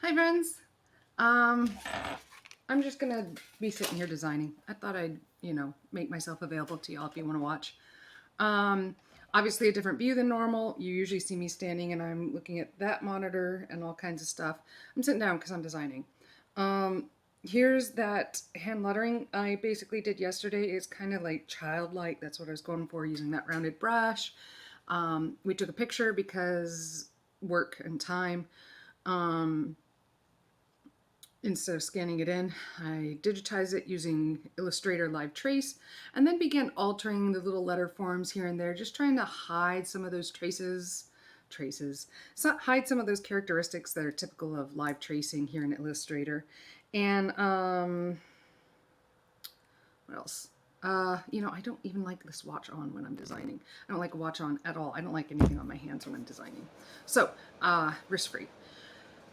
Hi friends. Um, I'm just gonna be sitting here designing. I thought I'd, make myself available to y'all if you want to watch. Um, Obviously a different view than normal. You usually see me standing and I'm looking at that monitor and all kinds of stuff. I'm sitting down because I'm designing. Um, Here's that hand lettering I basically did yesterday. It's kind of like childlike. That's what I was going for using that rounded brush. We took a picture because work and time. Um, Instead of scanning it in, I digitized it using Illustrator Live Trace and then began altering the little letter forms here and there, just trying to hide some of those hide some of those characteristics that are typical of live tracing here in Illustrator. And what else? I don't even like this watch on when I'm designing. I don't like a watch on at all. I don't like anything on my hands when I'm designing. So, risk-free.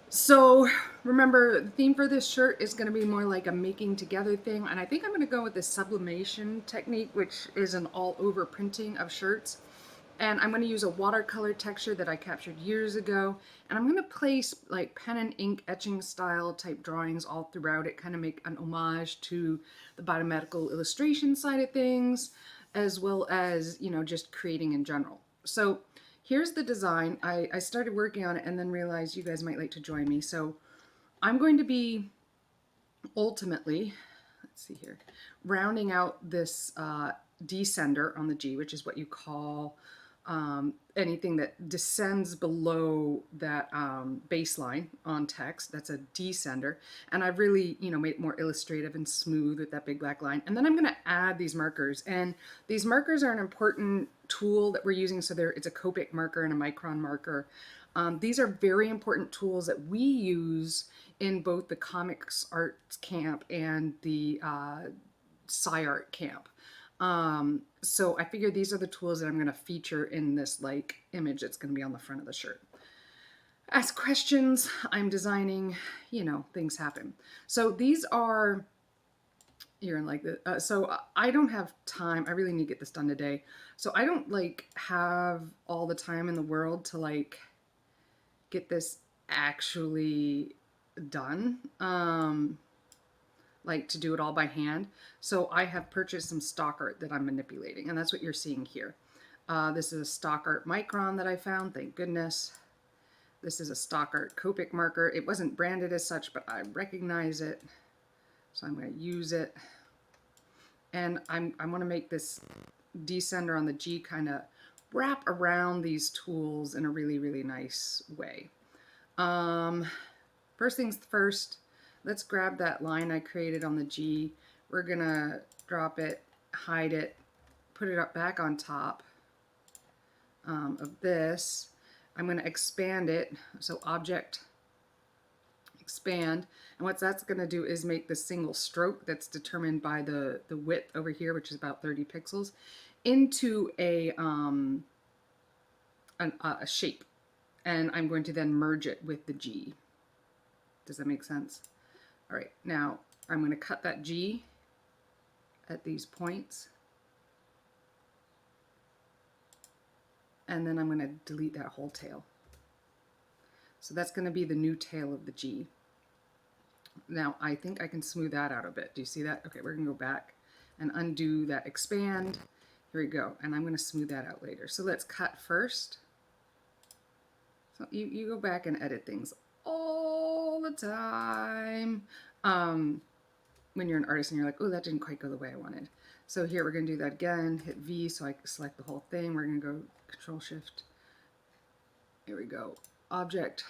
So remember, the theme for this shirt is going to be more like a making together thing, and I think I'm going to go with the sublimation technique, which is an all-over printing of shirts. And I'm going to use a watercolor texture that I captured years ago, and I'm going to place like pen and ink etching style type drawings all throughout it, kind of make an homage to the biomedical illustration side of things, as well as, just creating in general. So here's the design. I started working on it and then realized you guys might like to join me. So I'm going to be ultimately, let's see here, rounding out this descender on the G, which is what you call anything that descends below that baseline on text. That's a descender. And I've really, made it more illustrative and smooth with that big black line. And then I'm going to add these markers. And these markers are an important tool that we're using. So it's a Copic marker and a Micron marker. These are very important tools that we use in both the comics arts camp and the sci-art camp. So I figure these are the tools that I'm going to feature in this like image that's going to be on the front of the shirt. Ask questions, I'm designing, things happen. So these are, you're in like the, so I don't have time. I really need to get this done today. So I don't like have all the time in the world to like get this actually done. Like to do it all by hand. So I have purchased some stock art that I'm manipulating, and that's what you're seeing here. This is a stock art Micron that I found, thank goodness. This is a stock art Copic marker. It wasn't branded as such, but I recognize it. So I'm going to use it. And I want to make this descender on the G kind of wrap around these tools in a really, really nice way. First things first, let's grab that line I created on the G. We're gonna drop it, hide it, put it up back on top of this. I'm gonna expand it, so object, expand, and what that's gonna do is make the single stroke that's determined by the width over here, which is about 30 pixels, into a shape. And I'm going to then merge it with the G. Does that make sense? All right, now I'm going to cut that G at these points. And then I'm going to delete that whole tail. So that's going to be the new tail of the G. Now I think I can smooth that out a bit. Do you see that? Okay, we're going to go back and undo that expand. Here we go. And I'm going to smooth that out later. So let's cut first. So you go back and edit things all the time. When you're an artist and you're like, oh, that didn't quite go the way I wanted. So here we're going to do that again, hit V so I can select the whole thing. We're going to go Control Shift. Here we go. Object,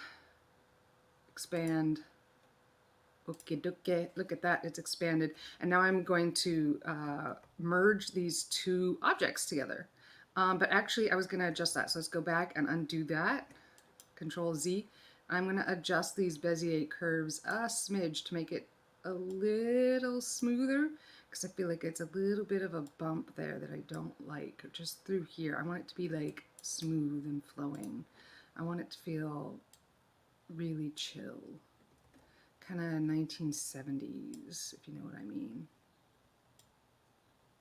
expand. Okay, look at that, it's expanded. And now I'm going to merge these two objects together. But actually I was going to adjust that. So let's go back and undo that. Control Z. I'm going to adjust these Bezier curves a smidge to make it a little smoother, because I feel like it's a little bit of a bump there that I don't like. Just through here, I want it to be like smooth and flowing. I want it to feel really chill, kind of 1970s, if you know what I mean.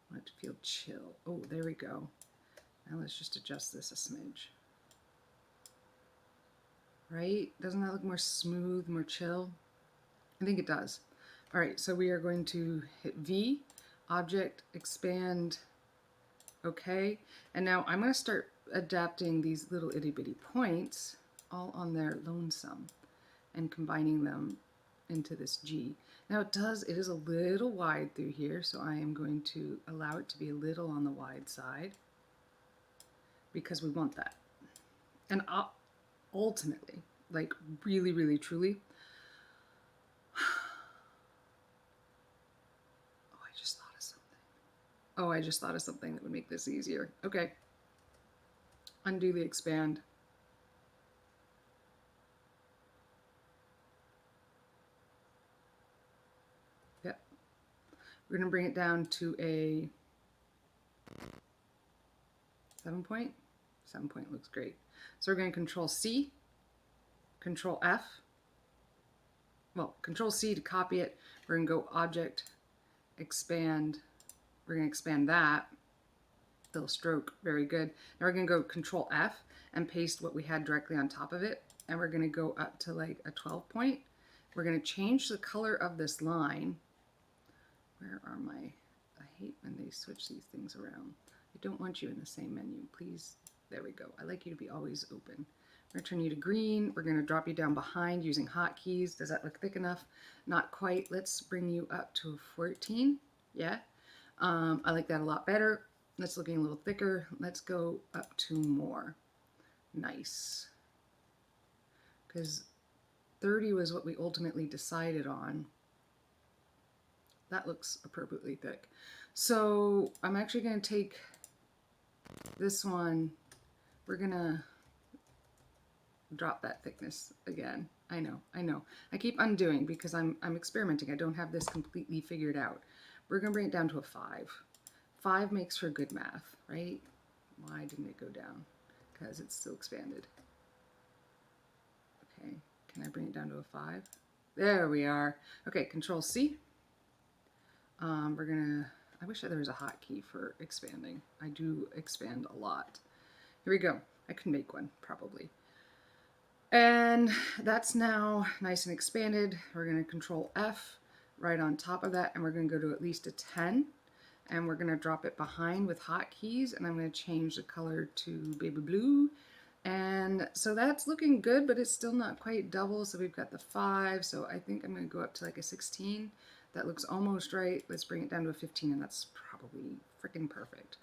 I want it to feel chill. Oh, there we go. Now let's just adjust this a smidge. right? Doesn't that look more smooth, more chill? I think it does. All right, so we are going to hit V, Object, Expand, OK. And now I'm going to start adapting these little itty bitty points all on their lonesome and combining them into this G. Now it is a little wide through here, so I am going to allow it to be a little on the wide side because we want that. And ultimately, like really, really, truly, oh, I just thought of something. Oh, I just thought of something that would make this easier. Okay. Undo the expand. Yep. We're going to bring it down to a 7 point. 7 point looks great. So we're going to Control C, Control F. Well, Control C to copy it. We're going to go Object, Expand. We're going to expand that. Little stroke, very good. Now we're going to go Control F and paste what we had directly on top of it. And we're going to go up to like a 12 point. We're going to change the color of this line. Where are my, I hate when they switch these things around. I don't want you in the same menu, please. There we go. I like you to be always open. We're going to turn you to green. We're going to drop you down behind using hotkeys. Does that look thick enough? Not quite. Let's bring you up to a 14. Yeah. I like that a lot better. That's looking a little thicker. Let's go up to more. Nice. Because 30 was what we ultimately decided on. That looks appropriately thick. So I'm actually going to take this one. We're going to drop that thickness again. I know. I keep undoing because I'm experimenting. I don't have this completely figured out. We're going to bring it down to a 5. 5 makes for good math, right? Why didn't it go down? Because it's still expanded. Okay, can I bring it down to a 5? There we are. Okay, Control C. We're gonna, I wish there was a hotkey for expanding. I do expand a lot. Here we go. I could make one, probably. And that's now nice and expanded. We're gonna Control F right on top of that, and we're gonna go to at least a 10. And we're gonna drop it behind with hotkeys, and I'm gonna change the color to baby blue. And so that's looking good, but it's still not quite double. So we've got the 5. So I think I'm gonna go up to like a 16. That looks almost right. Let's bring it down to a 15, and that's probably freaking perfect.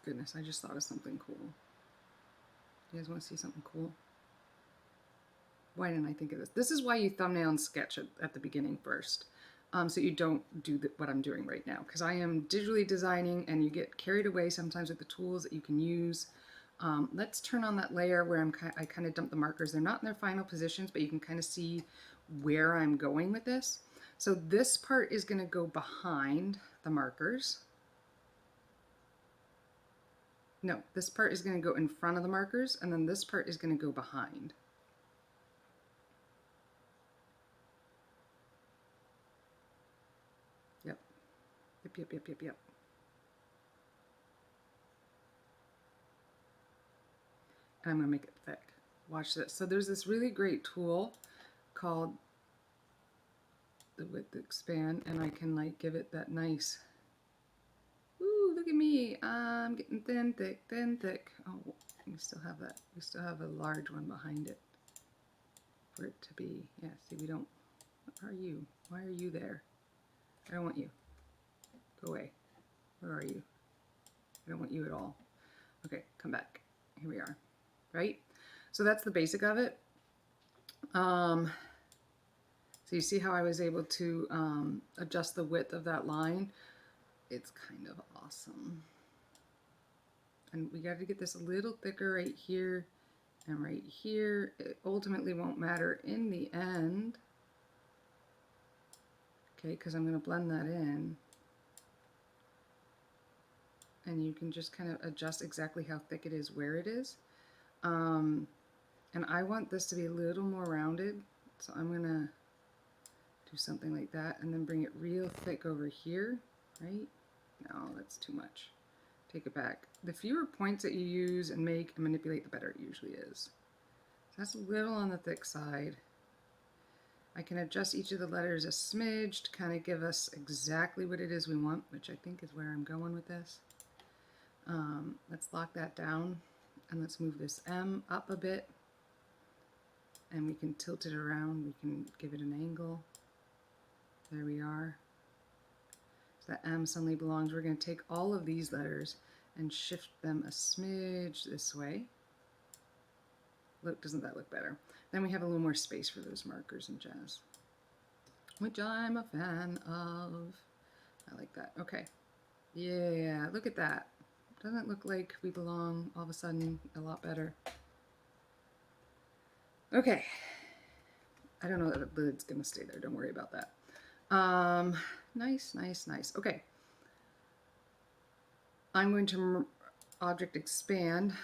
Goodness, I just thought of something cool. You guys want to see something cool? Why didn't I think of this? This is why you thumbnail and sketch at the beginning first. So you don't do what I'm doing right now, because I am digitally designing and you get carried away sometimes with the tools that you can use. Let's turn on that layer where I kind of dump the markers. They're not in their final positions, but you can kind of see where I'm going with this. So this part is going to go behind the markers. No, this part is going to go in front of the markers, and then this part is going to go behind. Yep. Yep. And I'm going to make it thick. Watch this. So there's this really great tool called the width expand, and I can like give it that nice, ooh, look at me, I'm getting thin, thick. Oh, we still have that. We still have a large one behind it for it to be, yeah, see, we don't, what are you? Why are you there? I don't want you. Go away. Where are you? I don't want you at all. Okay, come back. Here we are, right? So that's the basic of it. So you see how I was able to adjust the width of that line? It's kind of awesome. And we got to get this a little thicker right here and right here. It ultimately won't matter in the end. Okay, because I'm going to blend that in. And you can just kind of adjust exactly how thick it is where it is. And I want this to be a little more rounded, so I'm going to do something like that and then bring it real thick over here, right? No, that's too much. take it back. The fewer points that you use and make and manipulate, the better it usually is. So that's a little on the thick side. I can adjust each of the letters a smidge to kind of give us exactly what it is we want, which I think is where I'm going with this. Let's lock that down, and let's move this M up a bit, and we can tilt it around. We can give it an angle. There we are. So that M suddenly belongs. We're going to take all of these letters and shift them a smidge this way. Look, doesn't that look better? Then we have a little more space for those markers and jazz, which I'm a fan of. I like that. Okay. Yeah, look at that. Doesn't it look like we belong all of a sudden a lot better? Okay. I don't know that the lid's going to stay there. Don't worry about that. Nice, nice, nice. Okay. I'm going to object expand.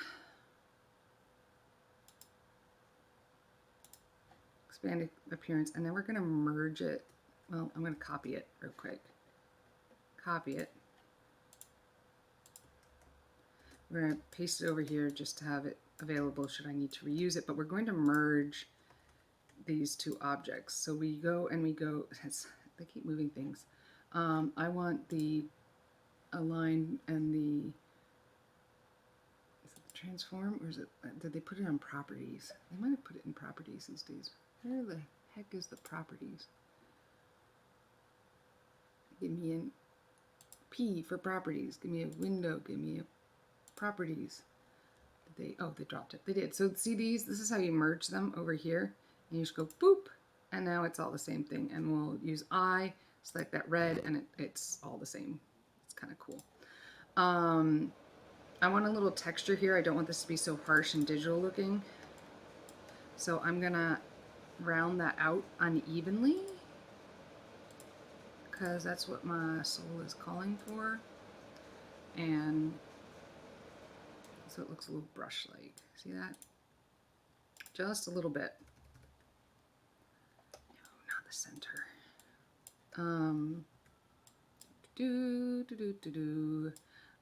Expand appearance, and then we're going to merge it. Well, I'm going to copy it real quick. Copy it. We're going to paste it over here just to have it available should I need to reuse it, but we're going to merge these two objects. So we go and we go, they keep moving things. I want the align and the, is it the transform, or is it, did they put it on properties? They might have put it in properties these days. Where the heck is the properties? Give me an P for properties. Give me a window. Give me a properties. Did they? Oh, they dropped it. They did. So see these? This is how you merge them over here. And you just go boop, and now it's all the same thing. And we'll use I, select that red, and it's all the same. It's kind of cool. I want a little texture here. I don't want this to be so harsh and digital looking. So I'm gonna round that out unevenly, because that's what my soul is calling for. And so it looks a little brush-like. See that? Just a little bit. No, not the center.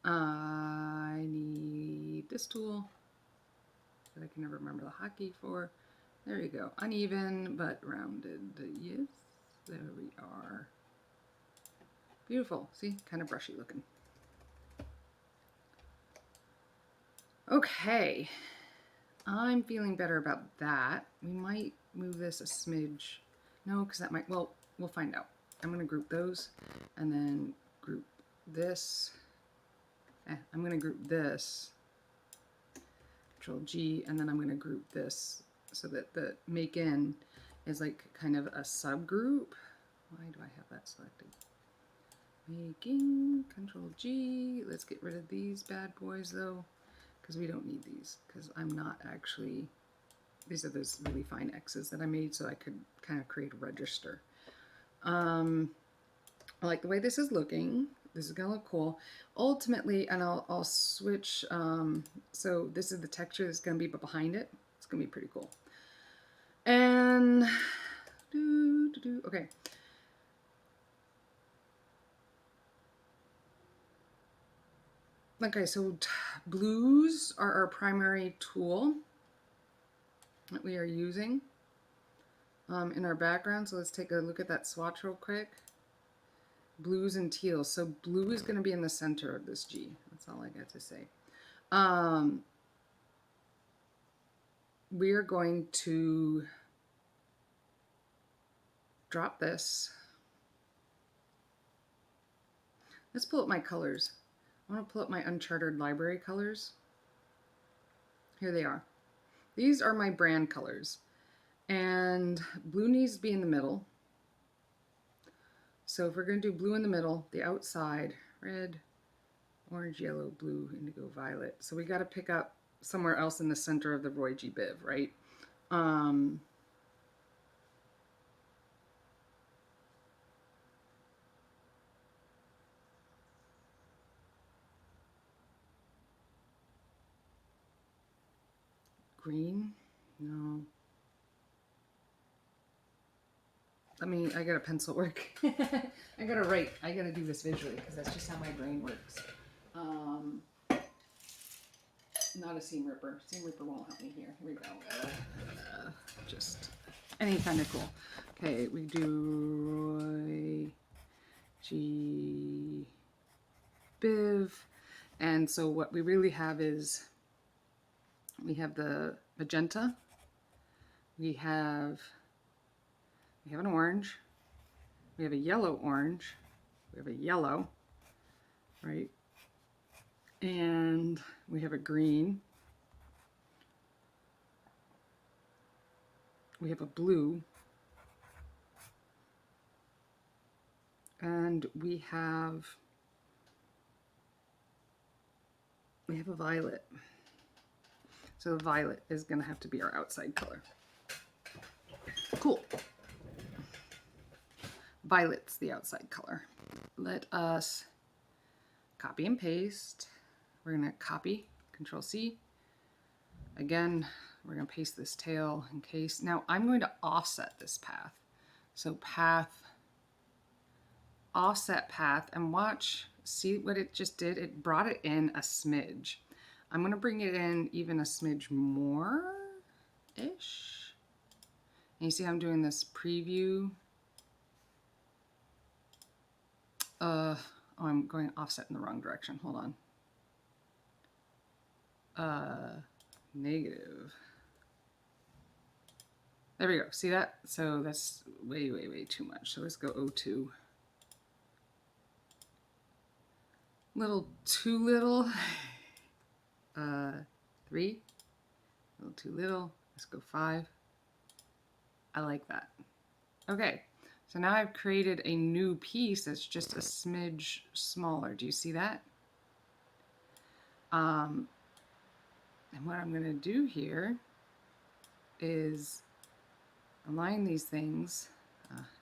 I need this tool that I can never remember the hotkey for. There you go. Uneven but rounded. Yes, there we are. Beautiful. See, kind of brushy looking. Okay, I'm feeling better about that. We might move this a smidge. No, because that might, well, we'll find out. I'm going to group those and then group this. I'm going to group this. Control G, and then I'm going to group this so that the make in is like kind of a subgroup. Why do I have that selected? Making, Control G. Let's get rid of these bad boys though, because we don't need these, because I'm not actually, these are those really fine X's that I made so I could kind of create a register. I like the way this is looking. This is gonna look cool. Ultimately, and I'll switch, so this is the texture that's gonna be behind it. It's gonna be pretty cool. And, okay. Okay, so blues are our primary tool that we are using in our background. So let's take a look at that swatch real quick. Blues and teals. So blue is going to be in the center of this G. That's all I got to say. We are going to drop this. Let's pull up my colors. I want to pull up my Uncharted library colors. Here they are. These are my brand colors. And blue needs to be in the middle. So if we're going to do blue in the middle, the outside, red, orange, yellow, blue, indigo, violet. So we got to pick up somewhere else in the center of the Roy G. Biv, right? Green? No. I got a pencil work. I gotta write. I gotta do this visually because that's just how my brain works. Not a seam ripper. Seam ripper won't help me here. Here we go. Just any kind of cool. Okay, we do G Biv. And so what we really have is we have the magenta. We have an orange. We have a yellow orange. We have a yellow, right? And we have a green. We have a blue. And we have a violet. So the violet is going to have to be our outside color. Cool. Violet's the outside color. Let us copy and paste. We're going to copy, Control C. Again, we're going to paste this tail in case. Now I'm going to offset this path. So path, offset path, and watch, see what it just did? It brought it in a smidge. I'm going to bring it in even a smidge more-ish. And you see I'm doing this preview. Oh, I'm going offset in the wrong direction. Hold on. Negative. There we go. See that? So that's way, way, way too much. So let's go 02. Little too little. 3. A little too little. Let's go 5. I like that. Okay. So now I've created a new piece that's just a smidge smaller. Do you see that? And what I'm going to do here is align these things,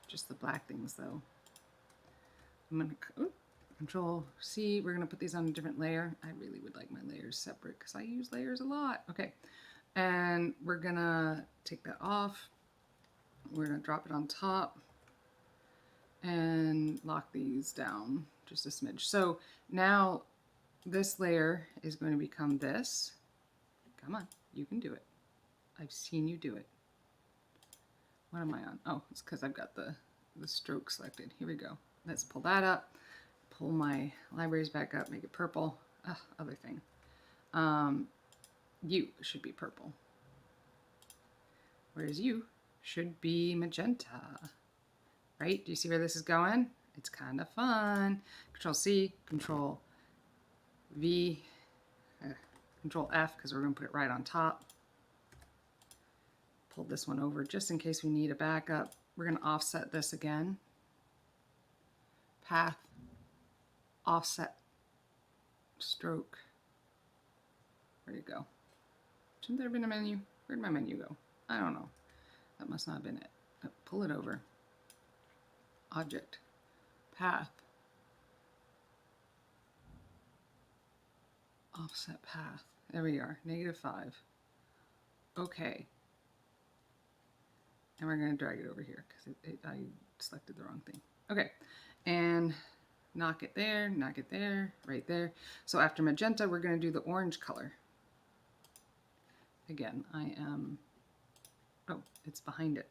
just the black things though. I'm going to Control C. We're going to put these on a different layer. I really would like my layers separate because I use layers a lot. Okay. And we're going to take that off. We're going to drop it on top and lock these down just a smidge. So now this layer is going to become this. Come on, you can do it. I've seen you do it. What am I on? Oh, it's because I've got the stroke selected. Here we go. Let's pull that up. Pull my libraries back up, make it purple. Other thing. You should be purple. Whereas you should be magenta. Right? Do you see where this is going? It's kind of fun. Control C, Control V, Control F, because we're going to put it right on top. Pull this one over just in case we need a backup. We're going to offset this again. Path, offset, stroke. Where'd it go? Shouldn't there have been a menu? Where'd my menu go? I don't know. That must not have been it. Pull it over. Object, path, offset path. There we are, -5. Okay. And we're going to drag it over here because I selected the wrong thing. Okay. And knock it there, right there. So after magenta, we're going to do the orange color. Again, oh, it's behind it.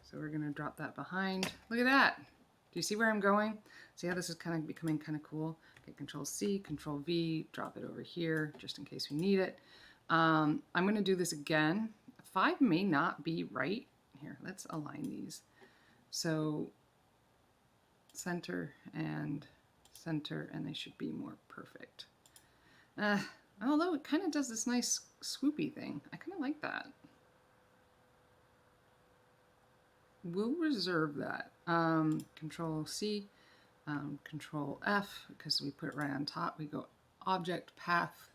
So we're going to drop that behind. Look at that. Do you see where I'm going? See how this is kind of becoming kind of cool? Okay, Control C, Control V, drop it over here just in case we need it. I'm going to do this again. 5 may not be right. Here, let's align these. So center, and they should be more perfect. Although it kind of does this nice swoopy thing. I kind of like that. We'll reserve that. Control C, Control F, because we put it right on top. We go Object, Path,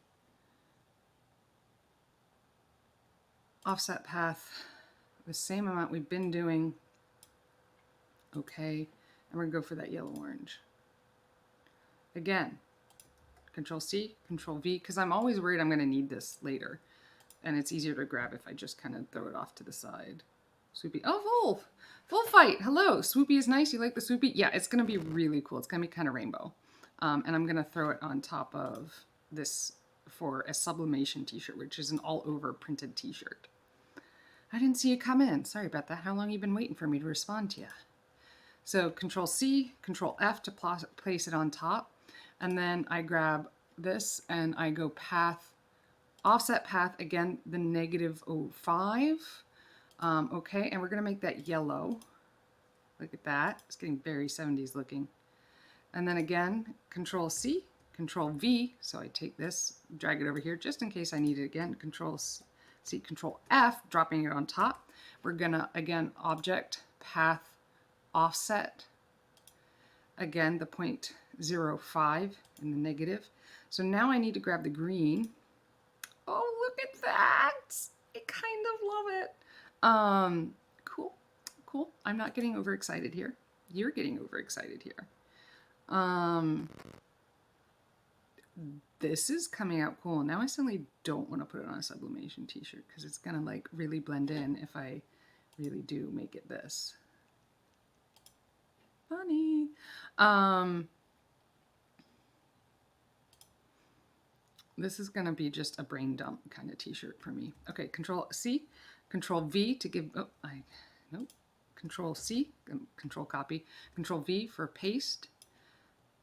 Offset Path, the same amount we've been doing. Okay, and we're going to go for that yellow-orange. Again, Control C, Control V, because I'm always worried I'm going to need this later. And it's easier to grab if I just kind of throw it off to the side. Swoopy. Oh, Full fight. Hello. Swoopy is nice. You like the swoopy? Yeah, it's going to be really cool. It's going to be kind of rainbow. And I'm going to throw it on top of this for a Sublimation t-shirt, which is an all over printed t-shirt. I didn't see you come in. Sorry about that. How long have you been waiting for me to respond to you? So Control C, Control F to place it on top. And then I grab this and I go path, offset path, again, the -05. Okay, and we're gonna make that yellow. Look at that, it's getting very 70s looking. And then again, Control C, Control V, so I take this, drag it over here just in case I need it again, Control C, Control F, dropping it on top. We're gonna, again, object, path, offset, again, the 0.05 in the negative. So now I need to grab the green. Oh, look at that! I kind of love it. Cool, cool. I'm not getting overexcited here. You're getting overexcited here. This is coming out cool. Now I suddenly don't want to put it on a Sublimation t-shirt because it's gonna like really blend in if I really do make it this. Funny. This is gonna be just a brain dump kind of t-shirt for me. Okay, Control C, Control V to give, nope. Control C, Control copy, Control V for paste,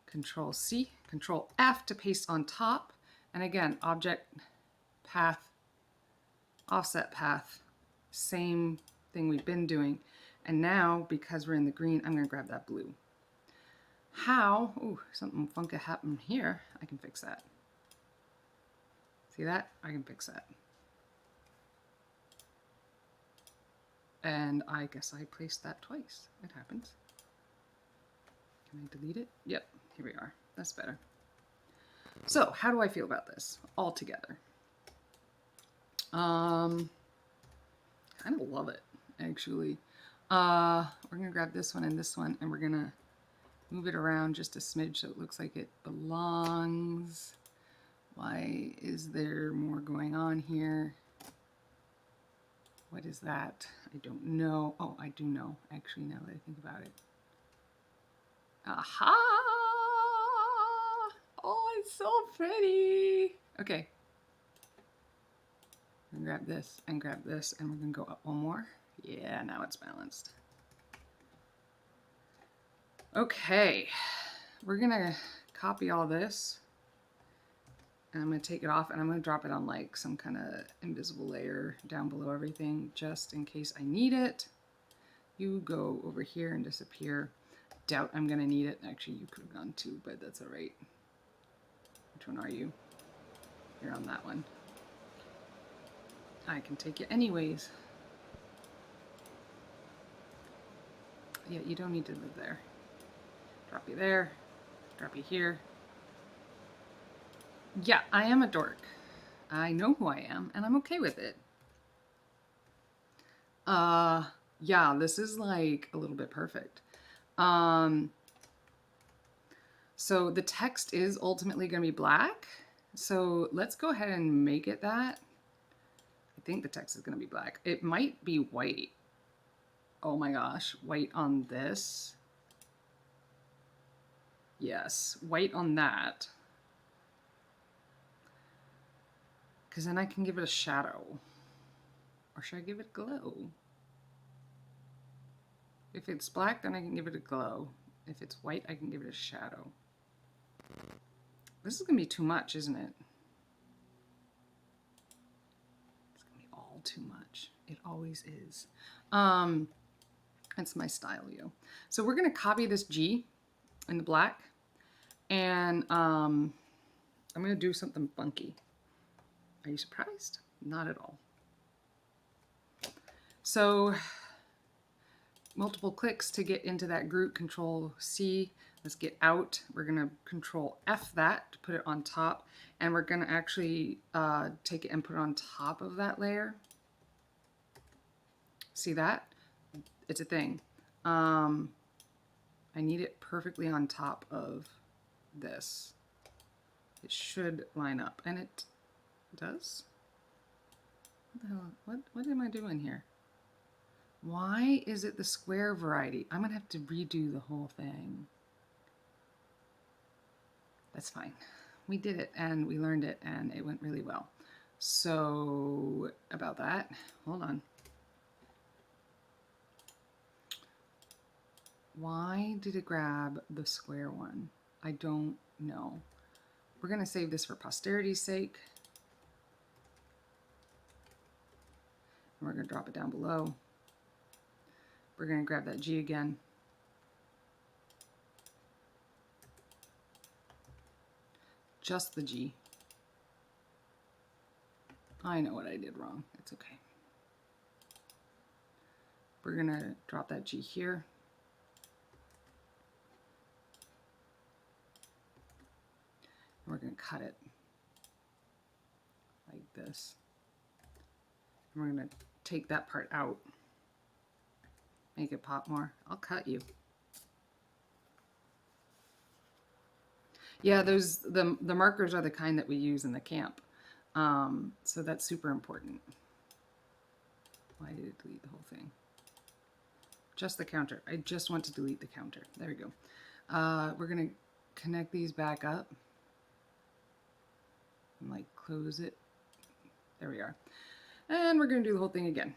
Control C, Control F to paste on top, and again, object, path, offset path, same thing we've been doing. And now, because we're in the green, I'm gonna grab that blue. How, ooh, something funky happened here. I can fix that. See that? I can fix that. And I guess I placed that twice. It happens. Can I delete it? Yep, here we are. That's better. So, how do I feel about this all together? Kind of love it, actually. We're gonna grab this one and this one, and we're gonna move it around just a smidge so it looks like it belongs. Why is there more going on here? What is that? I don't know. Oh, I do know, actually, now that I think about it. Aha! Oh, it's so pretty. Okay. I'm gonna grab this and grab this, and we're gonna go up one more. Yeah, now it's balanced. Okay, we're gonna copy all this, and I'm gonna take it off, and I'm gonna drop it on like some kind of invisible layer down below everything, just in case I need it. You go over here and disappear. Doubt I'm gonna need it. Actually, you could have gone too, but that's all right. Which one are you? You're on that one. I can take you anyways. Yeah, you don't need to live there. Drop you there, drop you here. Yeah, I am a dork. I know who I am, and I'm okay with it. Yeah, this is like a little bit perfect. So the text is ultimately going to be black. So let's go ahead and make it that. I think the text is going to be black. It might be white. Oh my gosh, white on this. Yes, white on that. Because then I can give it a shadow. Or should I give it glow? If it's black, then I can give it a glow. If it's white, I can give it a shadow. This is going to be too much, isn't it? It's going to be all too much. It always is. That's my style, yo. So we're going to copy this G in the black. And I'm going to do something funky. Are you surprised? Not at all. So multiple clicks to get into that group. Control C. Let's get out. We're going to Control F that to put it on top. And we're going to actually take it and put it on top of that layer. See that? It's a thing. I need it perfectly on top of this. It should line up. And it does? What the hell? What am I doing here? Why is it the square variety? I'm going to have to redo the whole thing. That's fine. we did it and we learned it and it went really well. So about that, hold on. Why did it grab the square one? I don't know. We're going to save this for posterity's sake. And we're going to drop it down below. We're going to grab that G again. Just the G. I know what I did wrong. It's okay. We're going to drop that G here. And we're going to cut it like this. And we're going to take that part out. Make it pop more. I'll cut you. Yeah, the markers are the kind that we use in the camp. So that's super important. Why did it delete the whole thing? Just the counter. I just want to delete the counter. There we go. We're going to connect these back up. And like close it. There we are. And we're going to do the whole thing again.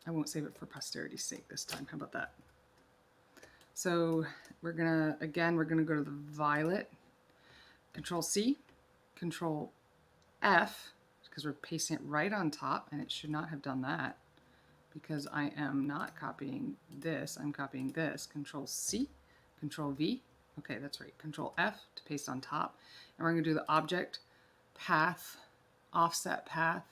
I won't save it for posterity's sake this time. How about that? So we're gonna, again, we're gonna go to the violet, Control C, Control F, because we're pasting it right on top, and it should not have done that because I am not copying this, I'm copying this. Control C, Control V, okay, that's right, Control F to paste on top. And we're gonna do the object, path, offset path,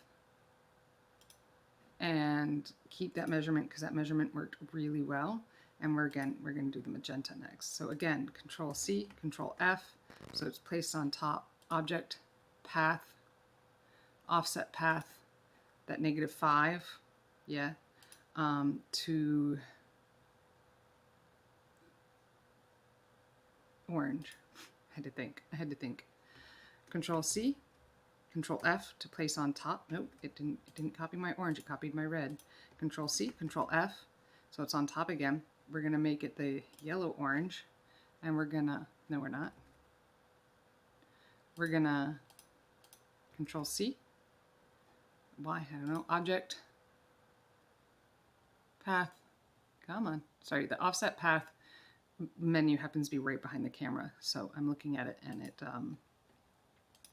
and keep that measurement because that measurement worked really well. And we're going to do the magenta next. So again, Control C, Control F, so it's placed on top, object, path, offset path, that -5, yeah, to orange. I had to think. Control C, Control F to place on top. Nope, it didn't copy my orange, it copied my red. Control C, Control F, so it's on top again. We're gonna make it the yellow orange, and we're gonna, no we're not. We're gonna Control C, why, I don't know, object, path, come on. Sorry, the offset path menu happens to be right behind the camera, so I'm looking at it and it,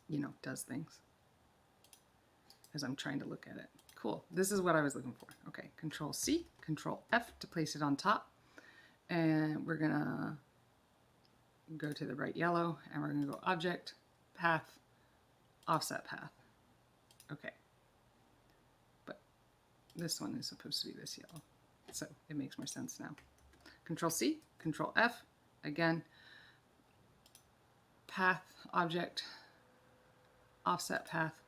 you know, does things as I'm trying to look at it. Cool, this is what I was looking for. Okay, Control C, Control F to place it on top. And we're gonna go to the bright yellow and we're gonna go object, path, offset path. Okay. But this one is supposed to be this yellow. So it makes more sense now. Control C, Control F, again, path, object, offset path.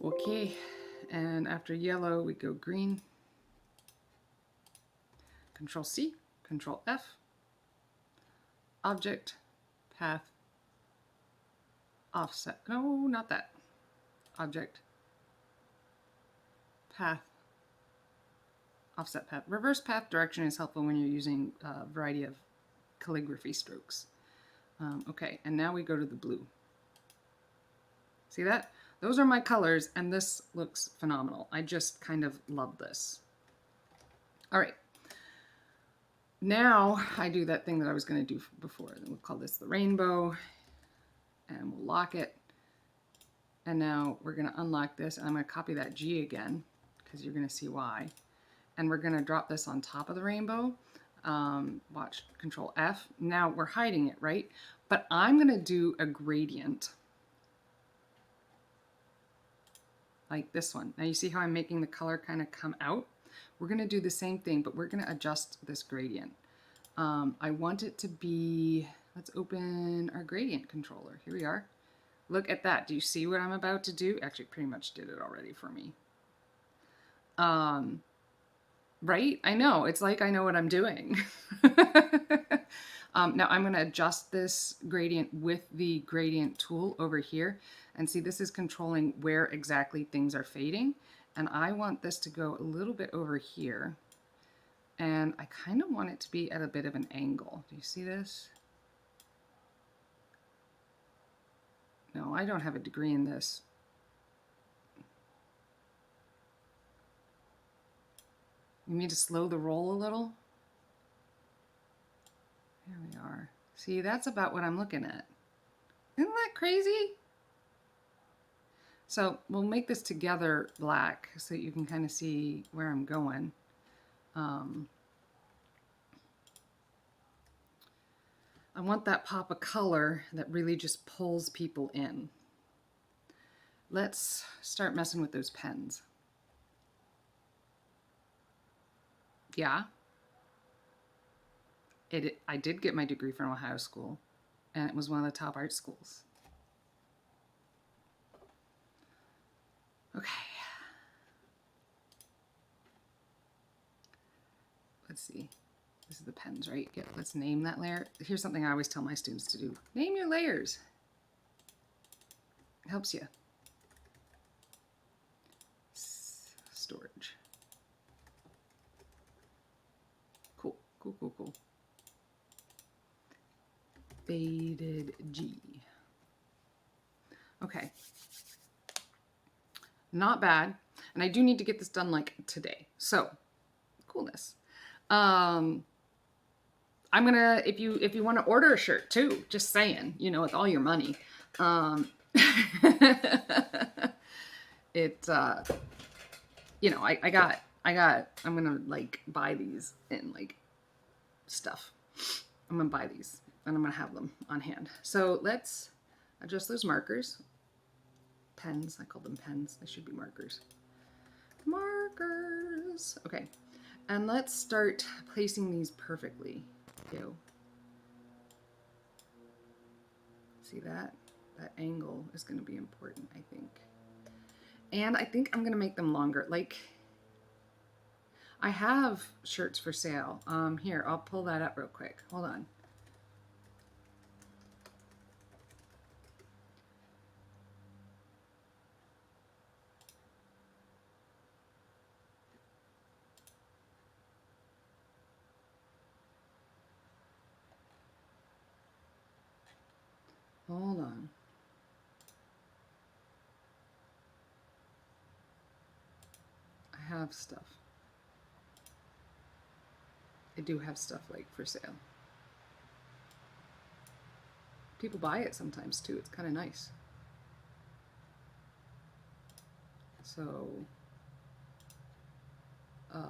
Okay, and after yellow we go green. Control C, Control F, object, path, offset, no, not that, object, path, offset path. Reverse path direction is helpful when you're using a variety of calligraphy strokes. Okay, and now we go to the blue. See that? Those are my colors, and this looks phenomenal. I just kind of love this. All right. Now I do that thing that I was going to do before. We'll call this the rainbow, and we'll lock it. And now we're going to unlock this, and I'm going to copy that G again, because you're going to see why. And we're going to drop this on top of the rainbow. Watch, Control F. Now we're hiding it, right? But I'm going to do a gradient. Like this one. Now you see how I'm making the color kind of come out? We're going to do the same thing, but we're going to adjust this gradient. I want it to be, let's open our gradient controller. Here we are. Look at that. Do you see what I'm about to do? Actually, pretty much did it already for me. Right? I know. It's like I know what I'm doing. Now I'm going to adjust this gradient with the gradient tool over here. And see, this is controlling where exactly things are fading. And I want this to go a little bit over here. And I kind of want it to be at a bit of an angle. Do you see this? No, I don't have a degree in this. You need to slow the roll a little. There we are. See, that's about what I'm looking at. Isn't that crazy? So we'll make this together black so you can kind of see where I'm going. I want that pop of color that really just pulls people in. Let's start messing with those pens. Yeah, I did get my degree from Ohio School, and it was one of the top art schools. Okay. Let's see. This is the pens, right? Yeah, let's name that layer. Here's something I always tell my students to do. Name your layers. It helps you. Storage. Cool, cool, cool, cool. Faded G. Okay. Not bad. And I do need to get this done like today. So, coolness. I'm gonna, if you want to order a shirt too, just saying, you know, with all your money. You know, I'm gonna like buy these in like stuff. I'm gonna buy these and I'm gonna have them on hand. So let's adjust those markers. Pens, I call them pens. They should be markers. Markers. Okay, and let's start placing these perfectly. Ew. See that? That angle is going to be important, I think. And I think I'm going to make them longer. Like, I have shirts for sale. Here, I'll pull that up real quick. Hold on. Hold on. I have stuff. I do have stuff like for sale. People buy it sometimes too. It's kind of nice. So, oh,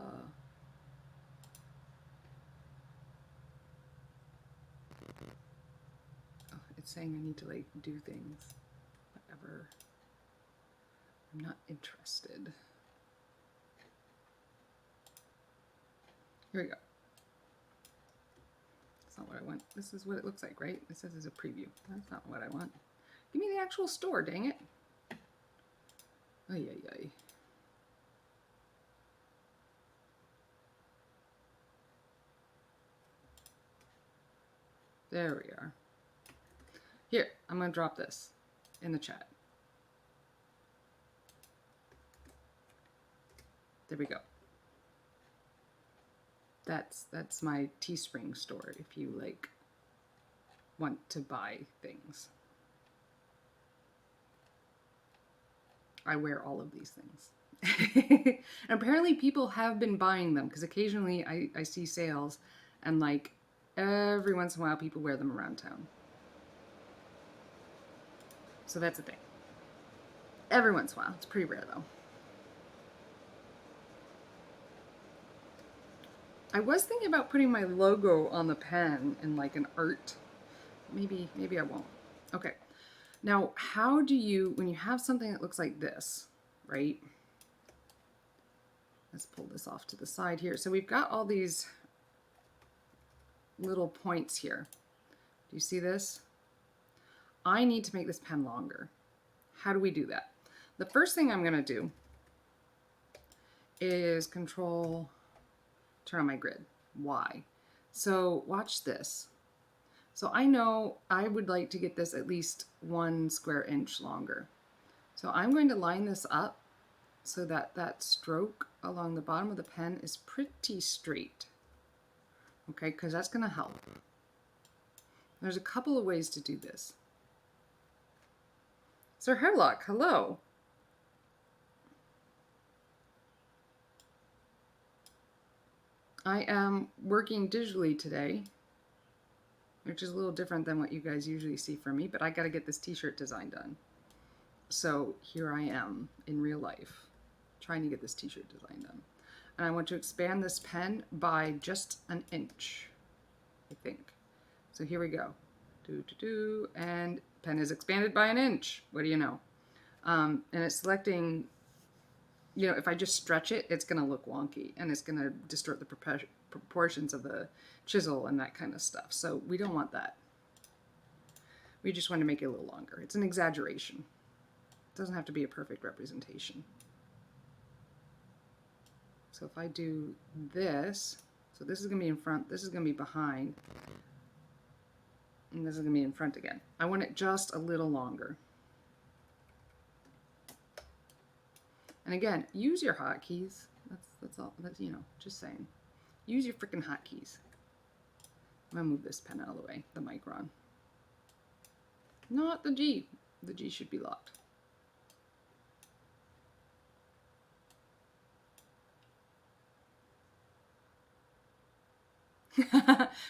it's saying I need to like do things. Whatever. I'm not interested. Here we go. That's not what I want. This is what it looks like, right? It says it's a preview. That's not what I want. Give me the actual store, dang it. Ay, ay, ay. There we are. Here, I'm going to drop this in the chat. There we go. That's my Teespring store if you like want to buy things. I wear all of these things. And apparently people have been buying them because occasionally I see sales and like every once in a while people wear them around town. So that's a thing. Every once in a while. It's pretty rare though. I was thinking about putting my logo on the pen in like an art. Maybe I won't. Okay. Now, how do you, when you have something that looks like this, right? Let's pull this off to the side here. So we've got all these little points here. Do you see this? I need to make this pen longer. How do we do that? The first thing I'm going to do is Control, turn on my grid. Y. So watch this. So I know I would like to get this at least 1 square inch longer. So I'm going to line this up so that that stroke along the bottom of the pen is pretty straight. okay, because that's going to help. There's a couple of ways to do this. Sir Herlock, hello. I am working digitally today, which is a little different than what you guys usually see from me, but I got to get this t-shirt design done. So here I am in real life trying to get this t-shirt design done. And I want to expand this pen by just an inch, I think. So here we go. And pen is expanded by an inch. What do you know? And it's selecting, you know, if I just stretch it, it's going to look wonky and it's going to distort the proportions of the chisel and that kind of stuff. So we don't want that. We just want to make it a little longer. It's an exaggeration. It doesn't have to be a perfect representation. So if I do this, so this is going to be in front, this is going to be behind, and this is going to be in front again. I want it just a little longer. And again, use your hotkeys. That's all. That's, you know, just saying. Use your freaking hotkeys. I'm gonna move this pen out of the way. The micron. Not the G. The G should be locked.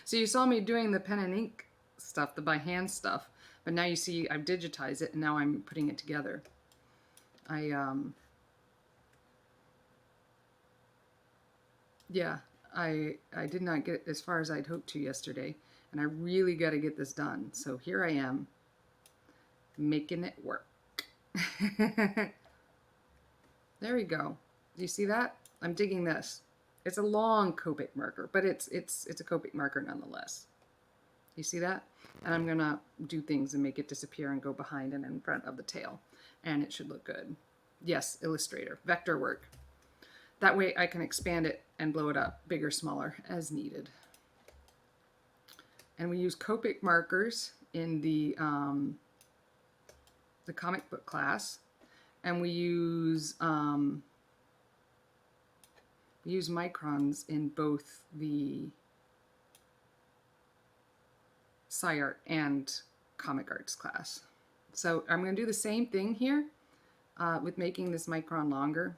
So you saw me doing the pen and ink stuff, the by hand stuff, but now you see I've digitized it and now I'm putting it together. Yeah, I did not get as far as I'd hoped to yesterday, and I really got to get this done. So here I am, making it work. There we go. Do you see that? I'm digging this. It's a long Copic marker, but it's a Copic marker nonetheless. You see that? And I'm gonna do things and make it disappear and go behind and in front of the tail, and it should look good. Yes, Illustrator, vector work. That way I can expand it and blow it up, bigger, smaller, as needed. And we use Copic markers in the comic book class, and we use microns in both the Sci-Art and Comic Arts class. So I'm going to do the same thing here with making this micron longer,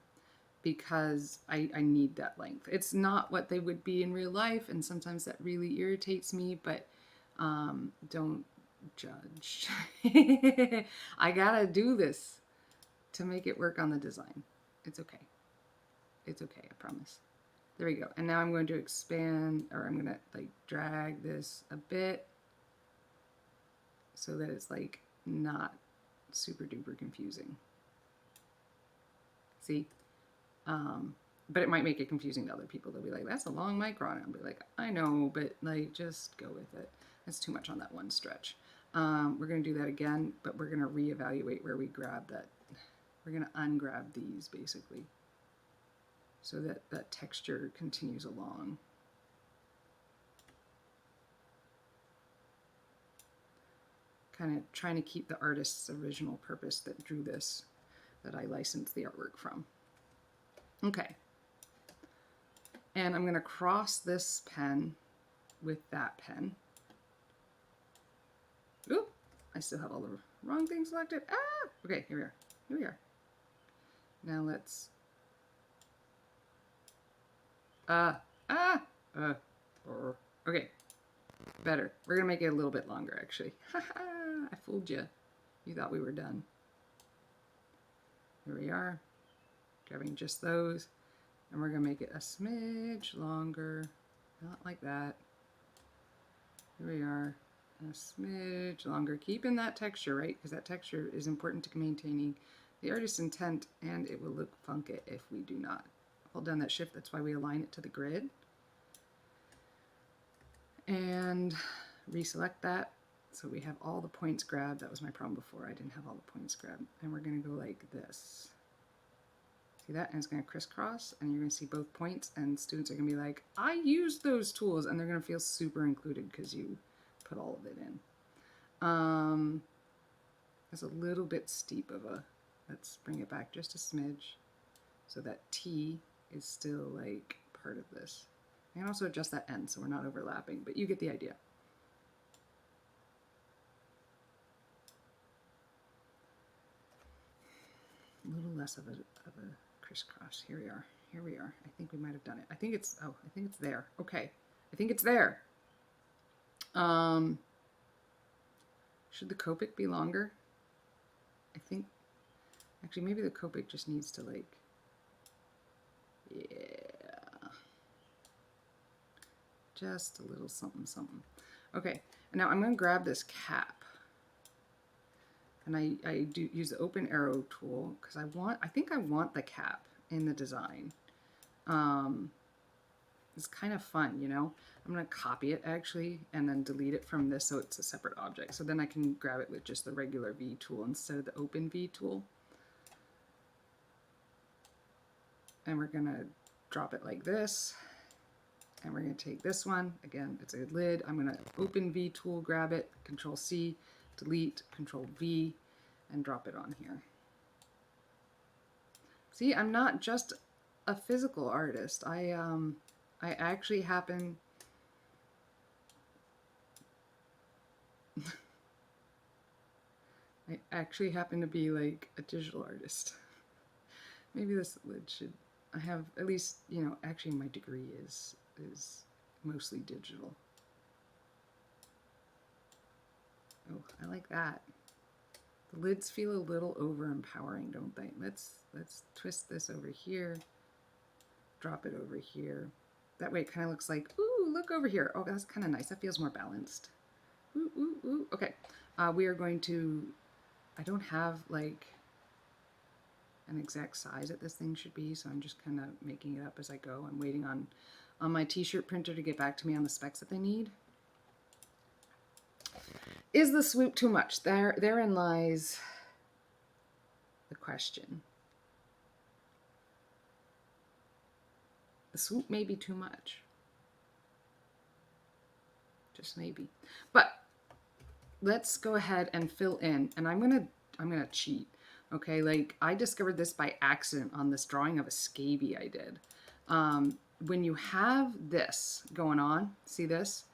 because I need that length. It's not what they would be in real life, and sometimes that really irritates me, but don't judge. I gotta do this to make it work on the design. It's okay. It's okay, I promise. There we go. And now I'm going to expand, or I'm gonna like drag this a bit so that it's like not super duper confusing. See? But it might make it confusing to other people. They'll be like, that's a long micron. I'll be like, I know, but like, just go with it. That's too much on that one stretch. We're going to do that again, but we're going to reevaluate where we grab that. We're going to ungrab these basically, so that that texture continues along. Kind of trying to keep the artist's original purpose that drew this, that I licensed the artwork from. Okay. And I'm going to cross this pen with that pen. Oop, I still have all the wrong things selected. Ah! Okay, here we are. Here we are. Now let's... Okay, better. We're going to make it a little bit longer, actually. Haha, I fooled you. You thought we were done. Here we are, grabbing just those. And we're going to make it a smidge longer. Not like that. Here we are. A smidge longer. Keeping that texture, right? Because that texture is important to maintaining the artist's intent, and it will look funky if we do not. Hold down that shift. That's why we align it to the grid. And reselect that so we have all the points grabbed. That was my problem before. I didn't have all the points grabbed. And we're going to go like this. See that? And it's going to crisscross, and you're going to see both points, and students are going to be like, I used those tools, and they're going to feel super included because you put all of it in. It's a little bit steep of a, let's bring it back just a smidge so that T is still like part of this. I can also adjust that end so we're not overlapping, but you get the idea. A little less of a crisscross. Here we are. Here we are. I think we might have done it. I think it's, oh, I think it's there. Okay. I think it's there. Should the Copic be longer? I think, actually, maybe the Copic just needs to like, yeah, just a little something, something. Okay, and now I'm going to grab this cap. And I do use the open arrow tool because I think I want the cap in the design. It's kind of fun, you know. I'm going to copy it actually and then delete it from this so it's a separate object. So then I can grab it with just the regular V tool instead of the open V tool. And we're going to drop it like this. And we're going to take this one. Again, it's a lid. I'm going to open V tool, grab it, Control C, delete, Control V, and drop it on here. See, I'm not just a physical artist. I actually happen to be like a digital artist. Maybe this lid should, I have at least, you know, actually my degree is mostly digital. Oh, I like that. The lids feel a little over-empowering, don't they? Let's twist this over here, drop it over here. That way it kind of looks like, ooh, look over here. Oh, that's kind of nice. That feels more balanced. Ooh, ooh, ooh. Okay, we are going to, I don't have like an exact size that this thing should be, so I'm just kind of making it up as I go. I'm waiting on my t-shirt printer to get back to me on the specs that they need. Is the swoop too much? Therein lies the question. The swoop may be too much. Just maybe. But let's go ahead and fill in, and I'm gonna cheat. Okay, like I discovered this by accident on this drawing of a scaby I did. When you have this going on, see this?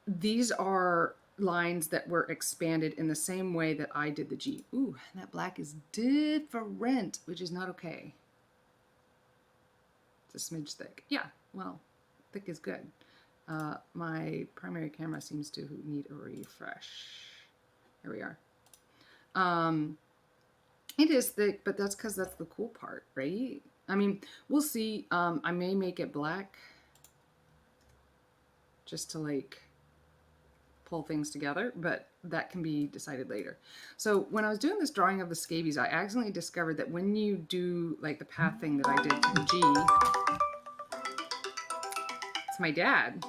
These are lines that were expanded in the same way that I did the G. Ooh, that black is different, which is not okay. It's a smidge thick. Yeah, well, thick is good. My primary camera seems to need a refresh. Here we are. It is thick, but that's because that's the cool part, right? I mean, we'll see. I may make it black just to like pull things together, but that can be decided later. So when I was doing this drawing of the scabies, I accidentally discovered that when you do like the path thing that I did to the G, it's my dad.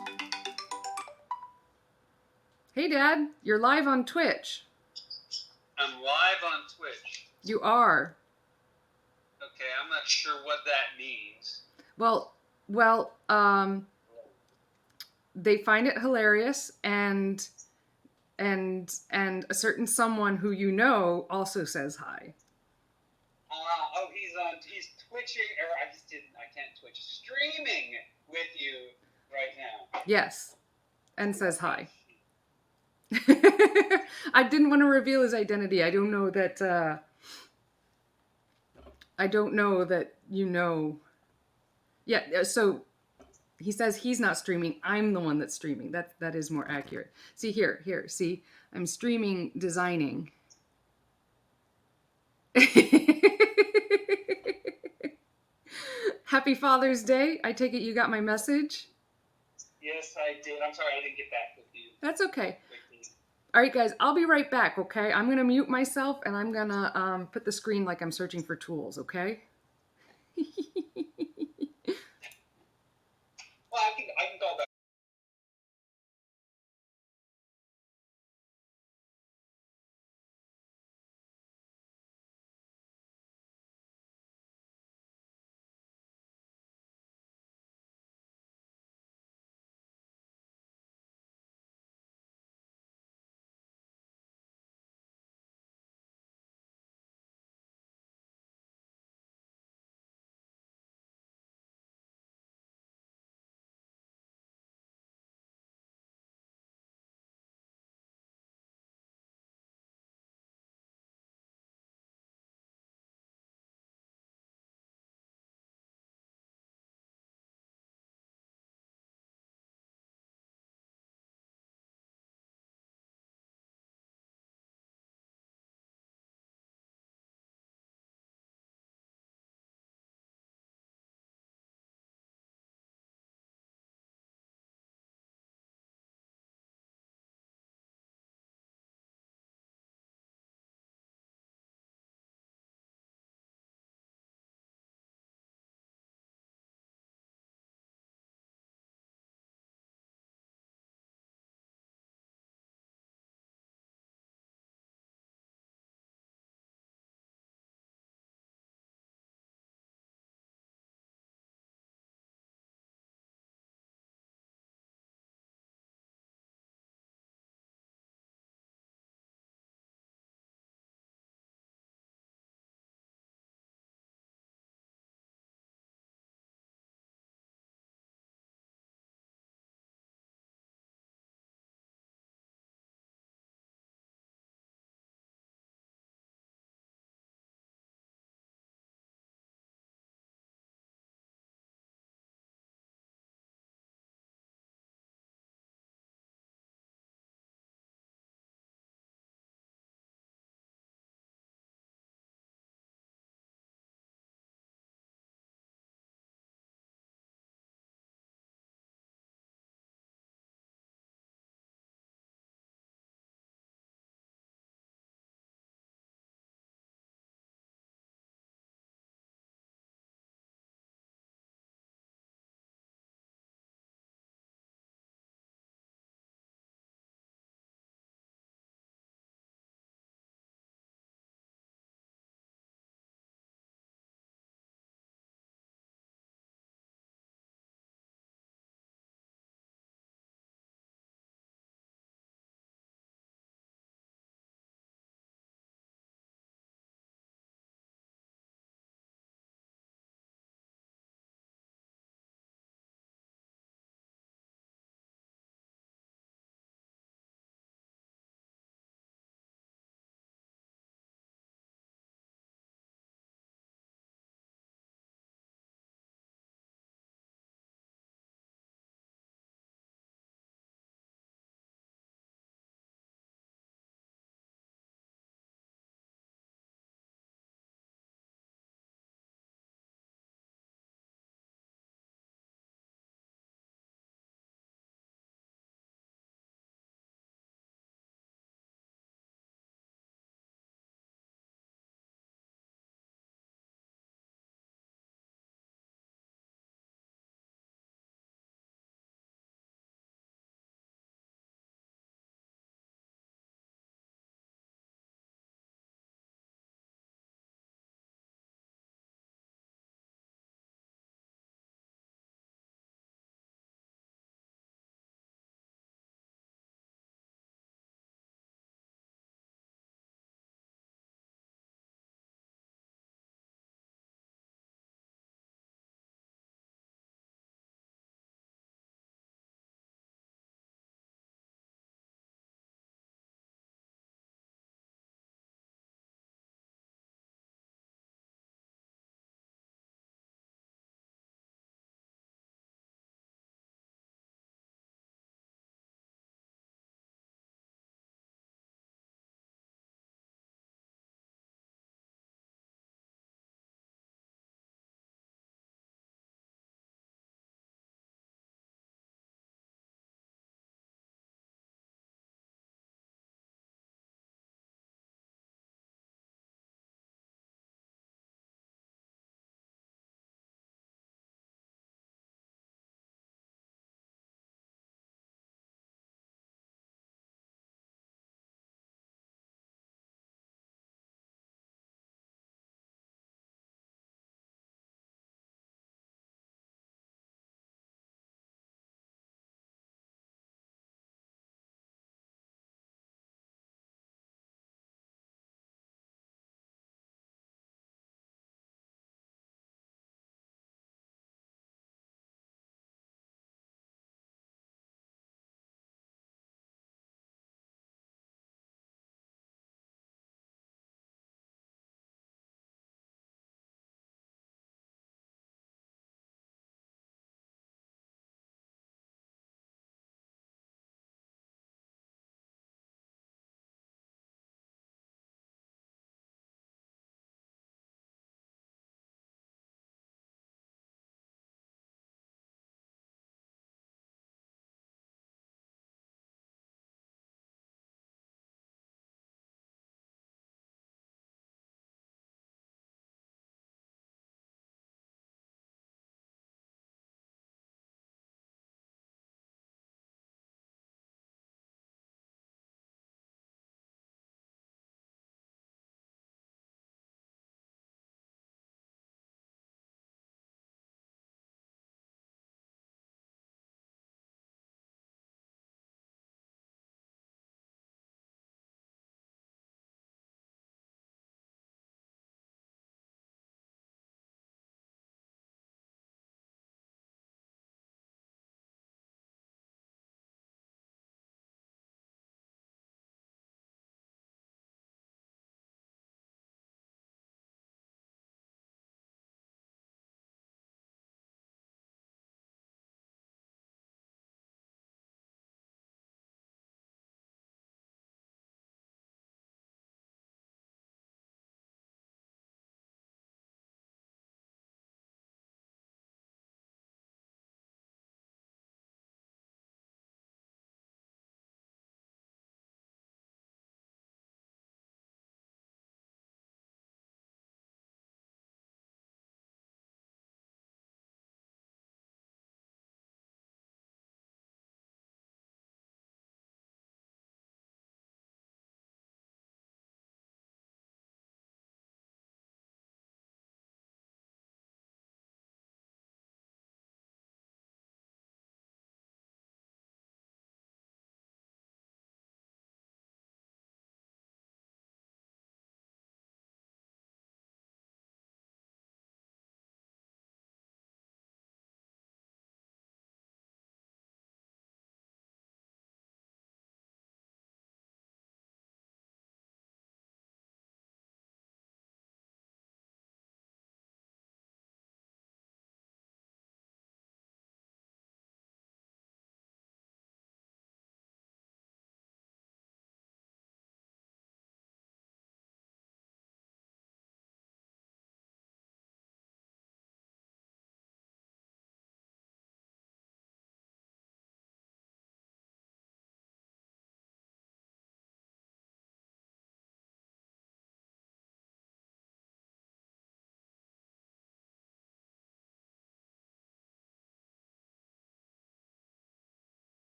Hey Dad, you're live on Twitch. I'm live on Twitch. You are. Okay, I'm not sure what that means. Well, they find it hilarious, and a certain someone who you know also says hi. Oh, he's twitching, or I can't twitch, streaming with you right now. Yes, and says hi. I didn't want to reveal his identity. I don't know that you know. Yeah, so he says he's not streaming. I'm the one that's streaming. That is more accurate. See here, see, I'm streaming designing. Happy Father's Day. I take it you got my message? Yes, I did. I'm sorry I didn't get back with you. That's okay. All right, guys, I'll be right back, okay? I'm going to mute myself, and I'm going to put the screen like I'm searching for tools, okay? Well, I can call back.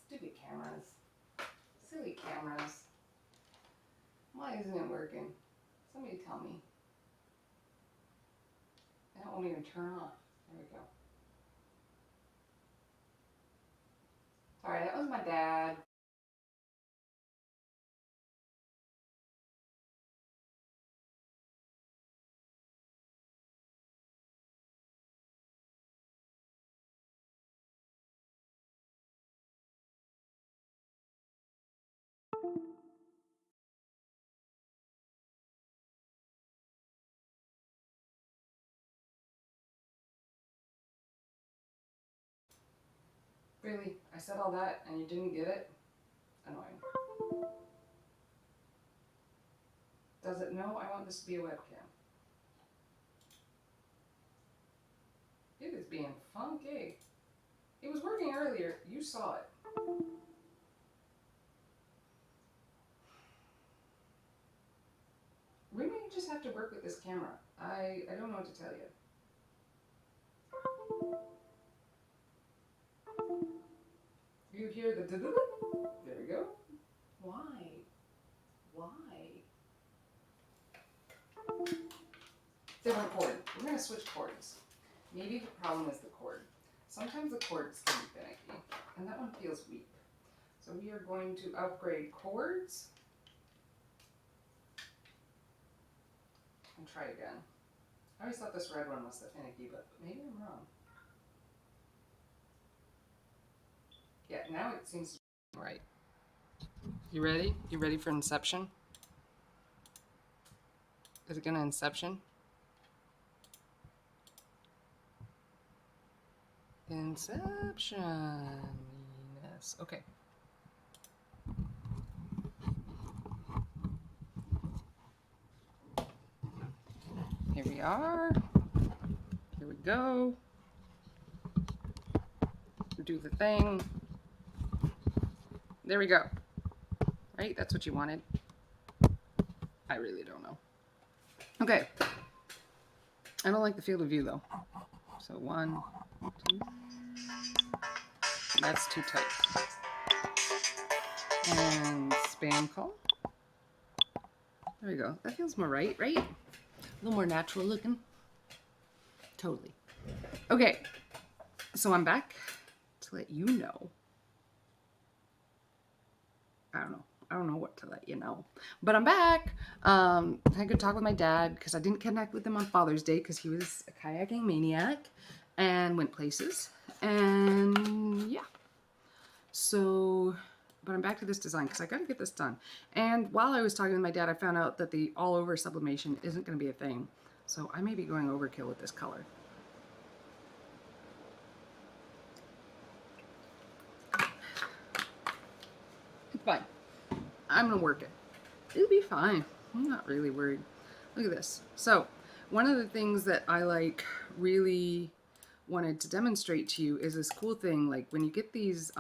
Stupid cameras. Silly cameras. Why isn't it working? Somebody tell me. It won't even turn off. There we go. Sorry, that was my dad. Really? I said all that and you didn't get it? Annoying. Does it know I want this to be a webcam? It is being funky. It was working earlier. You saw it. We may just have to work with this camera. I don't know what to tell you. You hear the there we go. Why? Why? Different cord. We're going to switch cords. Maybe the problem is the cord. Sometimes the cords can be finicky, and that one feels weak. So we are going to upgrade cords and try again. I always thought this red one was the finicky, but maybe I'm wrong. Yeah, now it seems to be right. You ready? You ready for Inception? Is it gonna Inception? Inception. Yes. Okay. Here we are. Here we go. Do the thing. There we go. Right? That's what you wanted. I really don't know. Okay. I don't like the field of view though. So 1, 2. That's too tight. And spam call. There we go. That feels more right? A little more natural looking. Totally. Okay. So I'm back to let you know. I don't know what to let you know. But I'm back. I had a good talk with my dad because I didn't connect with him on Father's Day because he was a kayaking maniac and went places. And yeah. So, but I'm back to this design because I got to get this done. And while I was talking with my dad, I found out that the all over sublimation isn't going to be a thing. So I may be going overkill with this color. It's fine. I'm going to work it. It'll be fine. I'm not really worried. Look at this. So one of the things that I really wanted to demonstrate to you is this cool thing. Like when you get these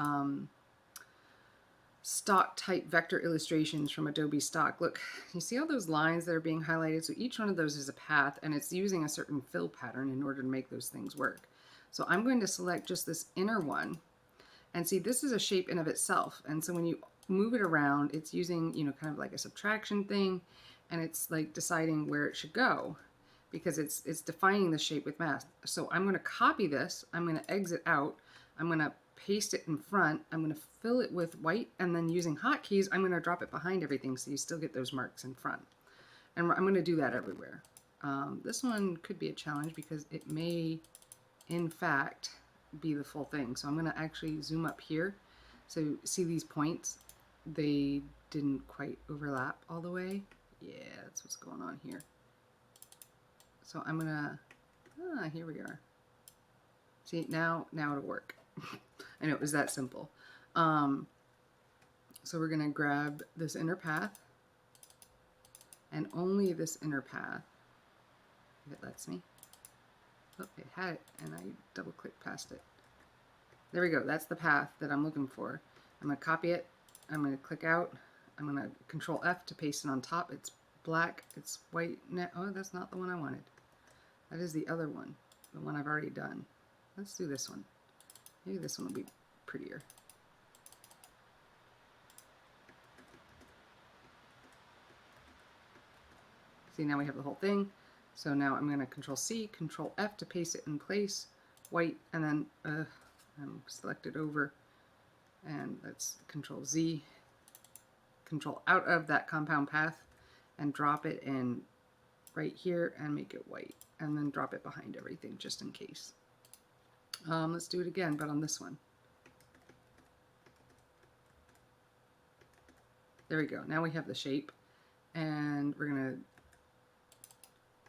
stock type vector illustrations from Adobe Stock, look, you see all those lines that are being highlighted? So each one of those is a path and it's using a certain fill pattern in order to make those things work. So I'm going to select just this inner one and see this is a shape in of itself. And so when you move it around, it's using, you know, kind of like a subtraction thing, and it's like deciding where it should go because it's defining the shape with math. So I'm going to copy this, I'm going to exit out, I'm going to paste it in front, I'm going to fill it with white, and then using hotkeys, I'm going to drop it behind everything so you still get those marks in front. And I'm going to do that everywhere. This one could be a challenge because it may, in fact, be the full thing. So I'm gonna actually zoom up here. So see these points? They didn't quite overlap all the way. Yeah, that's what's going on here. So I'm gonna, here we are. See, now it'll work. I know it was that simple. So we're gonna grab this inner path, and only this inner path, if it lets me. Oh, it had it, and I double clicked past it. There we go, that's the path that I'm looking for. I'm gonna copy it, I'm gonna click out, I'm gonna Control F to paste it on top. It's black, it's white. Oh, that's not the one I wanted. That is the other one, the one I've already done. Let's do this one. Maybe this one will be prettier. See, now we have the whole thing. So now I'm going to Control C, Control F to paste it in place, white, and then I'm selected over, and let's Control Z, Control out of that compound path, and drop it in right here and make it white, and then drop it behind everything just in case. Let's do it again, but on this one. There we go. Now we have the shape, and we're going to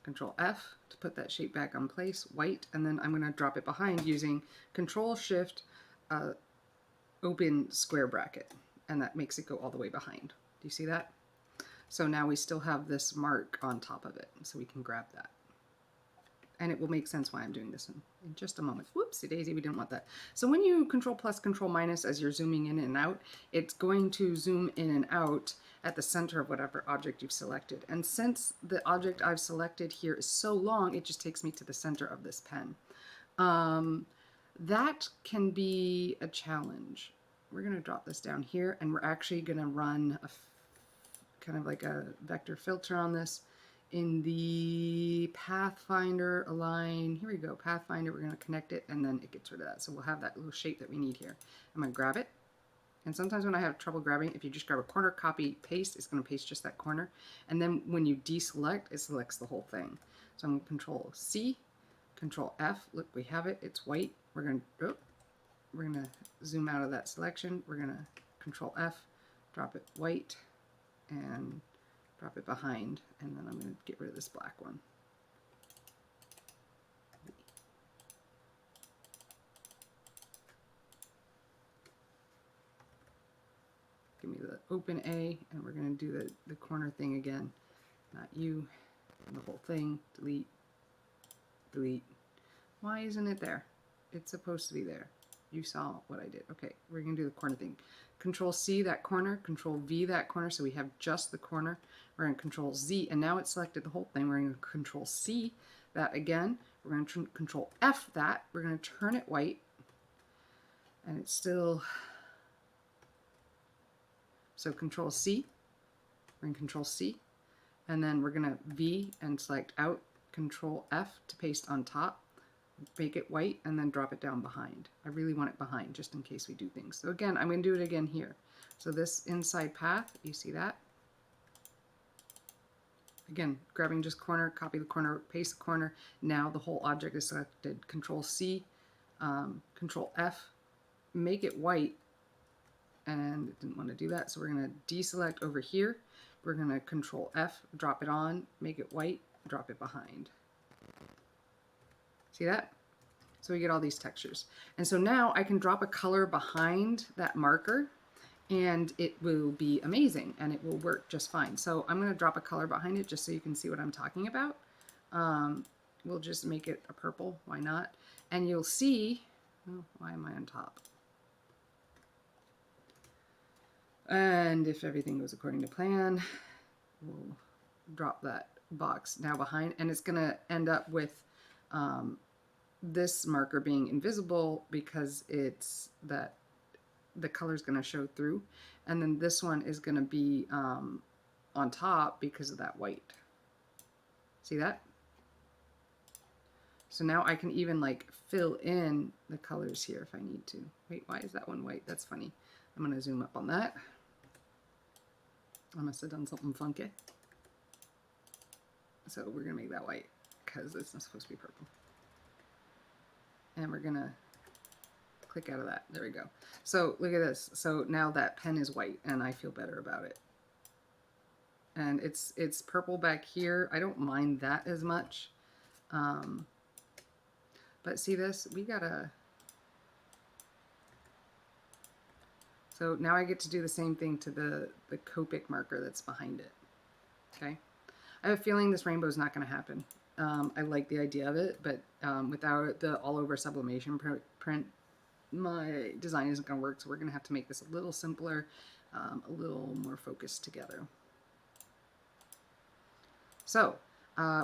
Control F to put that shape back on place, white, and then I'm going to drop it behind using Control Shift open square bracket, and that makes it go all the way behind. Do you see that? So now we still have this mark on top of it, so we can grab that. And it will make sense why I'm doing this in just a moment. Whoopsie daisy, we didn't want that. So when you Control plus, Control minus as you're zooming in and out, it's going to zoom in and out at the center of whatever object you've selected. And since the object I've selected here is so long, it just takes me to the center of this pen. That can be a challenge. We're going to drop this down here, and we're actually going to run a kind of like a vector filter on this. In the Pathfinder align, here we go, Pathfinder, we're going to connect it, and then it gets rid of that. So we'll have that little shape that we need here. I'm going to grab it, and sometimes when I have trouble grabbing, if you just grab a corner, copy, paste, it's going to paste just that corner. And then when you deselect, it selects the whole thing. So I'm going to Control C, Control F, look, we have it, it's white. We're going to zoom out of that selection. We're going to Control F, drop it white, and drop it behind, and then I'm going to get rid of this black one. Give me the open A, and we're going to do the corner thing again. Not you, and the whole thing. Delete, delete. Why isn't it there? It's supposed to be there. You saw what I did. Okay, we're going to do the corner thing. Control C that corner, Control V that corner, so we have just the corner. We're going to Control Z, and now it's selected the whole thing. We're going to Control C that again. We're going to Control F that. We're going to turn it white, and it's still. So Control C, we're going to Control C, and then we're going to V and select out, Control F to paste on top, make it white, and then drop it down behind. I really want it behind just in case we do things. So again, I'm going to do it again here. So this inside path, you see that? Again, grabbing just corner, copy the corner, paste the corner. Now the whole object is selected. Control C, Control F, make it white, and it didn't want to do that, so we're going to deselect over here. We're going to Control F, drop it on, make it white, drop it behind. See that? So we get all these textures. And so now I can drop a color behind that marker, and it will be amazing, and it will work just fine. So I'm going to drop a color behind it just so you can see what I'm talking about. We'll just make it a purple, why not? And you'll see, oh, why am I on top? And if everything goes according to plan, we'll drop that box now behind, and it's going to end up with this marker being invisible because it's that the color is going to show through, and then this one is going to be on top because of that white. See that? So now I can even like fill in the colors here if I need to. Wait, why is that one white? That's funny. I'm going to zoom up on that. I must have done something funky. So we're going to make that white because it's not supposed to be purple. And we're going to click out of that. There we go. So look at this. So now that pen is white and I feel better about it. And it's purple back here. I don't mind that as much. But see this? We gotta... So now I get to do the same thing to the Copic marker that's behind it. Okay? I have a feeling this rainbow is not going to happen. I like the idea of it, but without the all-over sublimation print, my design isn't going to work, so we're going to have to make this a little simpler, a little more focused together. So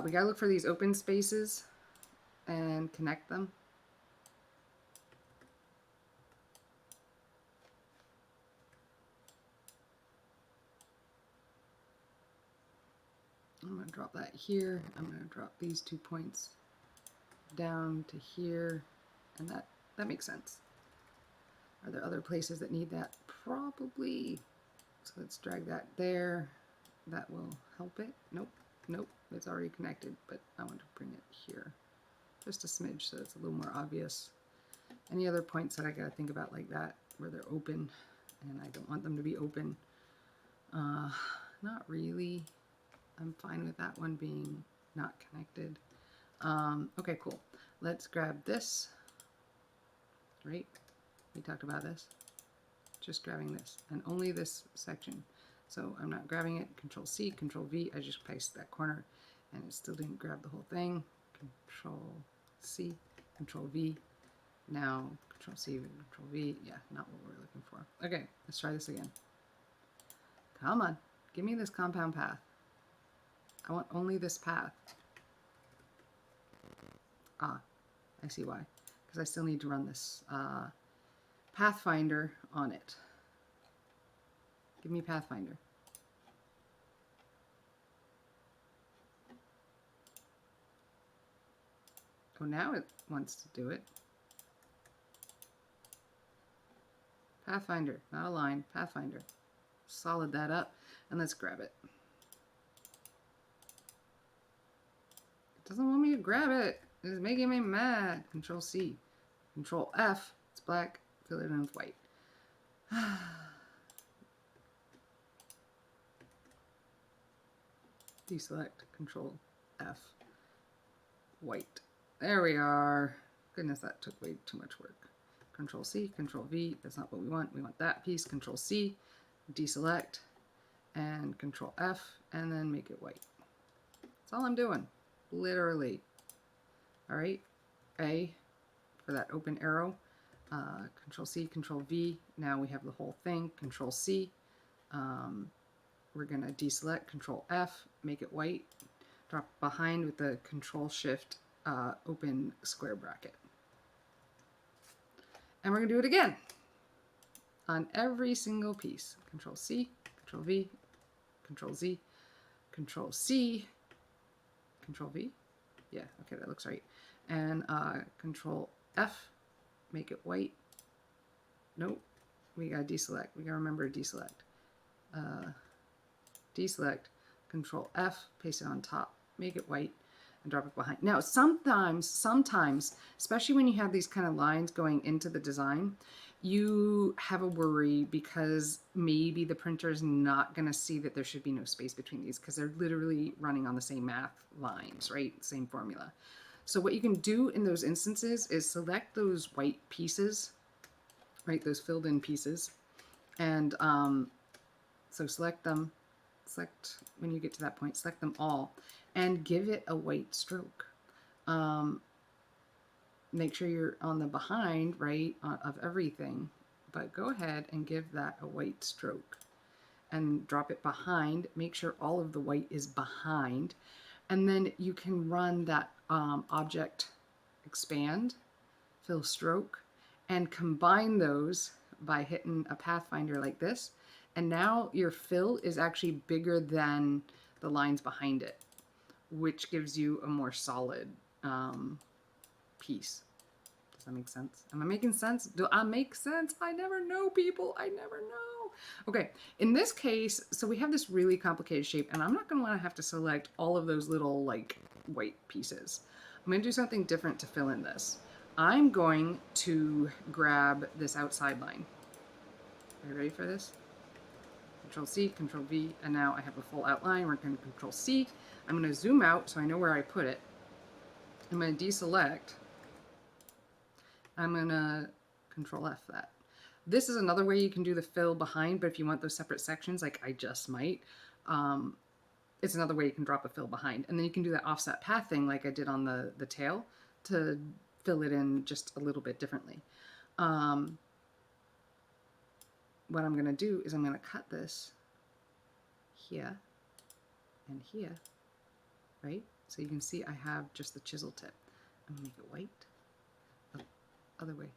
we got to look for these open spaces and connect them. I'm going to drop that here. I'm going to drop these 2 points down to here, and that makes sense. Are there other places that need that? Probably. So let's drag that there. That will help it. Nope, nope, it's already connected, but I want to bring it here. Just a smidge so it's a little more obvious. Any other points that I gotta think about like that, where they're open, and I don't want them to be open? Not really. I'm fine with that one being not connected. Okay, cool. Let's grab this, right? We talked about this. Just grabbing this, and only this section. So I'm not grabbing it. Control C, Control V. I just pasted that corner, and it still didn't grab the whole thing. Control C, Control V. Now Control C, Control V. Yeah, not what we're looking for. Okay, let's try this again. Come on, give me this compound path. I want only this path. Ah, I see why. Because I still need to run this Pathfinder on it. Give me Pathfinder. Oh, now it wants to do it. Pathfinder, not a line, Pathfinder. Solid that up, and let's grab it. It doesn't want me to grab it. It's making me mad. Control C. Control F. It's black. Fill it in with white. Deselect. Control F. White. There we are. Goodness, that took way too much work. Control C. Control V. That's not what we want. We want that piece. Control C. Deselect. And Control F. And then make it white. That's all I'm doing. Literally. All right. A for that open arrow. Control C, Control V. Now we have the whole thing. Control C. We're going to deselect. Control F. Make it white. Drop behind with the Control Shift open square bracket. And we're going to do it again on every single piece. Control C, Control V, Control Z, Control C, Control V. Yeah, okay, that looks right. And Control F, make it white. Nope, we gotta deselect. We gotta remember to deselect. Deselect, Control F, paste it on top, make it white, and drop it behind. Now, sometimes, especially when you have these kind of lines going into the design, you have a worry because maybe the printer is not going to see that there should be no space between these because they're literally running on the same math lines, right? Same formula. So what you can do in those instances is select those white pieces, right? Those filled in pieces. And so select them, when you get to that point, select them all and give it a white stroke. Make sure you're on the behind, right, of everything, but go ahead and give that a white stroke and drop it behind. Make sure all of the white is behind, and then you can run that object expand, fill stroke, and combine those by hitting a Pathfinder like this. And now your fill is actually bigger than the lines behind it, which gives you a more solid piece. Does that make sense? Am I making sense? Do I make sense? I never know, people. I never know. Okay, in this case, so we have this really complicated shape, and I'm not going to want to have to select all of those little like white pieces. I'm going to do something different to fill in this. I'm going to grab this outside line. Are you ready for this? Control C, Control V, and now I have a full outline. We're going to Control C. I'm going to zoom out so I know where I put it. I'm going to deselect. I'm going to Control F that. This is another way you can do the fill behind, but if you want those separate sections, like I just might, it's another way you can drop a fill behind. And then you can do that offset path thing like I did on the tail to fill it in just a little bit differently. What I'm going to do is I'm going to cut this here and here, right? So you can see I have just the chisel tip. I'm going to make it white. Oh, other way.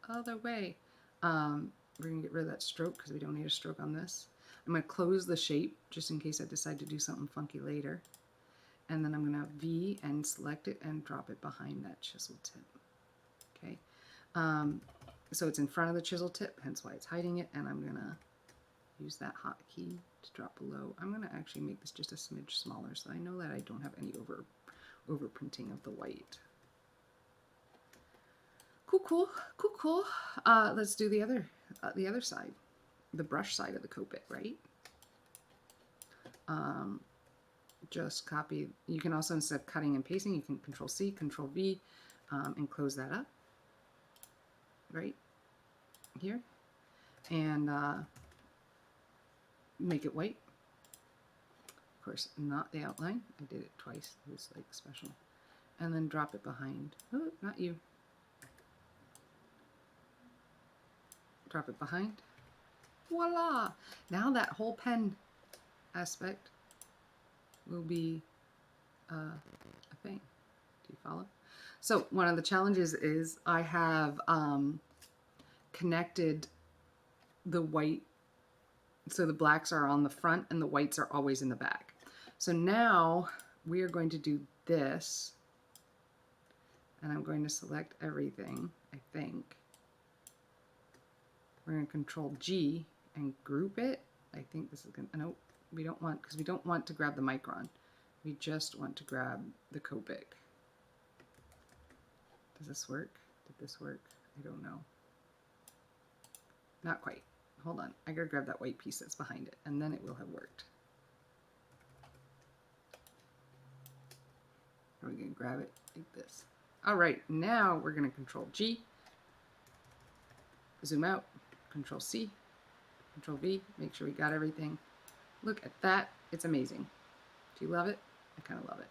Other way. We're going to get rid of that stroke because we don't need a stroke on this. I'm going to close the shape just in case I decide to do something funky later. And then I'm going to V and select it and drop it behind that chisel tip. Okay. So it's in front of the chisel tip, hence why it's hiding it. And I'm going to use that hotkey to drop below. I'm going to actually make this just a smidge smaller so I know that I don't have any overprinting of the white. Cool, cool, cool, cool. Let's do the other side, the brush side of the Copic, right? Just copy. You can also, instead of cutting and pasting, you can Control C, Control V, and close that up, right here, and make it white. Of course, not the outline. I did it twice. It was like special. And then drop it behind. Oh, not you. Drop it behind. Voila! Now that whole pen aspect will be a thing. Do you follow? So one of the challenges is I have connected the white, so the blacks are on the front and the whites are always in the back. So now we are going to do this, and I'm going to select everything, I think. We're going to Control G and group it. I think this is going to, no, we don't want, because we don't want to grab the micron. We just want to grab the Copic. Does this work? Did this work? I don't know. Not quite. Hold on. I gotta grab that white piece that's behind it, and then it will have worked. We're gonna grab it like this. All right, now we're gonna Control G, zoom out, Control C, Control V, make sure we got everything. Look at that. It's amazing. Do you love it? I kind of love it.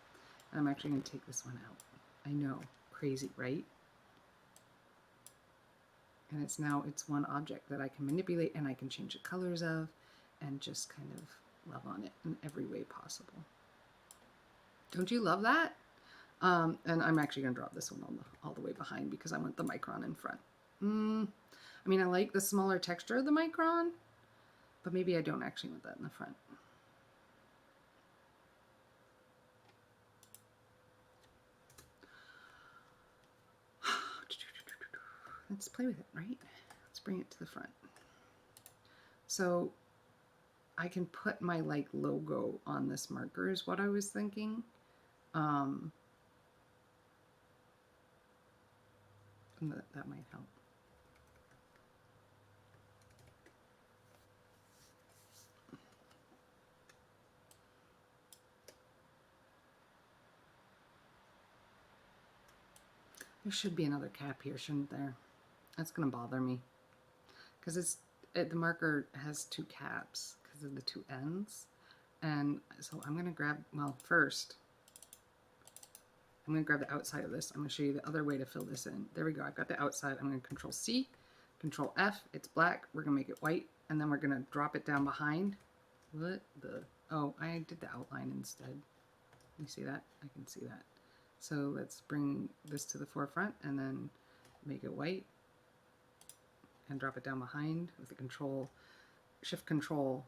And I'm actually gonna take this one out. I know, crazy, right? And it's one object that I can manipulate and I can change the colors of and just kind of love on it in every way possible. Don't you love that? And I'm actually going to drop this one on all the way behind because I want the micron in front. I mean, I like the smaller texture of the micron, but maybe I don't actually want that in the front. Let's play with it, right? Let's bring it to the front. So I can put my like logo on this marker is what I was thinking. And that might help. There should be another cap here, shouldn't there? That's going to bother me because the marker has two caps because of the two ends. And so I'm going to grab, well, first, I'm going to grab the outside of this. I'm going to show you the other way to fill this in. There we go. I've got the outside. I'm going to Control C, Control F. It's black. We're going to make it white. And then we're going to drop it down behind. What the? Oh, I did the outline instead. You see that? I can see that. So let's bring this to the forefront and then make it white and drop it down behind with the Shift Control,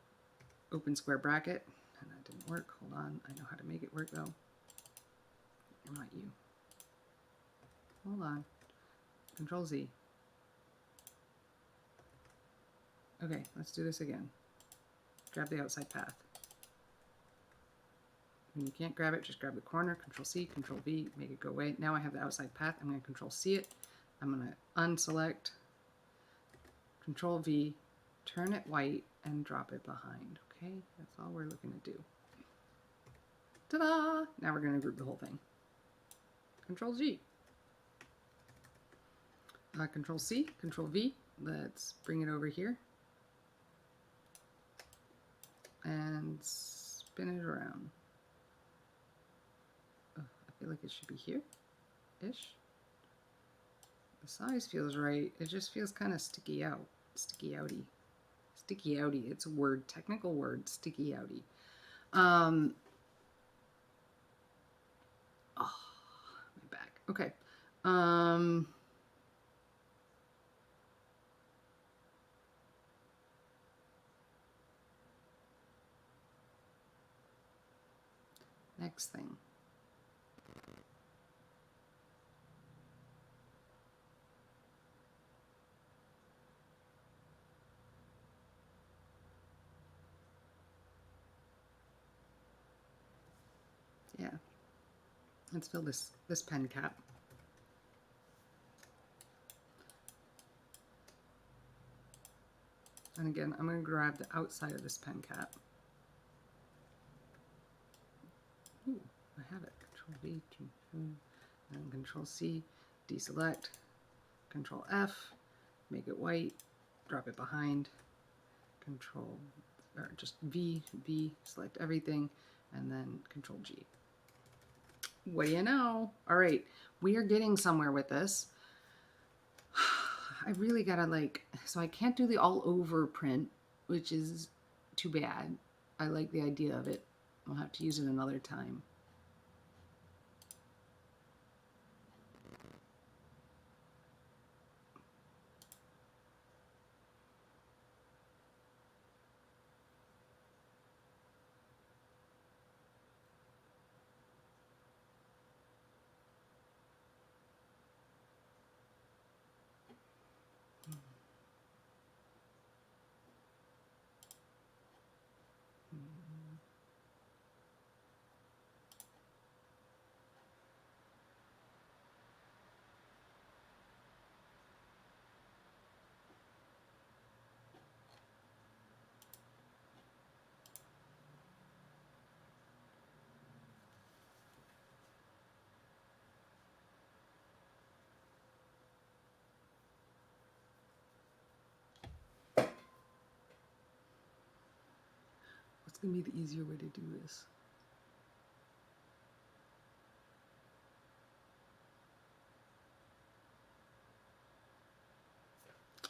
open square bracket. And that didn't work. Hold on. I know how to make it work though. You're not you. Hold on. Control Z. Okay, let's do this again. Grab the outside path. When you can't grab it, just grab the corner, Control C, Control V, make it go away. Now I have the outside path. I'm going to Control C it, I'm going to unselect, Control V, turn it white, and drop it behind. Okay, that's all we're looking to do. Ta-da! Now we're going to group the whole thing. Control G. Control C, Control V. Let's bring it over here. And spin it around. Oh, I feel like it should be here-ish. The size feels right. It just feels kind of sticky out. Sticky outy. Sticky outy. It's a word, technical word, sticky outy. Oh, my back. Okay. Next thing. Yeah. Let's fill this pen cap. And again, I'm going to grab the outside of this pen cap. Ooh, I have it. Control V, and Control C, deselect, Control F, make it white, drop it behind, Control, or just V, select everything, and then Control G. What do you know? All right, we are getting somewhere with this. I really gotta so I can't do the all over print, which is too bad. I like the idea of it. I'll have to use it another time. What's gonna be the easier way to do this?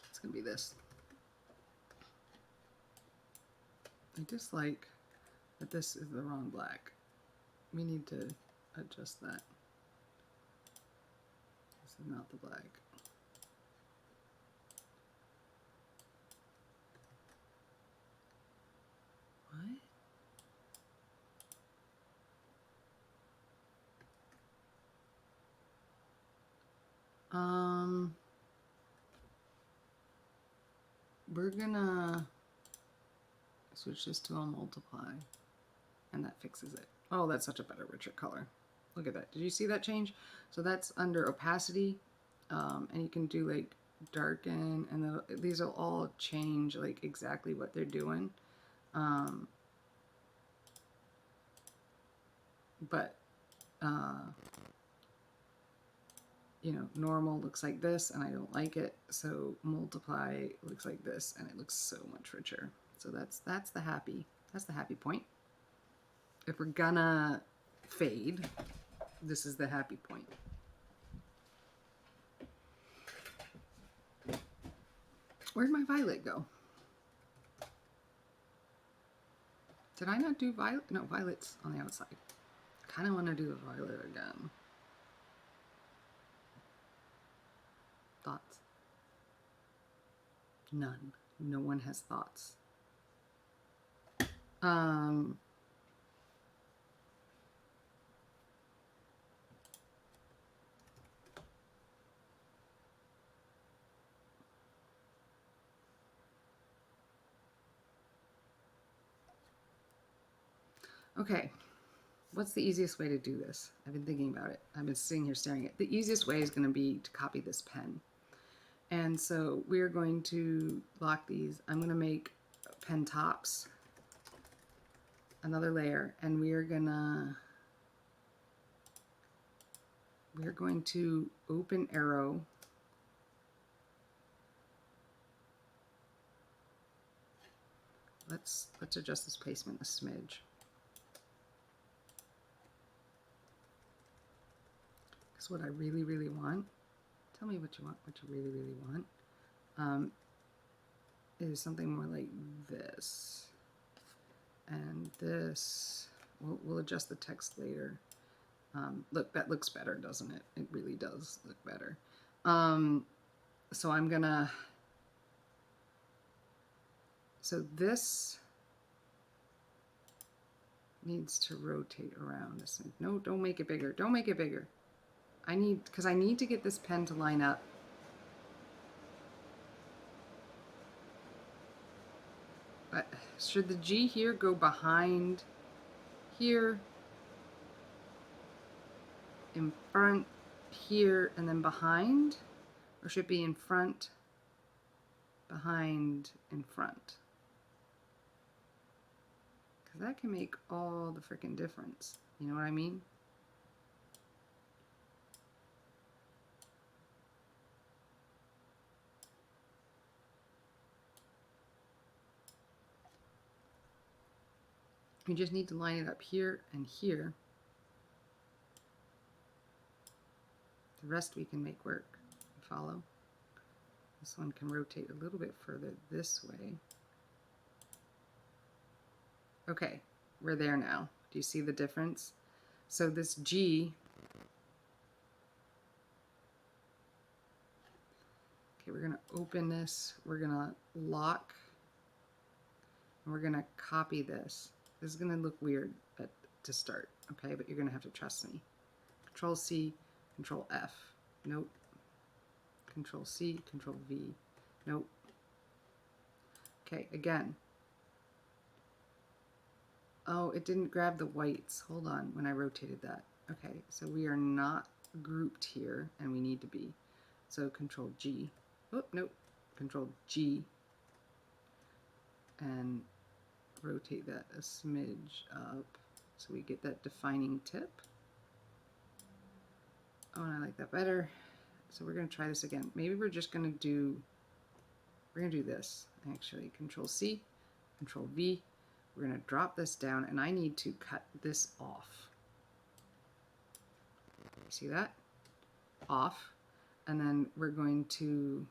It's gonna be this. I dislike that this is the wrong black. We need to adjust that. This is not the black. What? We're gonna switch this to a multiply, and that fixes it. Oh, that's such a better, richer color. Look at that. Did you see that change? So that's under opacity, and you can do like darken, and these will all change like exactly what they're doing. But you know, normal looks like this, and I don't like it. So multiply looks like this, and it looks so much richer. So that's the happy point. If we're gonna fade, this is the happy point. Where'd my violet go? Did I not do violet? No, violet's on the outside. Kind of want to do the violet again. Thoughts? None. No one has thoughts. Okay. what's the easiest way to do this? I've been thinking about it. I've been sitting here staring at it. The easiest way is going to be to copy this pen. And so we're going to lock these. I'm going to make pen tops, another layer, and we're going to open arrow. Let's adjust this placement a smidge. Because what I really, really want, tell me what you want, what you really, really want, is something more like this. And this, we'll adjust the text later. Look, that looks better, doesn't it? It really does look better. So I'm gonna, so this needs to rotate around this. No, don't make it bigger. Don't make it bigger. Because I need to get this pen to line up. But should the G here go behind here, in front here, and then behind? Or should it be in front, behind, in front? Because that can make all the freaking difference. You know what I mean? You just need to line it up here and here. The rest we can make work. Follow? This one can rotate a little bit further this way. Okay, we're there now. Do you see the difference? So this G, okay, we're gonna open this, we're gonna lock, and we're gonna copy this. This is gonna look weird to start, okay, but you're gonna have to trust me. Control C, Control F, nope. Control C, Control V, nope. Okay, again. Oh, it didn't grab the whites. Hold on, when I rotated that. Okay, so we are not grouped here, and we need to be. So Control G. Oh, nope. Control G. And rotate that a smidge up so we get that defining tip. Oh, and I like that better. So we're going to try this again. Maybe we're just going to do, we're going to do this, actually. Control C, Control V. We're going to drop this down, and I need to cut this off. See that? Off. And then we're going to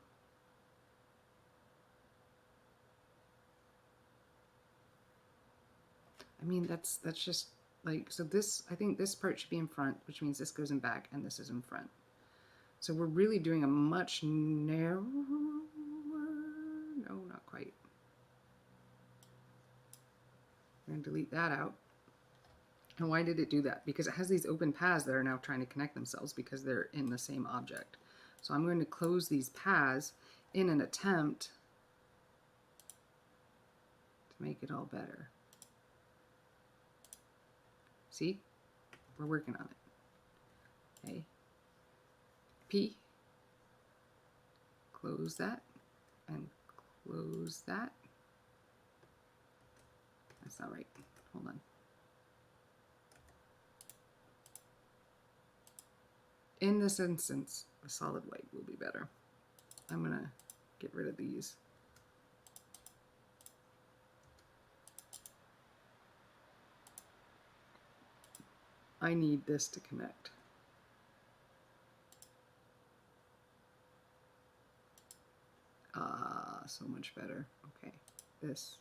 I mean, that's just like, so this, I think this part should be in front, which means this goes in back and this is in front. So we're really doing a much narrower, no, not quite. We're going to delete that out. And why did it do that? Because it has these open paths that are now trying to connect themselves because they're in the same object. So I'm going to close these paths in an attempt to make it all better. See? We're working on it. A, P, close that, and close that. That's not right. Hold on. In this instance, the solid white will be better. I'm going to get rid of these. I need this to connect. So much better. Okay, this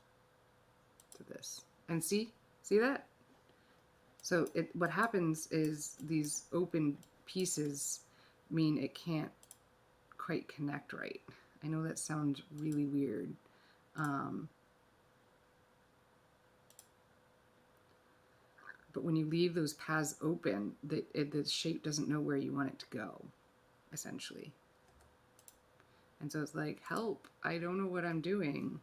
to this. And see that? So what happens is these open pieces mean it can't quite connect right. I know that sounds really weird. But when you leave those paths open, the shape doesn't know where you want it to go, essentially. And so it's like, help, I don't know what I'm doing.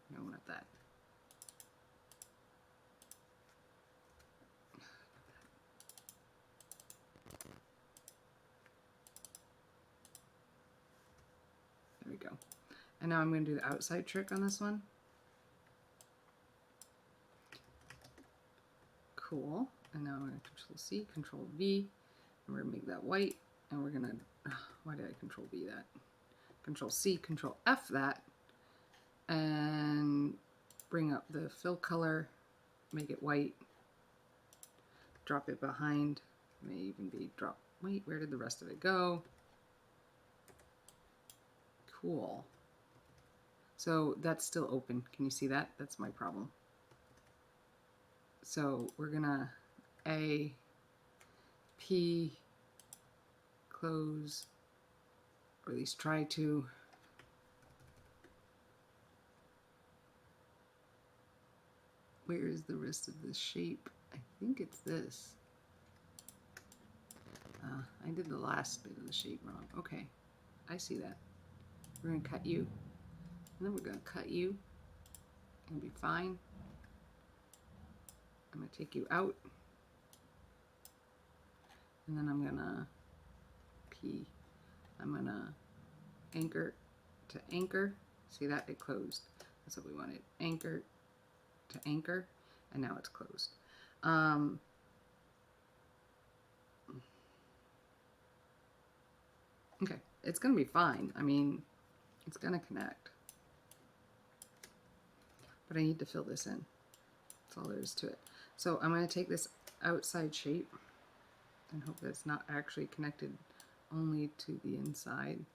No, not that. And now I'm going to do the outside trick on this one. Cool. And now I'm going to Control C, Control V, and we're going to make that white. And we're going to, why did I Control V that? Control C, Control F that, and bring up the fill color, make it white, drop it behind, may even be drop, wait, where did the rest of it go? Cool. So that's still open. Can you see that? That's my problem. So we're gonna A, P, close, or at least try to. Where is the rest of the shape? I think it's this. I did the last bit of the shape wrong. Okay, I see that. We're gonna cut you, and then we're gonna cut you, and be fine. I'm gonna take you out, and then I'm gonna P. I'm gonna anchor to anchor. See that? It closed. That's what we wanted. Anchor to anchor, and now it's closed. Okay, it's gonna be fine. I mean, it's gonna connect. But I need to fill this in. That's all there is to it. So I'm gonna take this outside shape and hope that it's not actually connected only to the inside.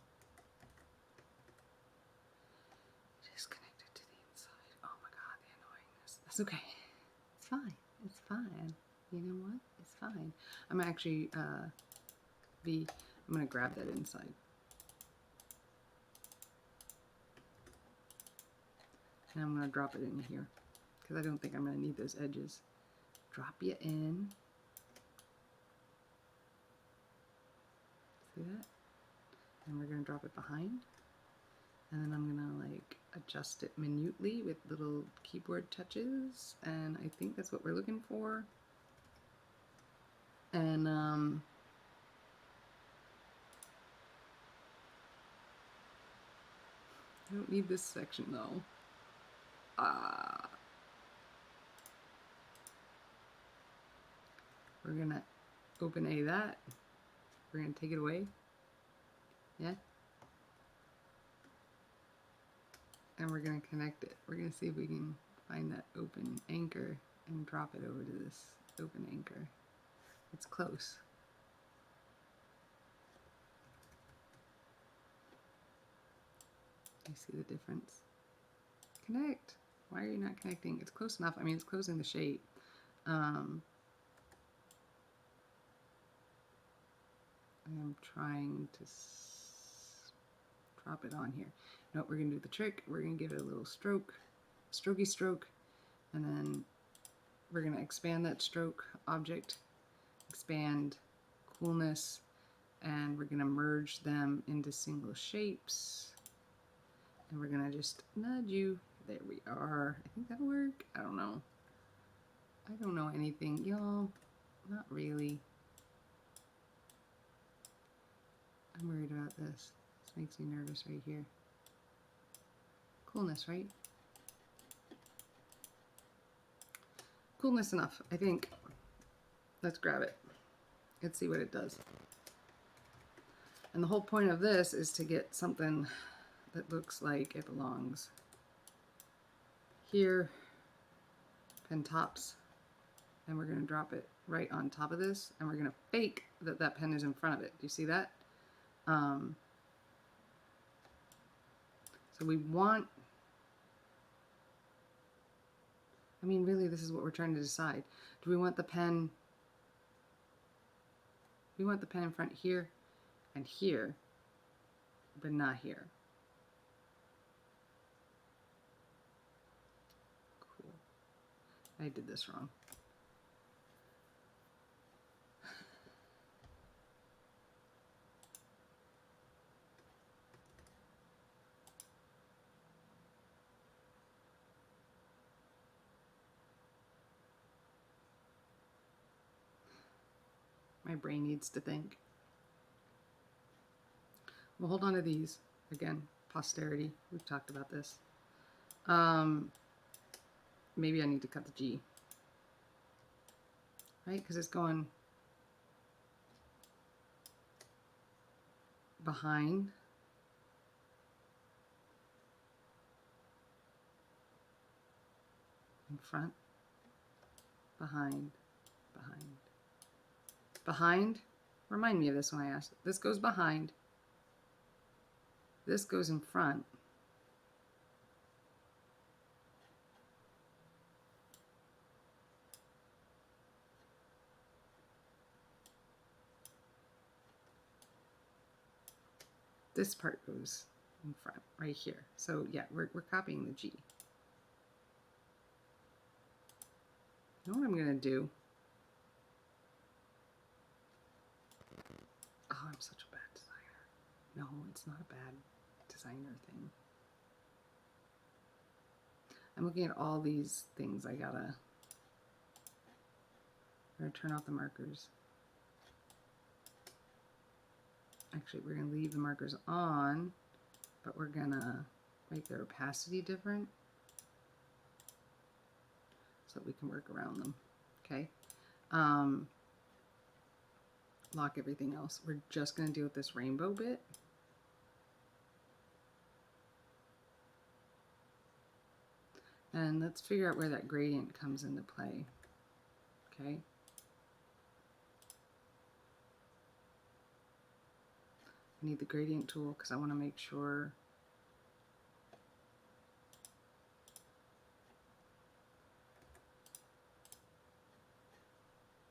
It is connected to the inside. Oh my god, the annoyingness. That's okay. It's fine. It's fine. You know what? It's fine. I'm actually I'm gonna grab that inside. And I'm gonna drop it in here because I don't think I'm gonna need those edges. Drop you in. See that? And we're gonna drop it behind. And then I'm gonna like adjust it minutely with little keyboard touches. And I think that's what we're looking for. And I don't need this section though. We're gonna open A that. We're gonna take it away. Yeah. And we're gonna connect it. We're gonna see if we can find that open anchor and drop it over to this open anchor. It's close. You see the difference? Connect. Why are you not connecting? It's close enough. I mean, it's closing the shape. I'm trying to drop it on here. No, we're gonna do the trick. We're gonna give it a little stroke, strokey stroke, and then we're gonna expand that stroke object, expand coolness, and we're gonna merge them into single shapes. And we're gonna just nudge you. There we are. I think that'll work. I don't know. I don't know anything, y'all. Not really. I'm worried about this. This makes me nervous right here. Coolness, right? Coolness enough, I think. Let's grab it. Let's see what it does. And the whole point of this is to get something that looks like it belongs here, pen tops, and we're going to drop it right on top of this, and we're going to fake that that pen is in front of it. Do you see that? So we want, I mean, really, this is what we're trying to decide. Do we want the pen, we want the pen in front here and here, but not here. Cool. I did this wrong. My brain needs to think. We'll hold on to these again. posterity. We've talked about this. Maybe I need to cut the G. Right? Because it's going behind. In front. Behind. Behind. Behind. Remind me of this when I asked. This goes behind. This goes in front. This part goes in front, right here. So yeah, we're copying the G. You know what I'm gonna do? Oh, I'm such a bad designer. No, it's not a bad designer thing. I'm looking at all these things. I'm gonna turn off the markers. Actually, we're gonna leave the markers on, but we're gonna make their opacity different so that we can work around them. Okay. Lock everything else. We're just gonna deal with this rainbow bit. And let's figure out where that gradient comes into play. Okay. I need the gradient tool because I want to make sure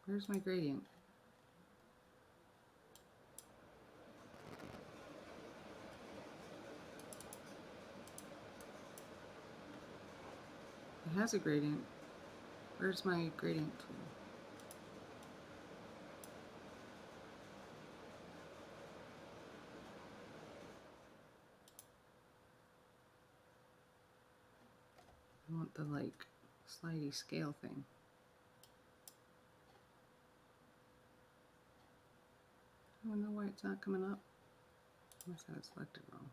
where's my gradient? It has a gradient. Where's my gradient tool? I want the like slidey scale thing. I don't know why it's not coming up. I must have it selected wrong.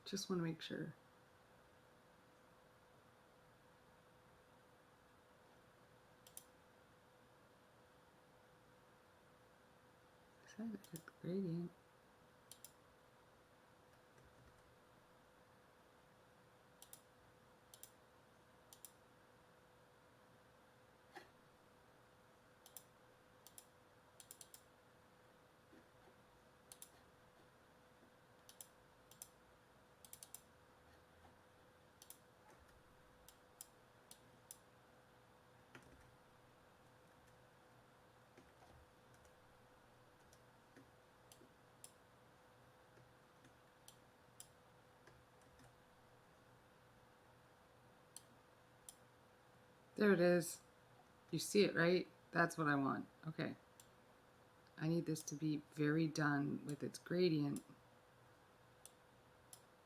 Just want to make sure. I said I hit the gradient. There it is. You see it, right? That's what I want. Okay. I need this to be very done with its gradient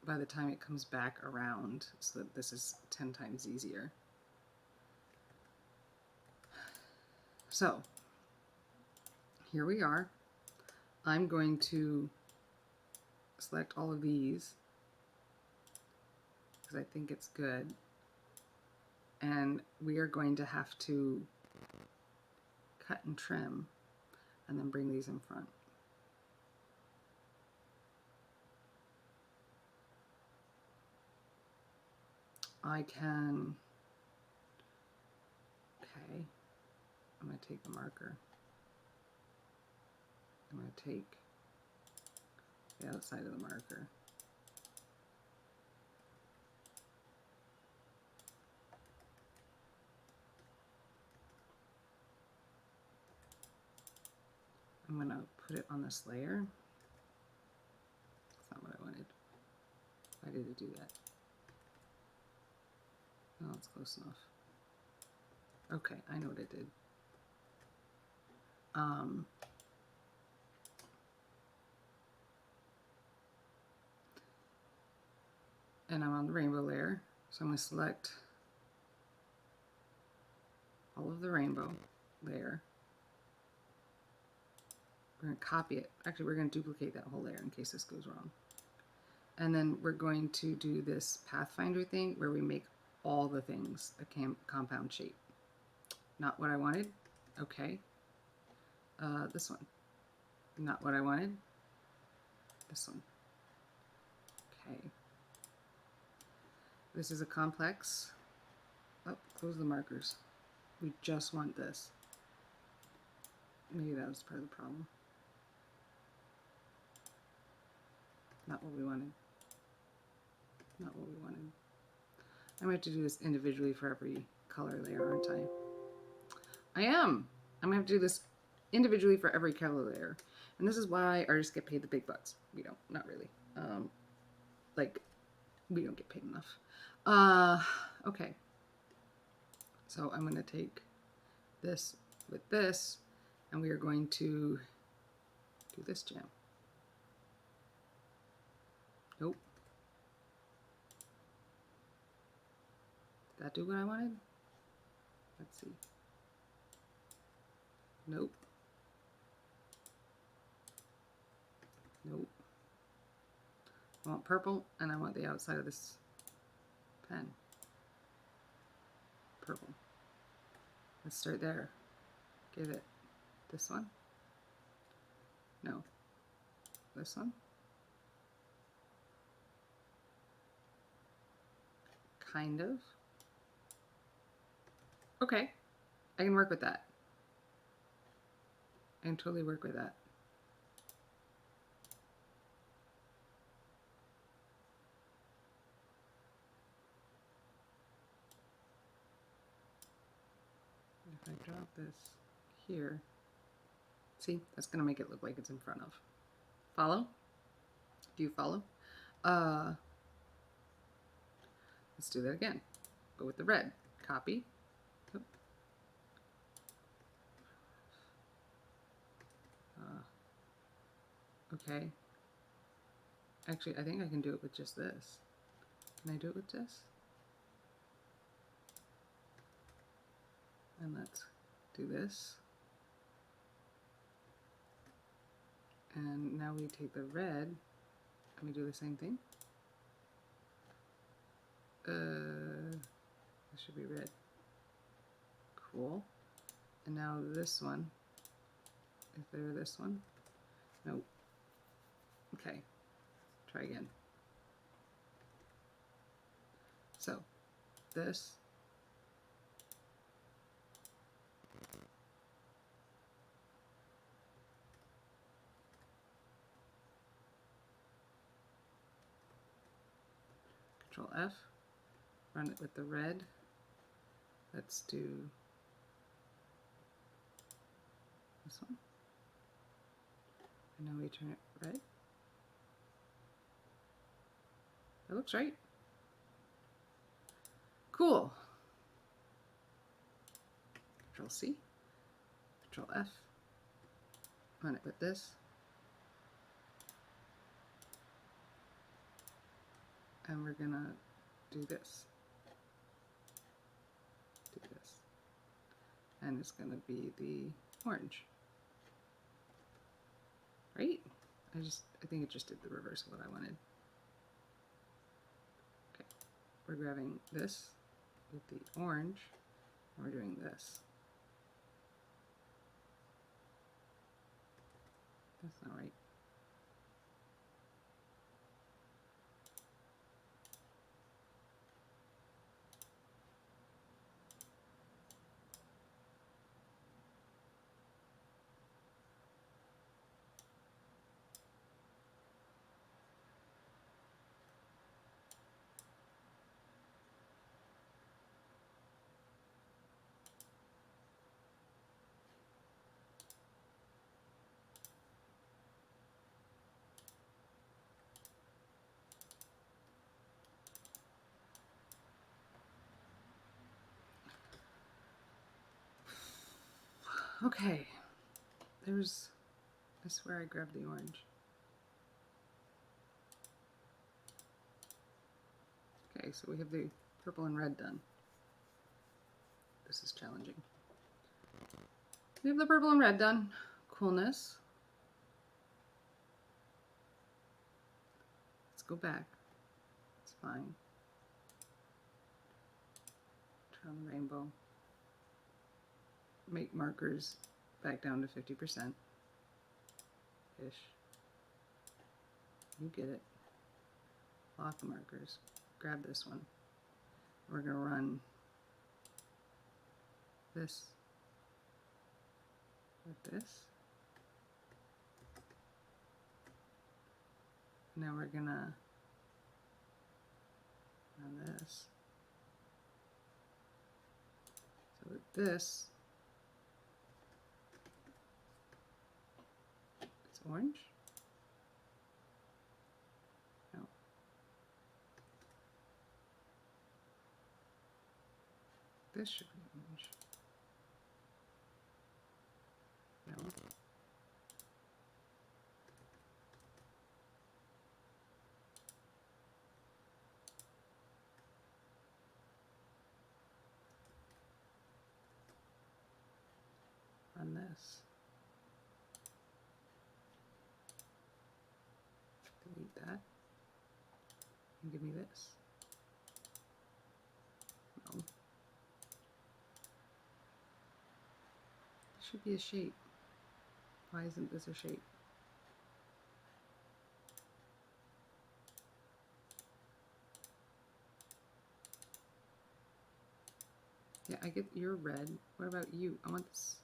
by the time it comes back around so that this is 10 times easier. So here we are. I'm going to select all of these because I think it's good. And we are going to have to cut and trim and then bring these in front. I can, okay, I'm going to take the marker. I'm going to take the outside of the marker. I'm going to put it on this layer. That's not what I wanted. Why did it do that? Oh, it's close enough. Okay, I know what it did. And I'm on the rainbow layer, so I'm going to select all of the rainbow layer, We're going to copy it. Actually, we're going to duplicate that whole layer in case this goes wrong. And then we're going to do this Pathfinder thing where we make all the things a compound shape. Not what I wanted. Okay. This one. Not what I wanted. This one. Okay. This is a complex. Oh, close the markers. We just want this. Maybe that was part of the problem. Not what we wanted. Not what we wanted. I'm going to have to do this individually for every color layer, aren't I? I am. I'm going to have to do this individually for every color layer. And this is why artists get paid the big bucks. We don't. Not really. Like, we don't get paid enough. Okay. So I'm going to take this with this, and we are going to do this jam. Nope. Did that do what I wanted? Let's see. Nope. Nope. I want purple, and I want the outside of this pen. Purple. Let's start there. Give it this one. No. This one. Kind of. Okay. I can work with that. I can totally work with that. If I drop this here, see, that's going to make it look like it's in front of. Follow? Do you follow? Let's do that again. Go with the red. Copy. Okay. Actually, I think I can do it with just this. Can I do it with this? And let's do this. And now we take the red and we do the same thing. This should be red. Cool. And now this one. Is there this one? Nope. Okay. Try again. So, this. Control F. Run it with the red. Let's do this one. And now we turn it red. That looks right. Cool. Control C. Control F. Run it with this. And we're gonna do this. Do this. And it's gonna be the orange. Right? I think it just did the reverse of what I wanted. Okay. We're grabbing this with the orange, and we're doing this. That's not right. Okay, there's, I swear I grabbed the orange. Okay, so we have the purple and red done. This is challenging. We have the purple and red done. Coolness. go back. It's fine. Turn on the rainbow. Make markers back down to 50%. Ish. You get it. Lock the markers. Grab this one. We're going to run this with this. Now we're going to run this. So with this, it's orange. No. This should be orange. No. On this. Delete that. And give me this. No. It should be a shape. Why isn't this a shape? Yeah, I get your red. What about you? I want this.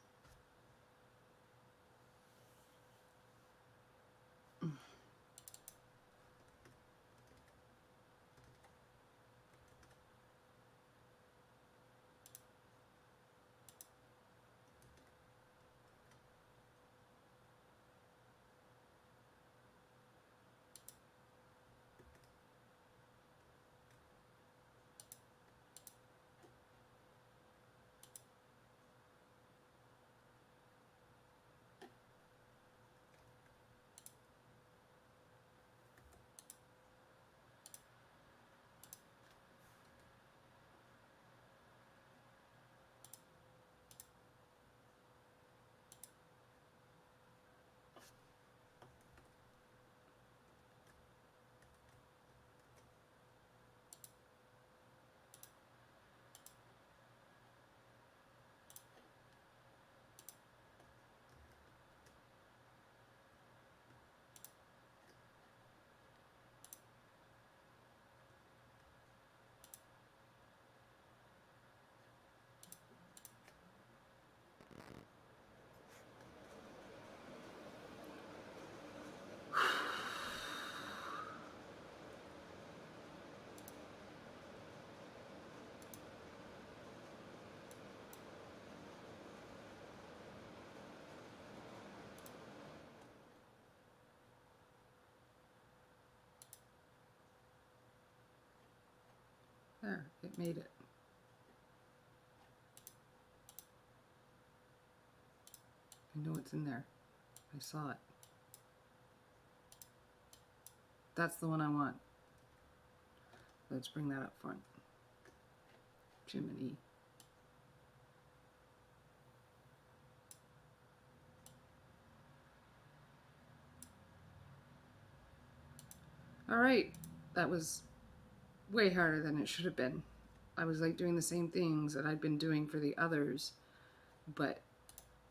There, it made it. I know it's in there. I saw it. That's the one I want. Let's bring that up front. Jiminy. All right, that was way harder than it should have been. I was like doing the same things that I'd been doing for the others, but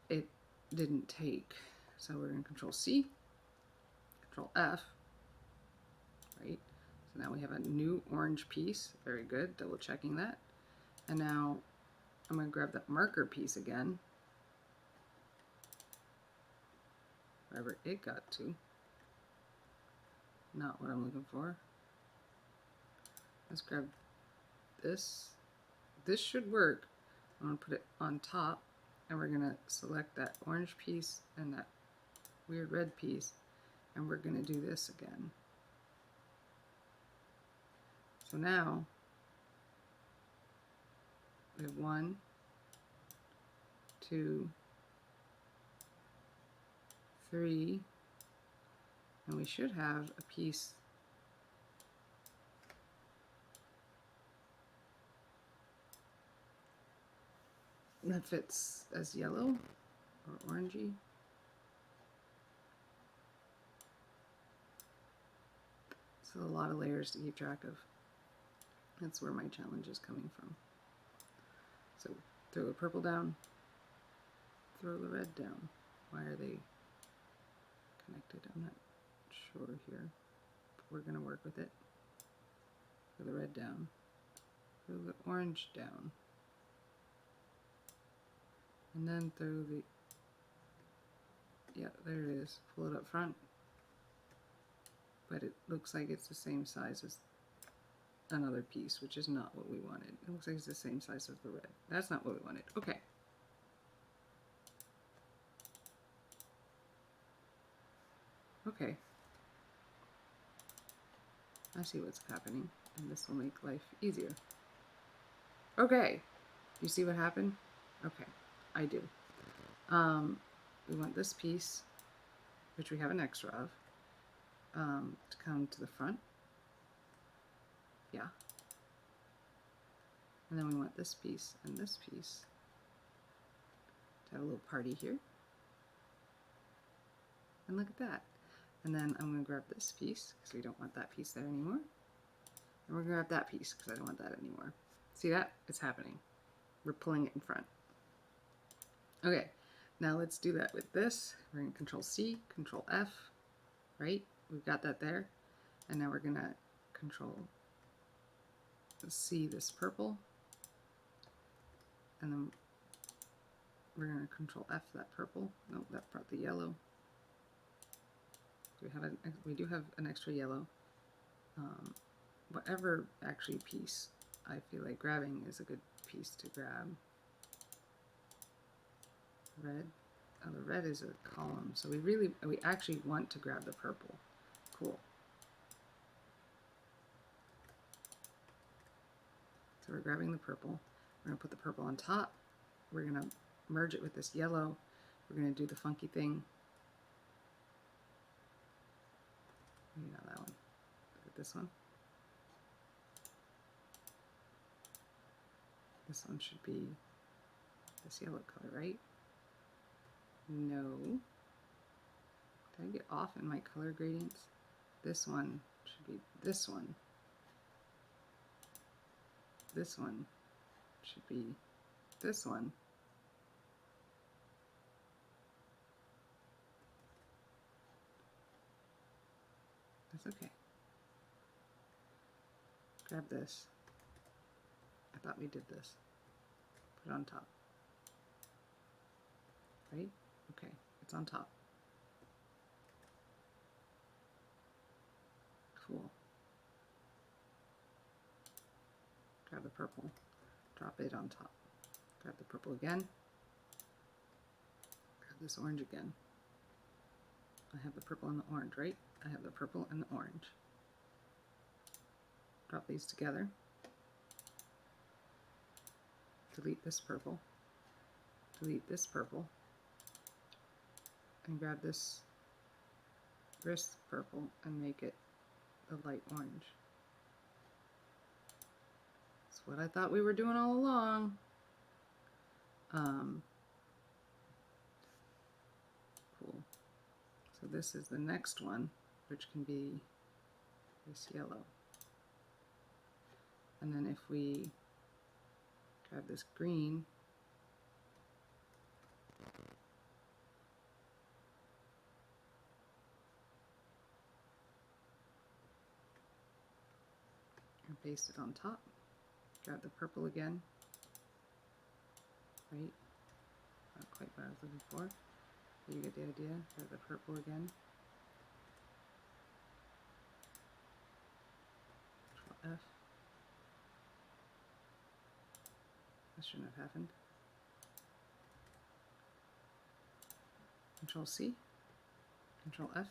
it didn't take. So we're going to Control C, Control F, right? So now we have a new orange piece. Very good, double checking that. And now I'm going to grab that marker piece again, wherever it got to. Not what I'm looking for. Let's grab this. This should work. I'm going to put it on top, and we're going to select that orange piece and that weird red piece, and we're going to do this again. So now we have 1, 2, 3, and we should have a piece that fits as yellow or orangey. So a lot of layers to keep track of. That's where my challenge is coming from. So throw the purple down, throw the red down. Why are they connected? I'm not sure here. But we're going to work with it. Throw the red down, throw the orange down, and then throw the, yeah, there it is. Pull it up front. But it looks like it's the same size as another piece, which is not what we wanted. It looks like it's the same size as the red. That's not what we wanted. Okay. Okay. I see what's happening, and this will make life easier. Okay. You see what happened? Okay. I do. We want this piece, which we have an extra of, to come to the front. Yeah. And then we want this piece and this piece to have a little party here. And look at that. And then I'm going to grab this piece because we don't want that piece there anymore. And we're going to grab that piece because I don't want that anymore. See that? It's happening. We're pulling it in front. Okay, now let's do that with this. We're going to Control C, Control F, right? We've got that there. And now we're going to Control C this purple. And then we're going to Control F that purple. Nope, that brought the yellow. We do have an extra yellow. Whatever actually piece I feel like grabbing is a good piece to grab. Red. Oh, the red is a column, so we actually want to grab the purple. Cool. So we're grabbing the purple. We're going to put the purple on top. We're going to merge it with this yellow. We're going to do the funky thing. Maybe not that one. Look at this one. This one should be this yellow color, right? No. Did I get off in my color gradients? This one should be this one. This one should be this one. That's okay. Grab this. I thought we did this. Put it on top. Right? Okay, it's on top. Cool. Grab the purple. Drop it on top. Grab the purple again. Grab this orange again. I have the purple and the orange, right? I have the purple and the orange. Drop these together. Delete this purple. Delete this purple. And grab this purple and make it the light orange. That's what I thought we were doing all along. Cool. So this is the next one, which can be this yellow. And then if we grab this green, and paste it on top, grab the purple again, right? Not quite what I was looking for. But you get the idea. Grab the purple again. Control F. That shouldn't have happened. Control C. Control F.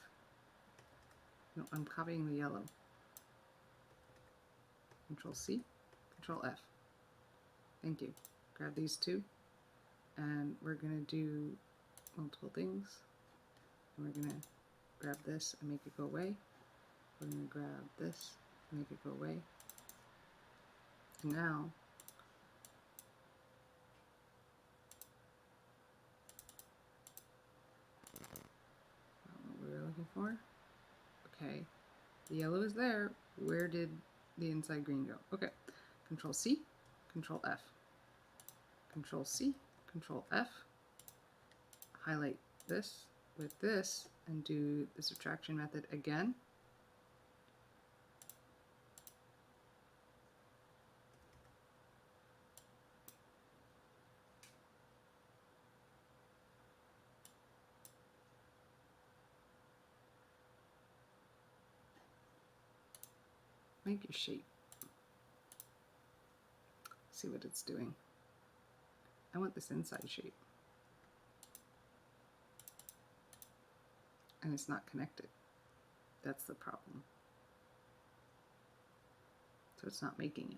No, I'm copying the yellow. Control C. Control F. Thank you. Grab these two. And we're going to do multiple things. And we're going to grab this and make it go away. We're going to grab this and make it go away. And now, what we were looking for. Okay. The yellow is there. Where did the inside green go? Okay, Control C, Control F. Control C, Control F. Highlight this with this and do the subtraction method again. Make your shape. See what it's doing. I want this inside shape. And it's not connected. That's the problem. So it's not making it.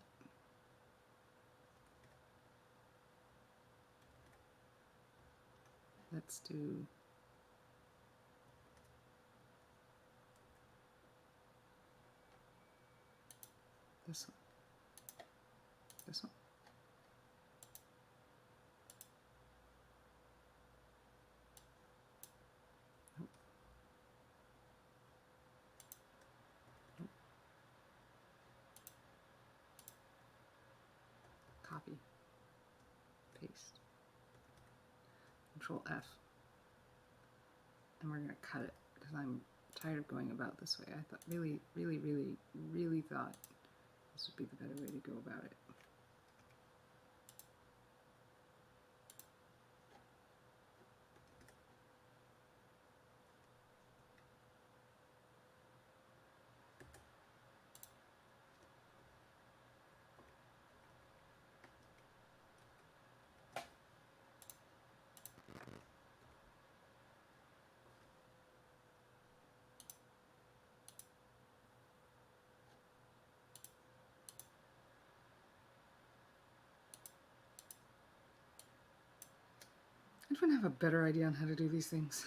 Let's do this one. This one. Nope. Nope. Copy. Paste. Control F. And we're going to cut it because I'm tired of going about this way. I thought really thought this would be the better way to go about it. I don't have a better idea on how to do these things.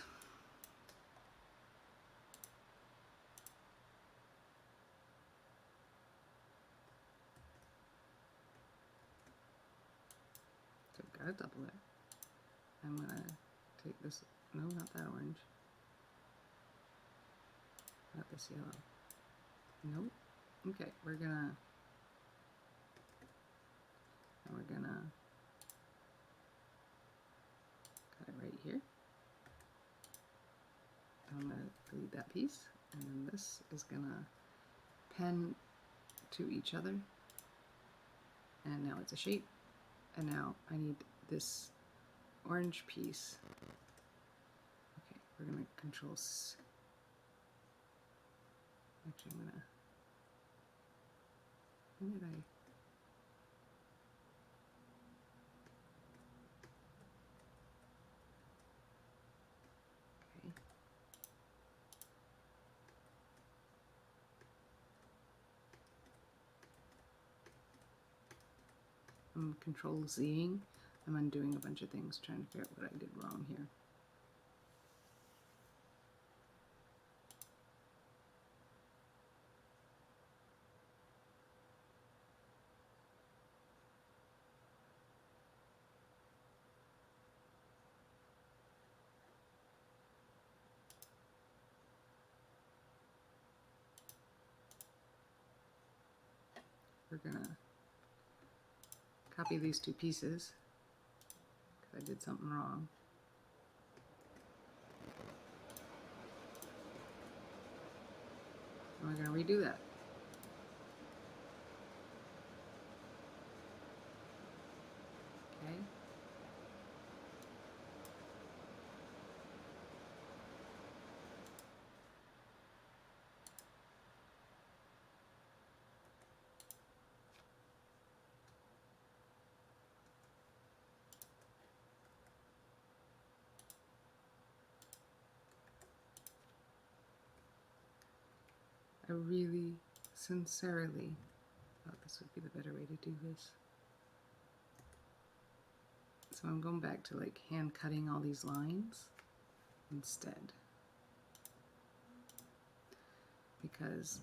So I've got to double it. I'm going to take this, no, not that orange. Not this yellow. Nope. Okay, we're gonna cut it right here. I'm gonna delete that piece, and then this is gonna pen to each other. And now it's a shape. And now I need this orange piece. Okay, we're gonna Control C. Actually, I'm gonna. When did I? Okay. I'm Control Zing. I'm undoing a bunch of things, trying to figure out what I did wrong here. We're gonna copy these two pieces because I did something wrong. And we're gonna redo that. Okay. I really, sincerely thought this would be the better way to do this. So I'm going back to like hand cutting all these lines instead. Because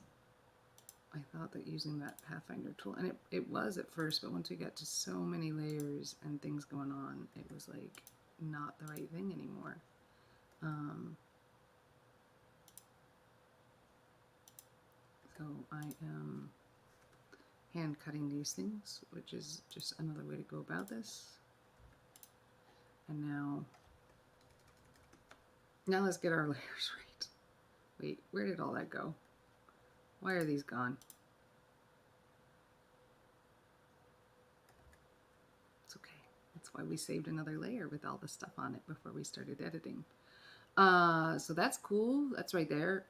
I thought that using that Pathfinder tool, and it was at first, but once we got to so many layers and things going on, it was like not the right thing anymore. So I am hand cutting these things, which is just another way to go about this. And now let's get our layers right. Wait, where did all that go? Why are these gone? It's okay. That's why we saved another layer with all the stuff on it before we started editing. So that's cool. That's right there.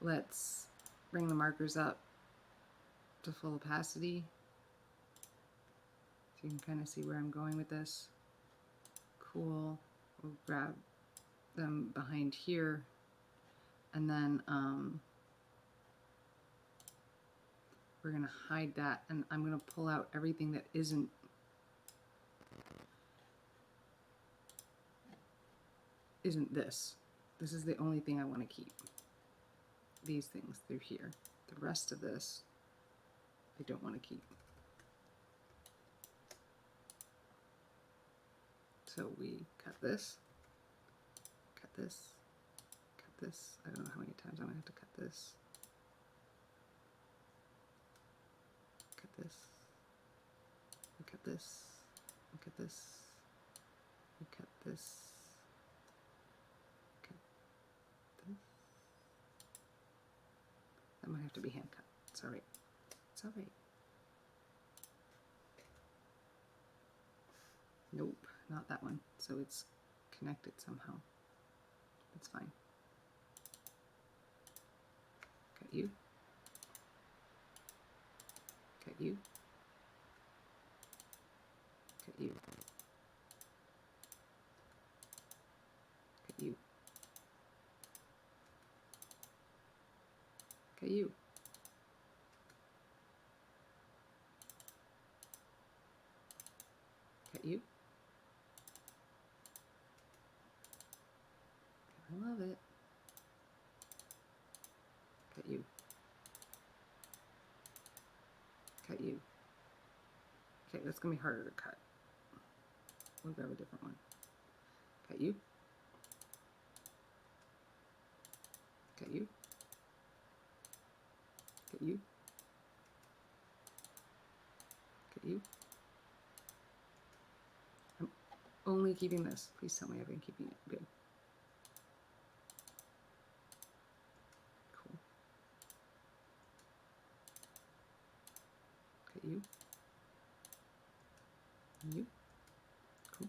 Let's bring the markers up to full opacity. So you can kind of see where I'm going with this. Cool. We'll grab them behind here, and then we're going to hide that, and I'm going to pull out everything that isn't this. This is the only thing I want to keep. These things through here. The rest of this I don't want to keep. So we cut this, cut this, cut this. I don't know how many times I'm going to have to cut this. Cut this. We cut this. We cut this. We cut this. Cut this. That might have to be hand cut. It's alright. It's alright. Nope, not that one. So it's connected somehow. That's fine. Cut you. Cut you. Cut you. Cut you. Cut you. Cut you. I love it. Cut you. Cut you. Okay, that's gonna be harder to cut. We'll grab a different one. Cut you. Cut you. Cut you. Cut you. I'm only keeping this. Please tell me I've been keeping it good. Cool. Cut you. You. Cool.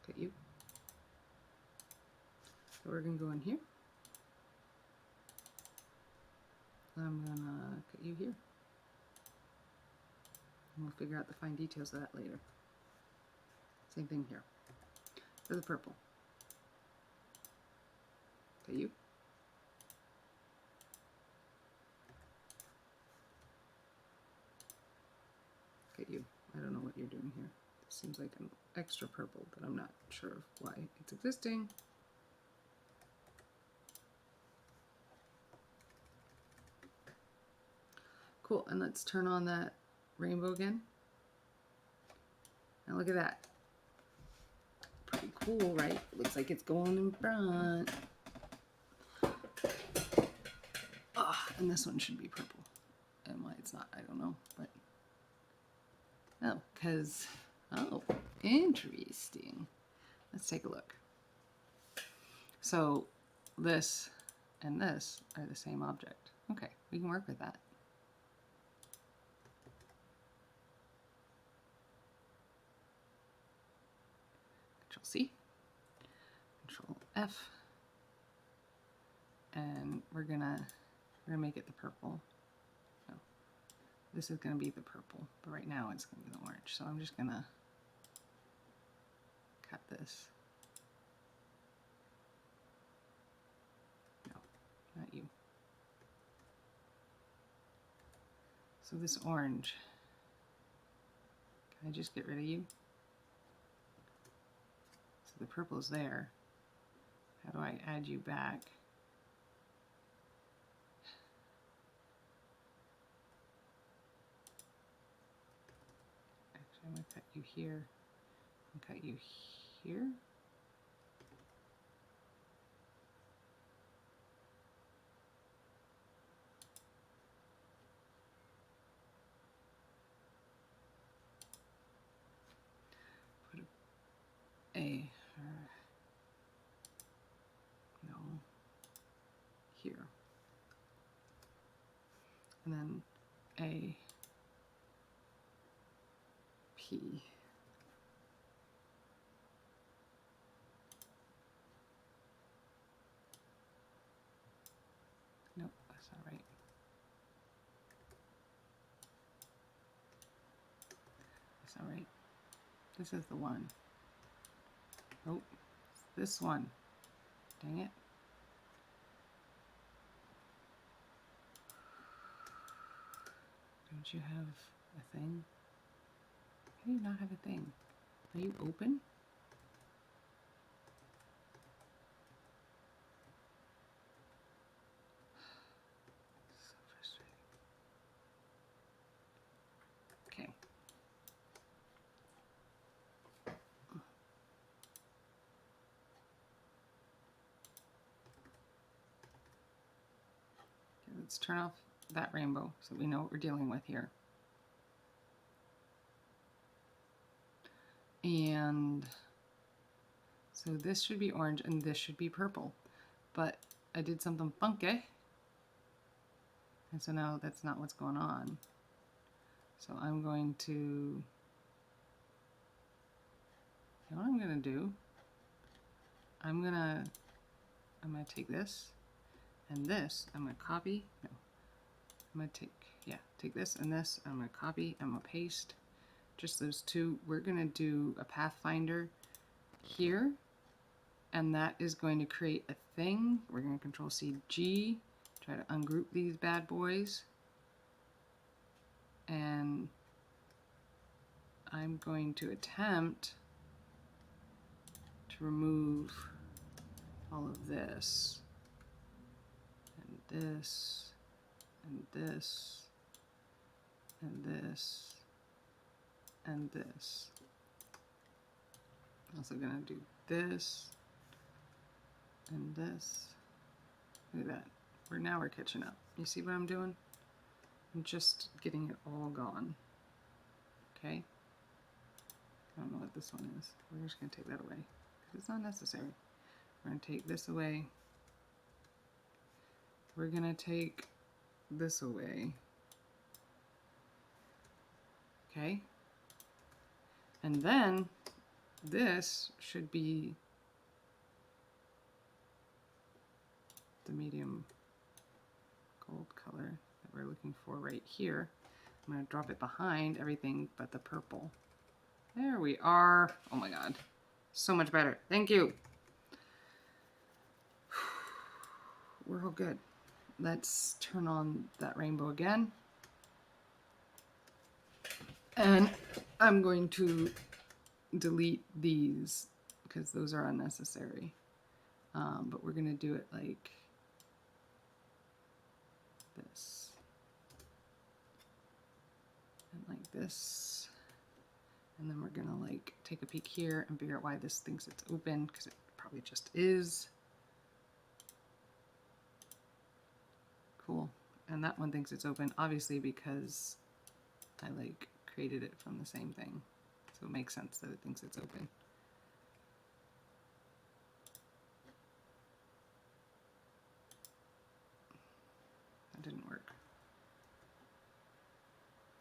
Cut you. So we're gonna go in here. I'm gonna cut you here. And we'll figure out the fine details of that later. Same thing here. For the purple. Cut you. Cut you. I don't know what you're doing here. It seems like an extra purple, but I'm not sure why it's existing. Cool, and let's turn on that rainbow again. Now look at that. Pretty cool, right? It looks like it's going in front. Oh, and this one should be purple. And why it's not, I don't know, but oh, because, oh, interesting. Let's take a look. So this and this are the same object. Okay, we can work with that. Control C, Control F, and we're gonna make it the purple. No, this is gonna be the purple, but right now it's gonna be the orange. So I'm just gonna cut this. No, not you. So this orange, can I just get rid of you? So the purple is there. How do I add you back? Actually, I'm going to cut you here and cut you here. A, no, here. And then A, P. Nope, that's not right. That's not right. This is the one. Nope, this one. Dang it. Don't you have a thing? How do you not have a thing? Are you open? So frustrating. Okay. Let's turn off that rainbow so we know what we're dealing with here. And so this should be orange and this should be purple. But I did something funky. And so now that's not what's going on. So I'm going to, you know what I'm going to do? I'm going to take this and this. I'm going to copy. No. I'm going to take this and this. I'm going to copy. I'm going to paste. Just those two. We're going to do a pathfinder here. And that is going to create a thing. We're going to Control C G, try to ungroup these bad boys. And I'm going to attempt to remove all of this, and this, and this, and this, and this. I'm also going to do this, and this. Look at that. Now we're catching up. You see what I'm doing? I'm just getting it all gone. Okay? I don't know what this one is. We're just going to take that away because it's not necessary. We're going to take this away. We're going to take this away. Okay? And then this should be the medium gold color that we're looking for right here. I'm going to drop it behind everything but the purple. There we are. Oh my god. So much better. Thank you. We're all good. Let's turn on that rainbow again. And I'm going to delete these because those are unnecessary. But we're going to do it like this. And like this. And then we're going to like take a peek here and figure out why this thinks it's open, because it probably just is. Cool. And that one thinks it's open, obviously, because I like created it from the same thing. So it makes sense that it thinks it's open. That didn't work.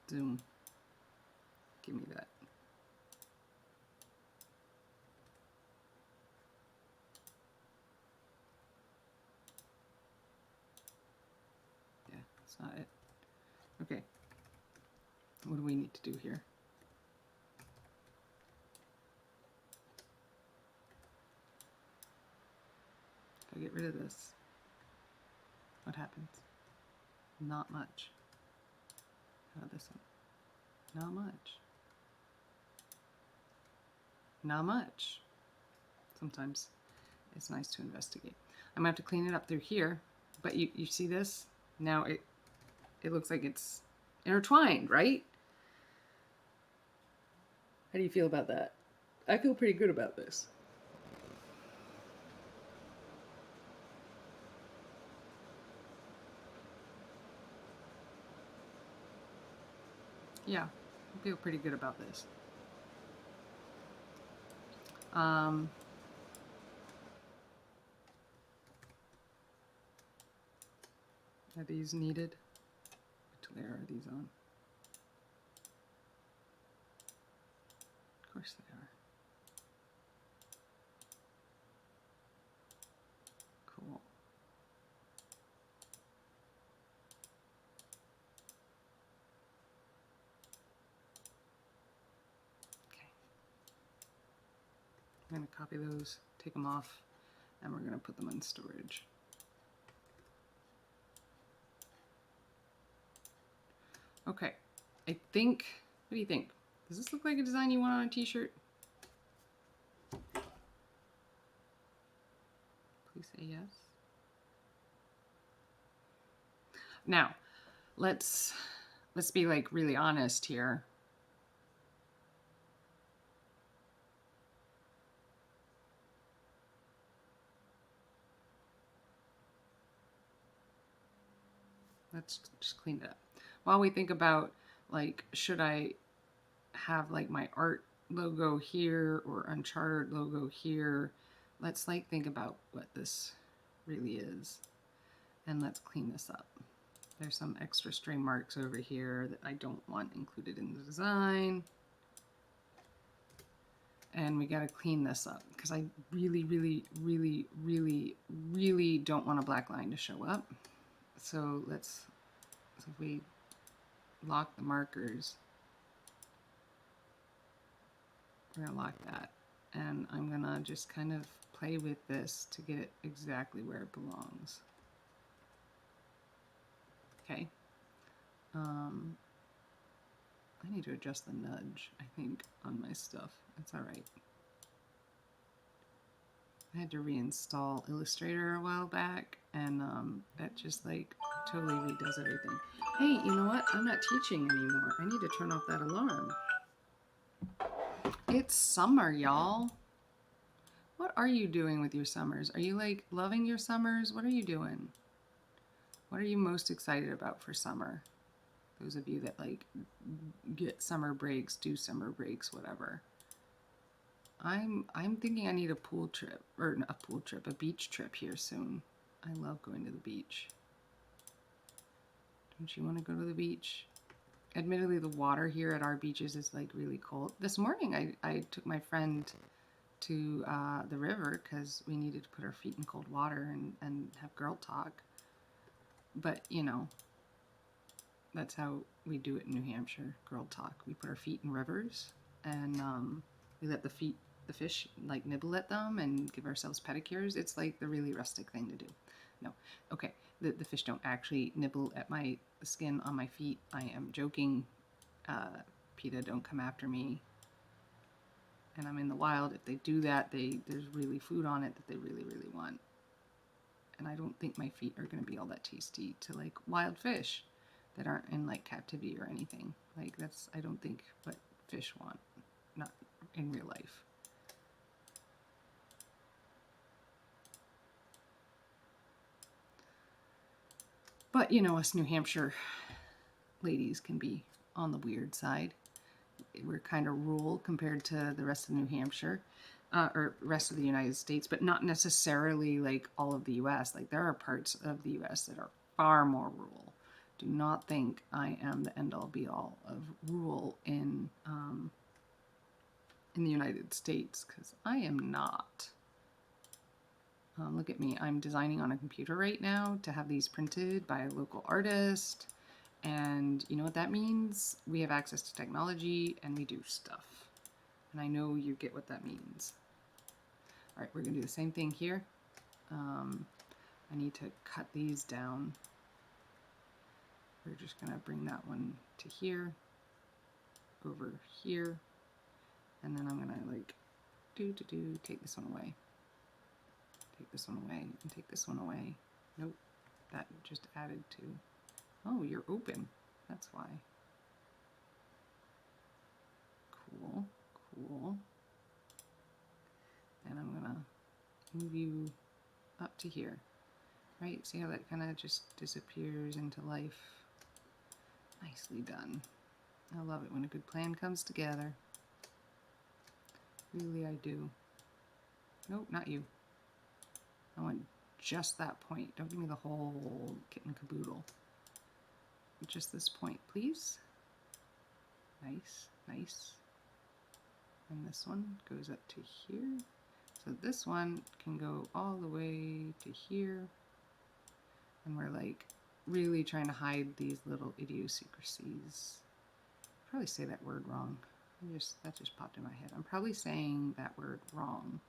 Zoom. Give me that. Yeah, that's not it. Okay. What do we need to do here? If I get rid of this, what happens? Not much. How about this one? Not much. Not much. Sometimes it's nice to investigate. I'm gonna have to clean it up through here, but you see this? Now it looks like it's intertwined, right? How do you feel about that? I feel pretty good about this. Yeah, I feel pretty good about this. Are these needed? Which layer are these on? Of course they are. Cool. Okay. I'm going to copy those, take them off, and we're going to put them in storage. Okay, I think, what do you think? Does this look like a design you want on a t-shirt? Please say yes. Now, let's be like really honest here. Let's just clean it up. While we think about, like, should I have like my art logo here or Uncharted logo here, let's like think about what this really is. And let's clean this up. There's some extra stray marks over here that I don't want included in the design. And we gotta clean this up because I really, really, really, really, really don't want a black line to show up. So let's, so if we lock the markers, we're gonna lock that. And I'm gonna just kind of play with this to get it exactly where it belongs. Okay. I need to adjust the nudge, I think, on my stuff. That's all right. I had to reinstall Illustrator a while back, and that just like totally redoes everything. Hey, you know what? I'm not teaching anymore. I need to turn off that alarm. It's summer, y'all. What are you doing with your summers? Are you like loving your summers? What are you doing? What are you most excited about for summer? Those of you that like get summer breaks, do summer breaks, whatever. I'm thinking I need a pool trip, or not a pool trip, a beach trip here soon. I love going to the beach. Don't you want to go to the beach? Admittedly, the water here at our beaches is like really cold. This morning I took my friend to the river because we needed to put our feet in cold water and have girl talk. But, you know, that's how we do it in New Hampshire, girl talk. We put our feet in rivers and we let the fish like nibble at them and give ourselves pedicures. It's like the really rustic thing to do. No, okay, the fish don't actually nibble at my skin on my feet. I am joking. PETA, don't come after me. And I'm in the wild. If they do that, there's really food on it that they really, really want. And I don't think my feet are going to be all that tasty to like wild fish that aren't in like captivity or anything. Like that's, I don't think what fish want, not in real life. But you know, us New Hampshire ladies can be on the weird side. We're kind of rural compared to the rest of New Hampshire, or rest of the United States, but not necessarily like all of the U.S. Like there are parts of the U.S. that are far more rural. Do not think I am the end-all be-all of rural in the United States, because I am not. Look at me, I'm designing on a computer right now to have these printed by a local artist. And you know what that means? We have access to technology and we do stuff. And I know you get what that means. All right, we're gonna do the same thing here. I need to cut these down. We're just gonna bring that one to here, over here, and then I'm gonna like take this one away. Take this one away and take this one away. Nope, that just added to. Oh, you're open. That's why. Cool, cool. And I'm gonna move you up to here. Right? See how that kind of just disappears into life? Nicely done. I love it when a good plan comes together. Really, I do. Nope, not you. I want just that point. Don't give me the whole kit and caboodle. Just this point, please. Nice, nice. And this one goes up to here. So this one can go all the way to here. And we're like really trying to hide these little idiosyncrasies. Probably say that word wrong. That just popped in my head. I'm probably saying that word wrong.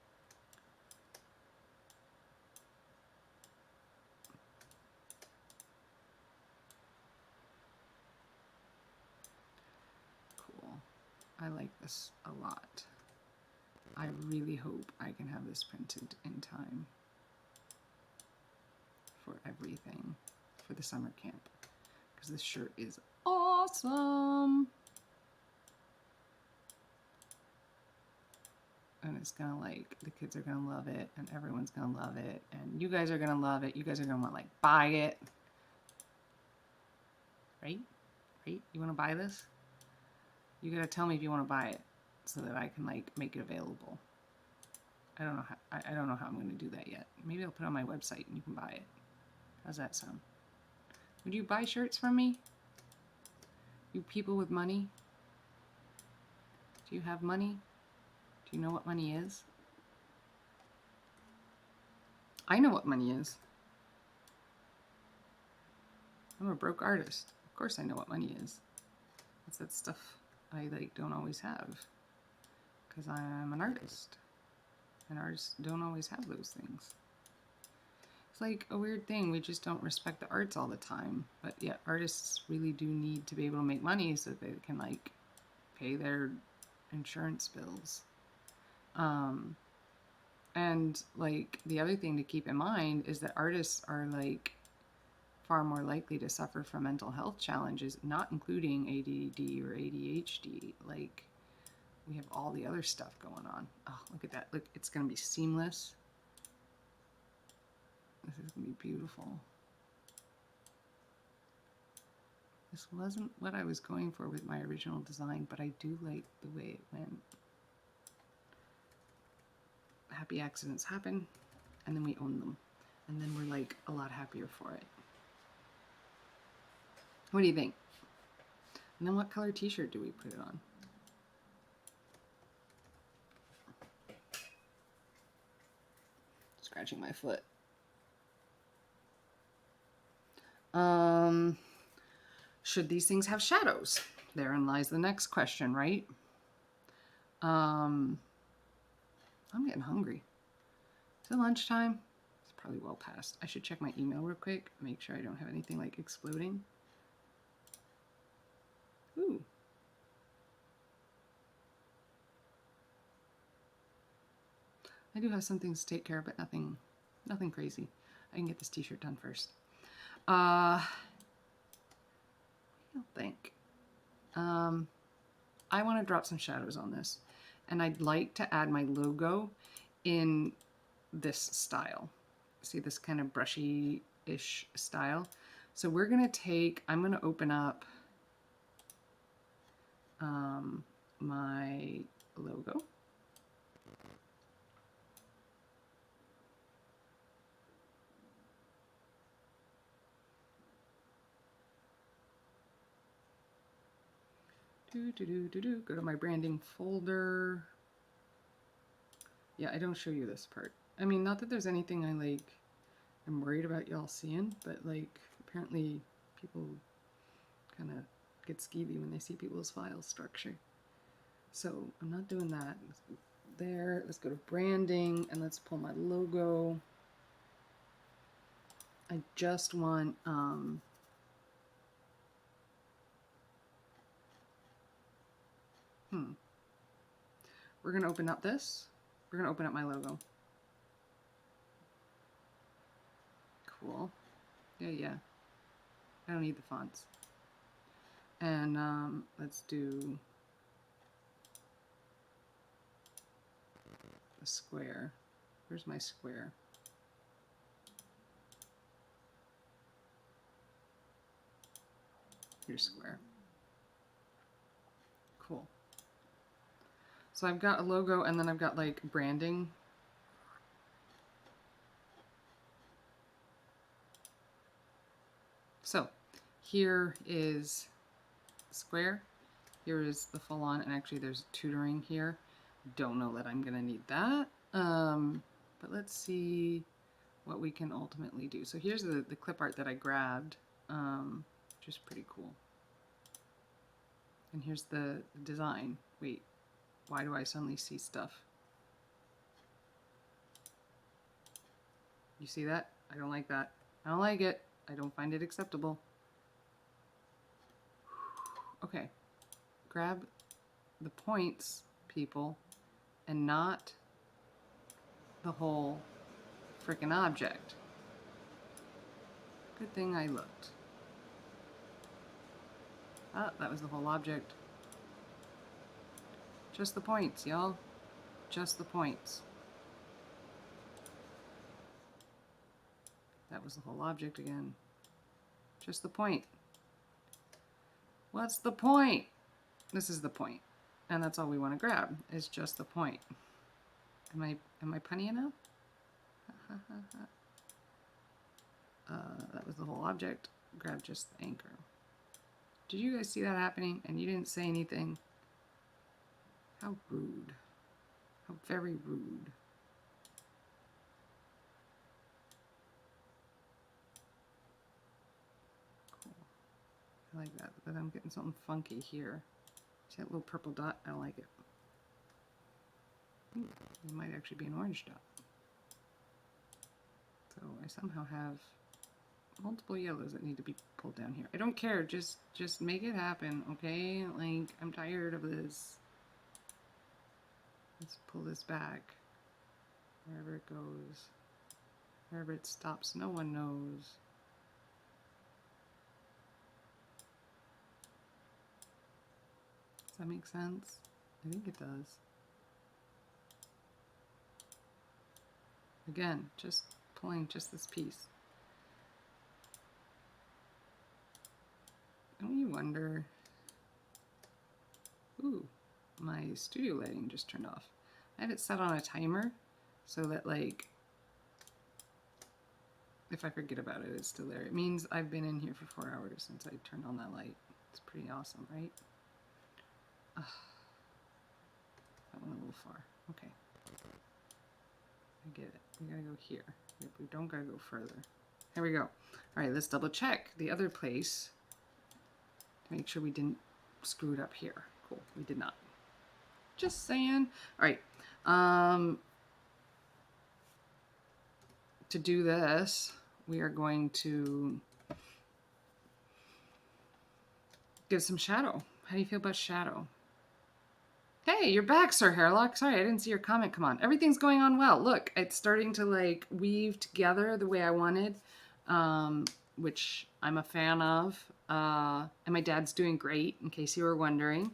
Cool. I like this a lot. I really hope I can have this printed in time for everything for the summer camp, because this shirt is awesome. And it's gonna, like, the kids are gonna love it, and everyone's gonna love it, and you guys are gonna love it. You guys are gonna want, like, buy it. Right? Right? You wanna buy this? You gotta tell me if you wanna buy it so that I can, like, make it available. I don't know how I'm gonna do that yet. Maybe I'll put it on my website and you can buy it. How's that sound? Would you buy shirts from me? You people with money? Do you have money? Do you know what money is? I know what money is. I'm a broke artist. Of course I know what money is. It's that stuff I, like, don't always have. Because I'm an artist. And artists don't always have those things. It's like a weird thing. We just don't respect the arts all the time. But yet artists really do need to be able to make money so that they can, like, pay their insurance bills. And, like, the other thing to keep in mind is that artists are, like, far more likely to suffer from mental health challenges, not including ADD or ADHD. Like, we have all the other stuff going on. Oh, look at that. Look, it's going to be seamless. This is going to be beautiful. This wasn't what I was going for with my original design, but I do like the way it went. Happy accidents happen, and then we own them. And then we're, like, a lot happier for it. What do you think? And then what color t-shirt do we put it on? Scratching my foot. Should these things have shadows? Therein lies the next question, right? I'm getting hungry. Is it lunchtime? It's probably well past. I should check my email real quick, make sure I don't have anything, like, exploding. Ooh. I do have some things to take care of, but nothing crazy. I can get this t-shirt done first. What do you think? I want to drop some shadows on this, and I'd like to add my logo in this style. See, this kind of brushy-ish style. So we're gonna I'm gonna open up my logo. Go to my branding folder. Yeah, I don't show you this part. I mean, not that there's anything I, like, I'm worried about y'all seeing, but, like, apparently people kind of get skeevy when they see people's file structure. So I'm not doing that. There, let's go to branding, and let's pull my logo. I just want, we're gonna open up this. We're gonna open up my logo. Cool. Yeah. I don't need the fonts. And let's do a square. Where's my square? Here's square. Cool. So I've got a logo, and then I've got, like, branding here is square, here is the full on, and actually there's tutoring here. Don't know that I'm gonna need that. But let's see what we can ultimately do. So here's the clip art that I grabbed, which is pretty cool. And here's the design. Wait, why do I suddenly see stuff? You see that? I don't like that. I don't like it. I don't find it acceptable. Okay, grab the points, people, and not the whole freaking object. Good thing I looked. Ah, that was the whole object. Just the points, y'all. Just the points. That was the whole object again. Just the point. What's the point? This is the point. And that's all we want to grab, is just the point. Am I punny enough? That was the whole object. Grab just the anchor. Did you guys see that happening and you didn't say anything? How rude. How very rude. Cool. I like that, but I'm getting something funky here. See that little purple dot? I don't like it. Ooh, it might actually be an orange dot. So I somehow have multiple yellows that need to be pulled down here. I don't care, just make it happen, okay? Like, I'm tired of this. Let's pull this back. Wherever it goes. Wherever it stops, no one knows. Does that make sense? I think it does. Again, just pulling just this piece. Don't you wonder? Ooh, my studio lighting just turned off. I had it set on a timer so that, like, if I forget about it, it's still there. It means I've been in here for 4 hours since I turned on that light. It's pretty awesome, right? Ugh. That went a little far. Okay. I get it. We gotta go here. Yep, we don't gotta go further. Here we go. All right, let's double check the other place to make sure we didn't screw it up here. Cool, we did not. Just saying. All right. To do this, we are going to give some shadow. How do you feel about shadow? Hey, you're back, Sir Hairlock. Sorry, I didn't see your comment come on. Everything's going on well. Look, it's starting to, like, weave together the way I wanted, which I'm a fan of. And my dad's doing great, in case you were wondering.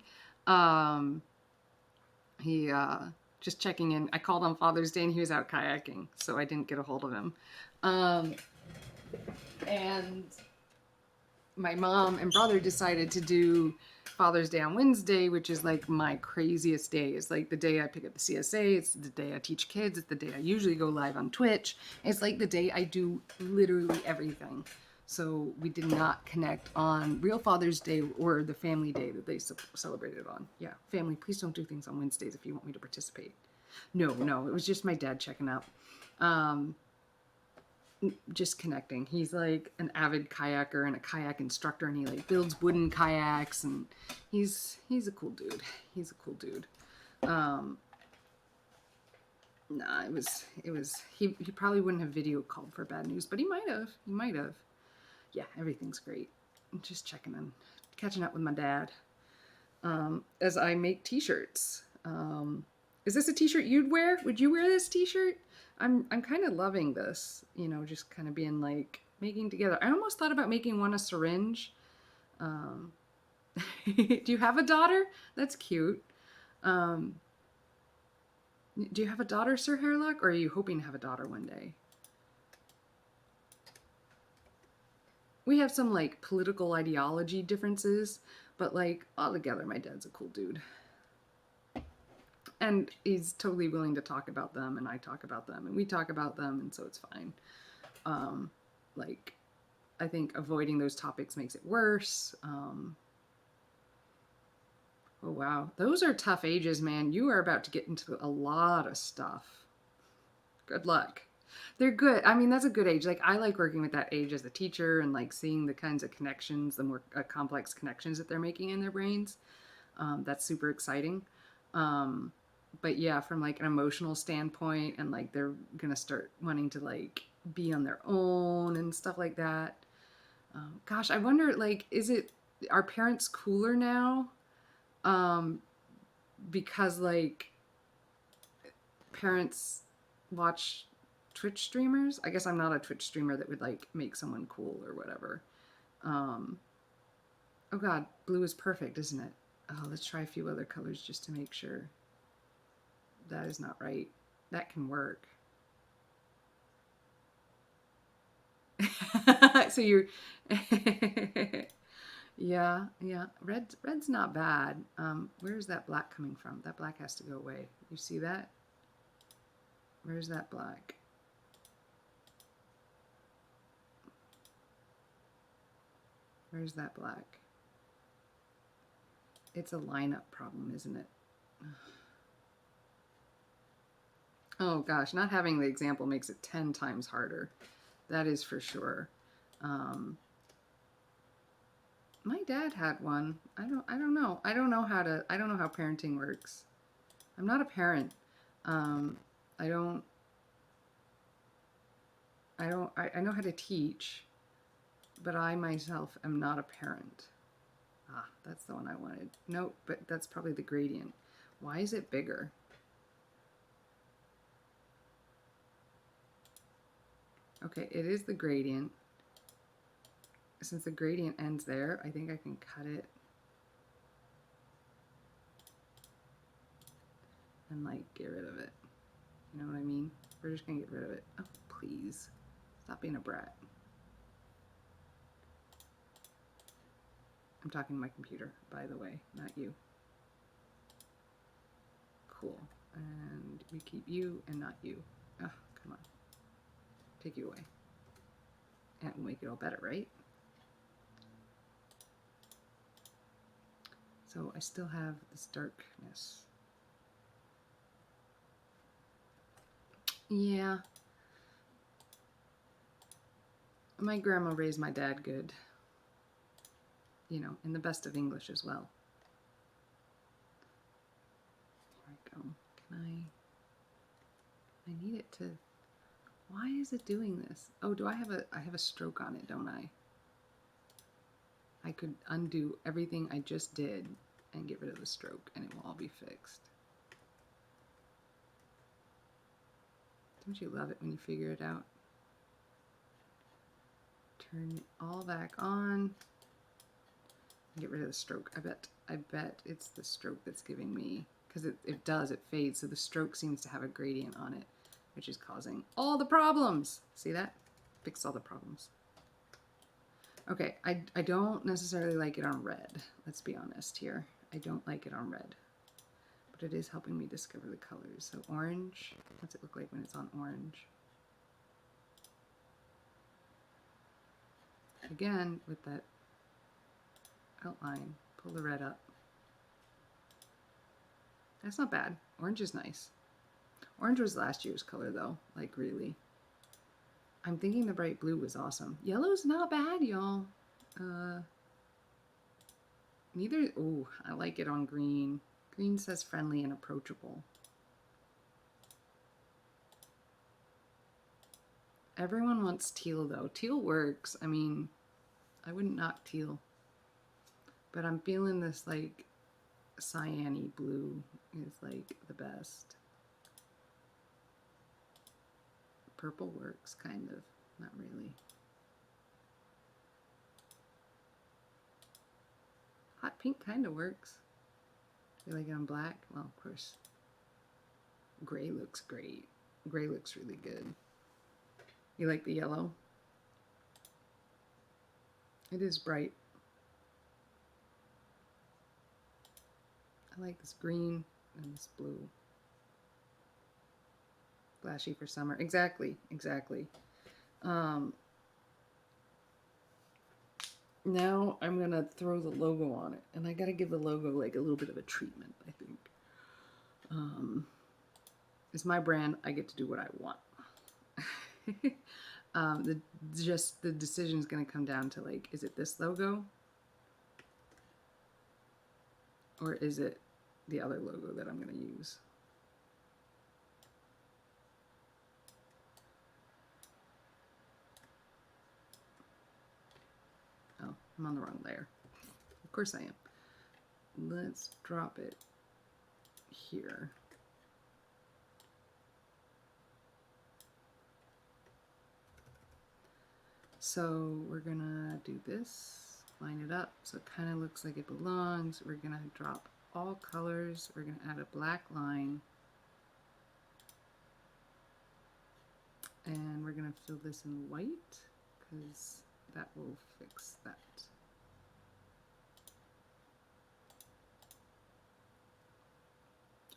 He, just checking in. I called on Father's Day and he was out kayaking, so I didn't get a hold of him. And my mom and brother decided to do Father's Day on Wednesday, which is like my craziest day. It's like the day I pick up the CSA. It's the day I teach kids. It's the day I usually go live on Twitch. It's like the day I do literally everything. So we did not connect on real Father's Day or the family day that they celebrated on. Yeah, family, please don't do things on Wednesdays if you want me to participate. No, it was just my dad checking out. Just connecting. He's like an avid kayaker and a kayak instructor, and he like builds wooden kayaks, and he's a cool dude. He's a cool dude. Nah, it was he probably wouldn't have video called for bad news, but he might have. Yeah, everything's great. I'm just checking in, catching up with my dad. As I make t-shirts. Is this a t-shirt you'd wear? Would you wear this t-shirt? I'm kind of loving this, you know, just kind of being like making together. I almost thought about making one a syringe. Do you have a daughter? That's cute. Do you have a daughter, Sir Hairlock, or are you hoping to have a daughter one day? We have some like political ideology differences, but like altogether, my dad's a cool dude. And he's totally willing to talk about them, and I talk about them, and we talk about them, and so it's fine. Like, I think avoiding those topics makes it worse. Oh, wow. Those are tough ages, man. You are about to get into a lot of stuff. Good luck. They're good. I mean, that's a good age. Like, I like working with that age as a teacher and like seeing the kinds of connections, the more complex connections that they're making in their brains. That's super exciting. Um, but yeah, from like an emotional standpoint, and like they're gonna start wanting to like be on their own and stuff like that. Gosh, I wonder, like, are parents cooler now? Um, because like parents watch Twitch streamers. I guess I'm not a Twitch streamer that would like make someone cool or whatever. Um, oh God, blue is perfect, isn't it? Oh, let's try a few other colors just to make sure. That is not right. That can work. So you're yeah, yeah. Red's not bad. Where's that black coming from? That black has to go away. You see that? Where's that black? Where's that black? It's a lineup problem, isn't it? Oh gosh, not having the example makes it 10 times harder. That is for sure. My dad had one. I don't know. I don't know how parenting works. I'm not a parent. Um, I don't I know how to teach, but I myself am not a parent. Ah, that's the one I wanted. Nope, but that's probably the gradient. Why is it bigger? Okay, it is the gradient. Since the gradient ends there, I think I can cut it and like get rid of it. You know what I mean? We're just gonna get rid of it. Oh, please. Stop being a brat. I'm talking to my computer, by the way, not you. Cool. And we keep you and not you. Oh, come on. Take you away. And we'll make it all better, right? So I still have this darkness. Yeah. My grandma raised my dad good. You know, in the best of English as well. There we go. I need it to, why is it doing this? Oh, I have a stroke on it, don't I? I could undo everything I just did and get rid of the stroke and it will all be fixed. Don't you love it when you figure it out? Turn it all back on. Get rid of the stroke. I bet it's the stroke that's giving me, because it does, it fades, so the stroke seems to have a gradient on it, which is causing all the problems. See that? Fixed all the problems. Okay, I don't necessarily like it on red. Let's be honest here. I don't like it on red. But it is helping me discover the colors. So orange, what's it look like when it's on orange? Again, with that outline, pull the red up. That's not bad. Orange is nice. Orange was last year's color though, like really. I'm thinking the bright blue was awesome. Yellow's not bad, y'all. Neither, oh, I like it on green. Green says friendly and approachable. Everyone wants teal though. Teal works. I mean, I wouldn't knock teal. But I'm feeling this like cyany blue is like the best. Purple works, kind of. Not really. Hot pink kind of works. You like it on black? Well, of course. Gray looks great. Gray looks really good. You like the yellow? It is bright. I like this green and this blue. Flashy for summer. Exactly, exactly. Now I'm gonna throw the logo on it, and I gotta give the logo like a little bit of a treatment, I think. It's my brand, I get to do what I want. The decision is gonna come down to like, is it this logo? Or is it the other logo that I'm gonna use? Oh, I'm on the wrong layer. Of course I am. Let's drop it here. So we're gonna do this, line it up so it kind of looks like it belongs. We're gonna drop all colors. We're gonna add a black line. And we're gonna fill this in white because that will fix that.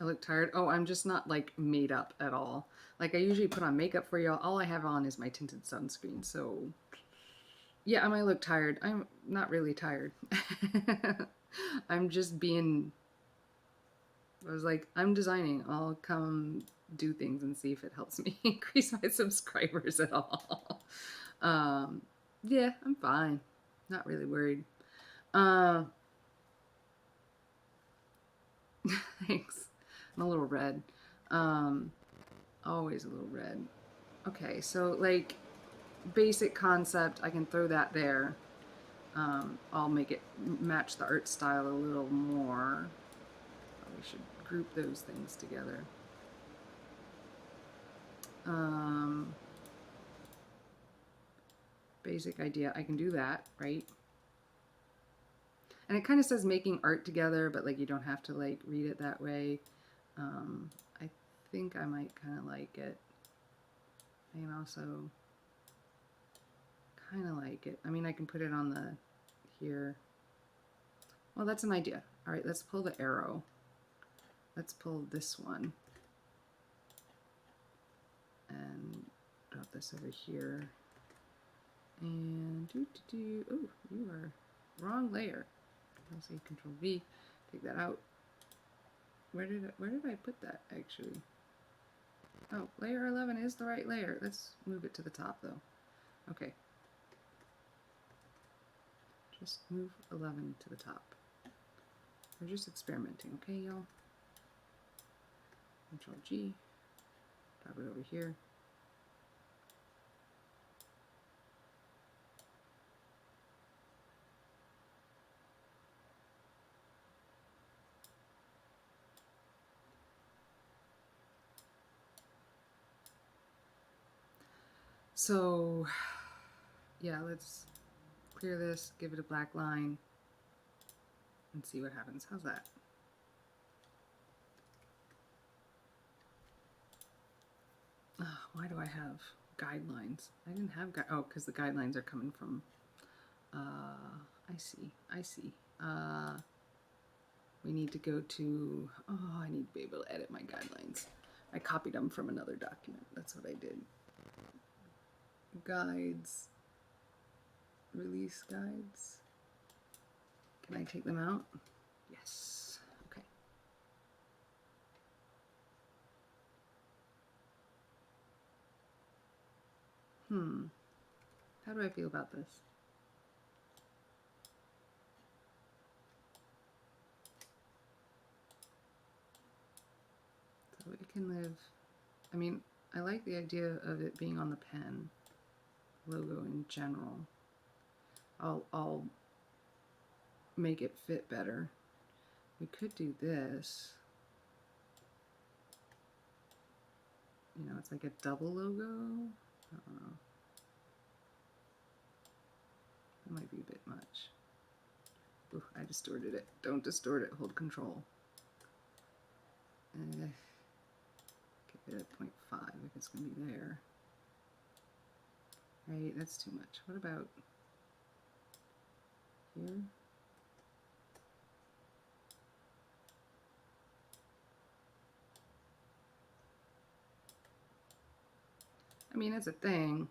I look tired. Oh, I'm just not like made up at all. Like I usually put on makeup for y'all. All I have on is my tinted sunscreen. So yeah, I might look tired. I'm not really tired. I'm just being, I was like, I'm designing. I'll come do things and see if it helps me increase my subscribers at all. Um, yeah, I'm fine. Not really worried. Uh, thanks. I'm a little red. Um, always a little red. Okay, so like basic concept, I can throw that there. I'll make it match the art style a little more. Probably should group those things together. Um, basic idea, I can do that, right? And it kind of says making art together, but like you don't have to like read it that way. I think I might kind of like it. And also kind of like it. I mean, I can put it on the here. Well, that's an idea. All right, let's pull the arrow. Let's pull this one and drop this over here. And oh, you are wrong layer. I'll say Control V, take that out. Where did I put that actually? Oh, layer 11 is the right layer. Let's move it to the top though. Okay. Just move 11 to the top. We're just experimenting, okay, y'all? Control G, drop it over here. So, yeah, let's clear this, give it a black line, and see what happens. How's that? Why do I have guidelines? I didn't have oh, because the guidelines are coming from, I see. We need to go to, oh, I need to be able to edit my guidelines. I copied them from another document. That's what I did. Guides, release guides. Can I take them out? Yes. Okay. How do I feel about this? So it can live, I mean, I like the idea of it being on the pen logo in general. I'll make it fit better. We could do this. You know, it's like a double logo. I don't know. That might be a bit much. Ooh, I distorted it. Don't distort it. Hold Control. Give it a 0.5 if it's going to be there. Right, that's too much. What about here? I mean, it's a thing.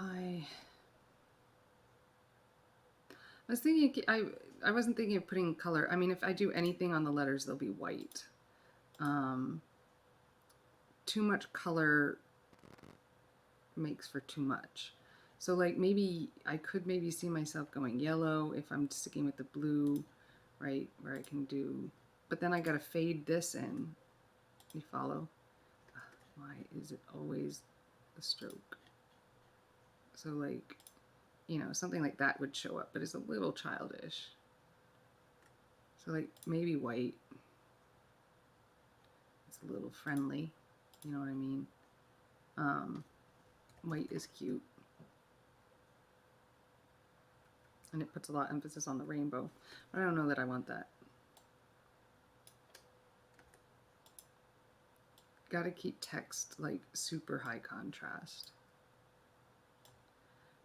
I was thinking, I wasn't thinking of putting color. I mean, if I do anything on the letters, they'll be white. Too much color makes for too much. So like maybe I could maybe see myself going yellow if I'm sticking with the blue, right, where I can do, but then I gotta fade this in. You follow? Why is it always the stroke? So like, you know, something like that would show up, but it's a little childish. So like maybe white. It's a little friendly, you know what I mean? White is cute. And it puts a lot of emphasis on the rainbow. But I don't know that I want that. Gotta keep text like super high contrast.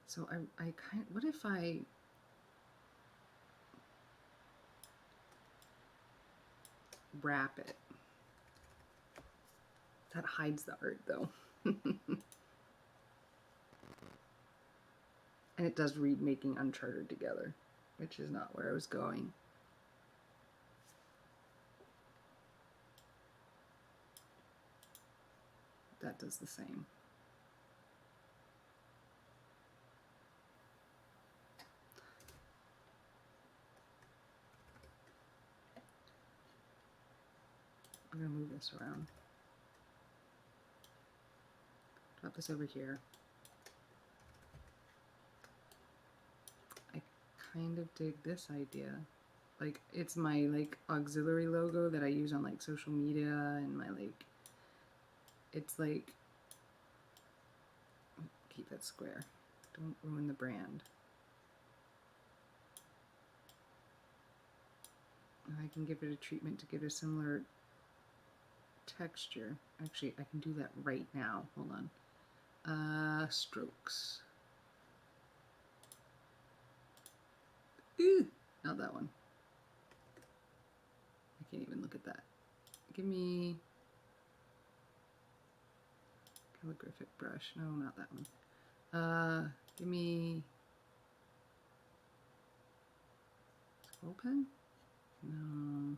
So I kind of, what if I wrap it? That hides the art though. And it does read Making Uncharted together, which is not where I was going. That does the same. I'm gonna move this around. Drop this over here. I kind of dig this idea. Like it's my like auxiliary logo that I use on like social media and my like, it's like, keep that square. Don't ruin the brand. And I can give it a treatment to give it a similar texture. Actually, I can do that right now. Hold on. Strokes. Ew, not that one. I can't even look at that. Give me calligraphic brush. No, not that one. Give me scroll pen? No.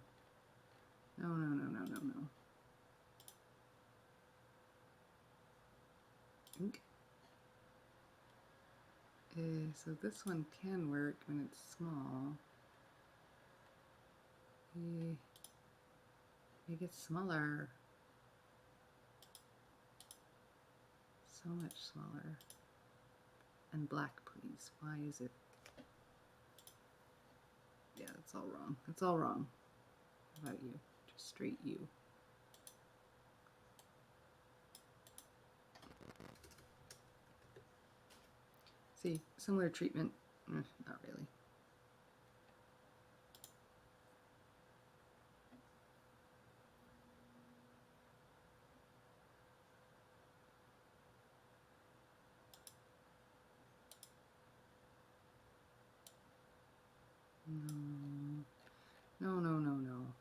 No, no, no, no, no, no. Ink. So this one can work when it's small. Make it smaller. So much smaller. And black, please. Why is it? Yeah, that's all wrong. That's all wrong. How about you? Just straight you. See, similar treatment. Not really. No. No, no, no, no.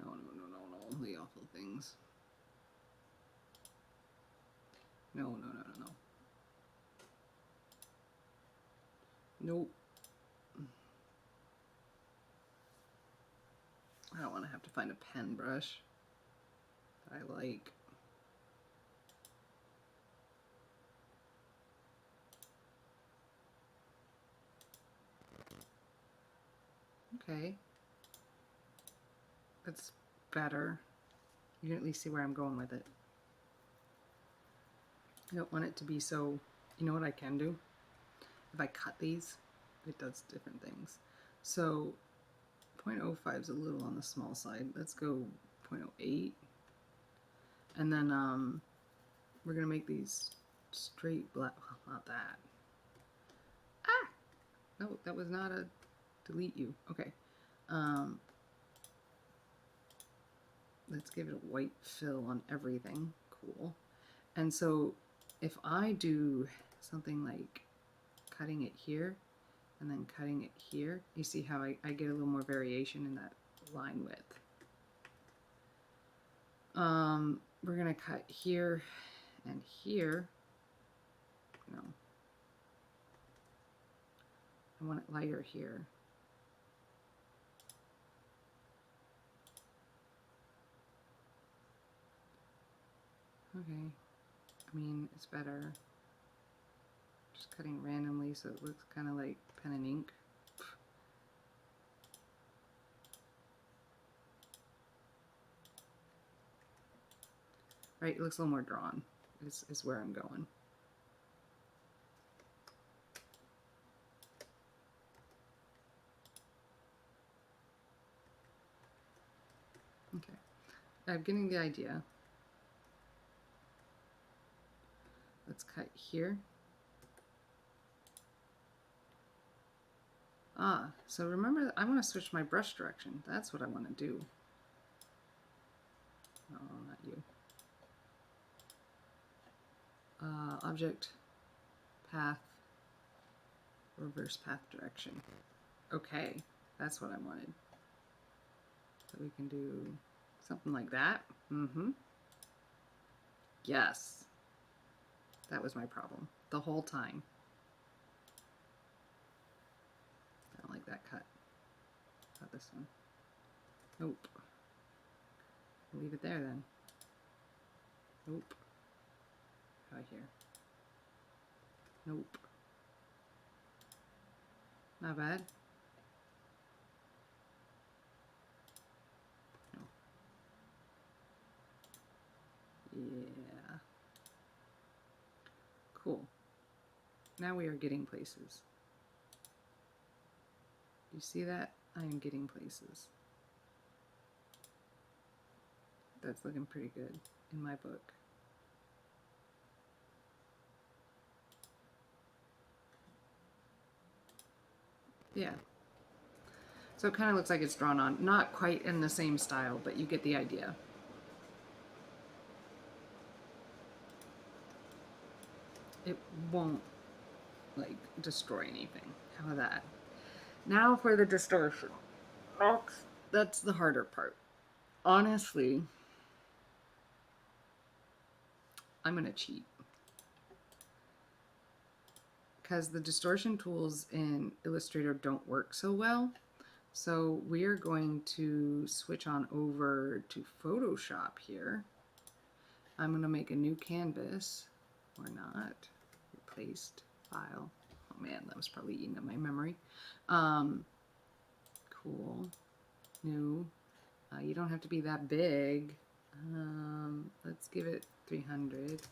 No, no, no, no, no. The awful things. No, no, no, no, no. Nope. I don't want to have to find a pen brush that I like. Okay. That's better. You can at least see where I'm going with it. I don't want it to be so, you know what I can do? If I cut these, it does different things. So 0.05 is a little on the small side. Let's go 0.08. And then we're gonna make these straight black, well, not that. Ah! No, that was not a delete you. Okay. Let's give it a white fill on everything. Cool. And so if I do something like cutting it here, and then cutting it here. You see how I get a little more variation in that line width. We're gonna cut here and here. No, I want it lighter here. Okay, I mean, it's better. Just cutting randomly so it looks kind of like pen and ink. Right, it looks a little more drawn, is where I'm going. Okay, I'm getting the idea. Let's cut here. Ah, so remember, I want to switch my brush direction. That's what I want to do. No, not you. Object, path, reverse path direction. Okay, that's what I wanted. So we can do something like that. Yes. That was my problem the whole time. I don't like that cut. Not this one. Nope. Leave it there then. Nope. Right here. Nope. Not bad. No. Yeah. Cool. Now we are getting places. You see that? I am getting places. That's looking pretty good in my book. Yeah. So it kind of looks like it's drawn on. Not quite in the same style, but you get the idea. It won't like destroy anything. How about that? Now for the distortion. That's the harder part. Honestly, I'm gonna cheat. Because the distortion tools in Illustrator don't work so well. So we're going to switch on over to Photoshop here. I'm going to make a new canvas, or not. Replaced file. Oh man, that was probably eating up my memory. Cool. New. You don't have to be that big. Let's give it 300.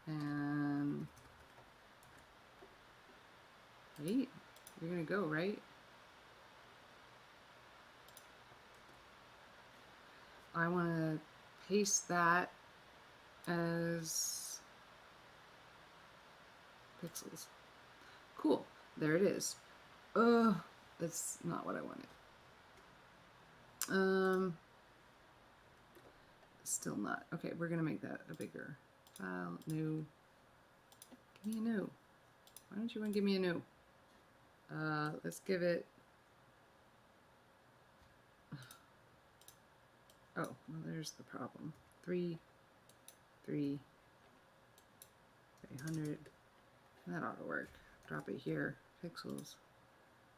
And wait, you're going to go, right? I want to paste that as pixels. Cool, there it is. Oh, that's not what I wanted. Still not. Okay, we're gonna make that a bigger file. New. Give me a new. Why don't you want to give me a new? Let's give it. Oh, well, there's the problem. 300. That ought to work. Drop it here. Pixels.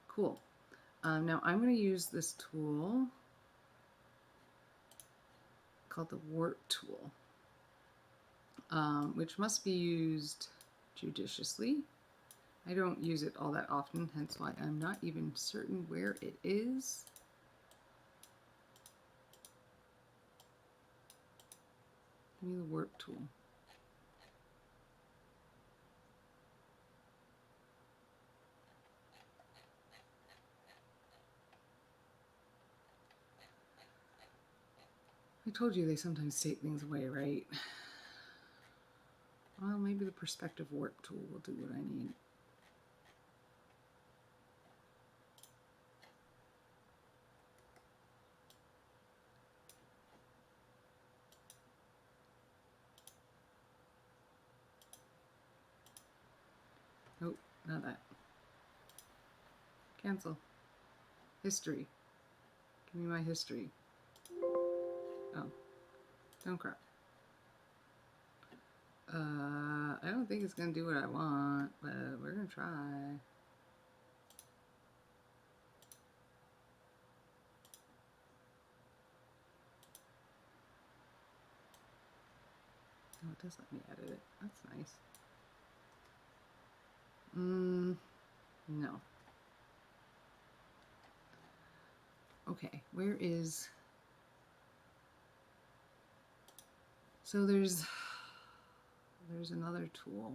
Cool. Now I'm going to use this tool called the warp tool, which must be used judiciously. I don't use it all that often, hence why I'm not even certain where it is. Give me the warp tool. I told you they sometimes take things away, right? Well, maybe the perspective warp tool will do what I need. Nope, not that. Cancel. History. Give me my history. Oh, don't cry. I don't think it's gonna do what I want, but we're gonna try. Oh, it does let me edit it. That's nice. No. Okay, where is... So there's another tool.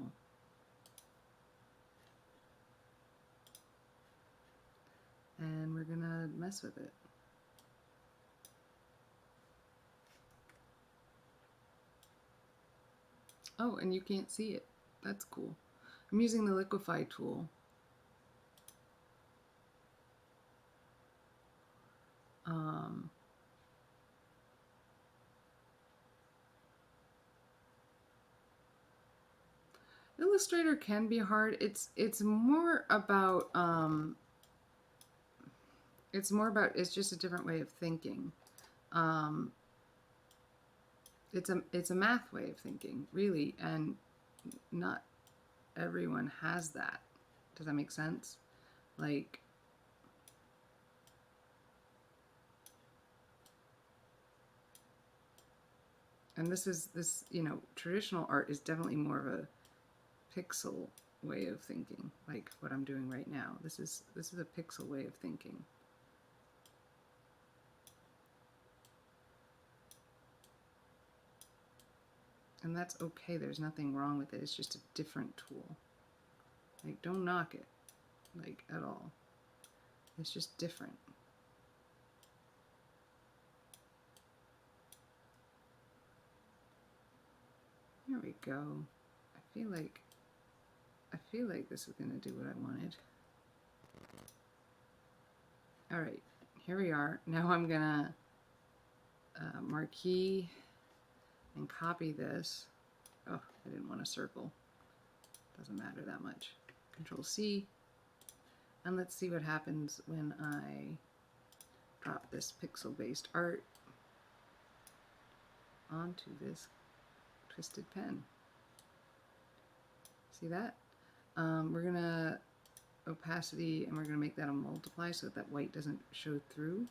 And we're gonna mess with it. Oh, and you can't see it. That's cool. I'm using the liquify tool. Illustrator can be hard. It's more about it's just a different way of thinking. It's a math way of thinking, really, and not everyone has that. Does that make sense? Like, and this, you know, traditional art is definitely more of a pixel way of thinking, like what I'm doing right now. This is a pixel way of thinking. And that's okay. There's nothing wrong with it. It's just a different tool. Like, don't knock it, like, at all. It's just different. There we go. I feel like this is gonna do what I wanted. All right, here we are. Now I'm gonna marquee and copy this. Oh, I didn't want a circle. Doesn't matter that much. Control C, and let's see what happens when I drop this pixel-based art onto this twisted pen. See that? We're gonna opacity, and we're gonna make that a multiply so that white doesn't show through.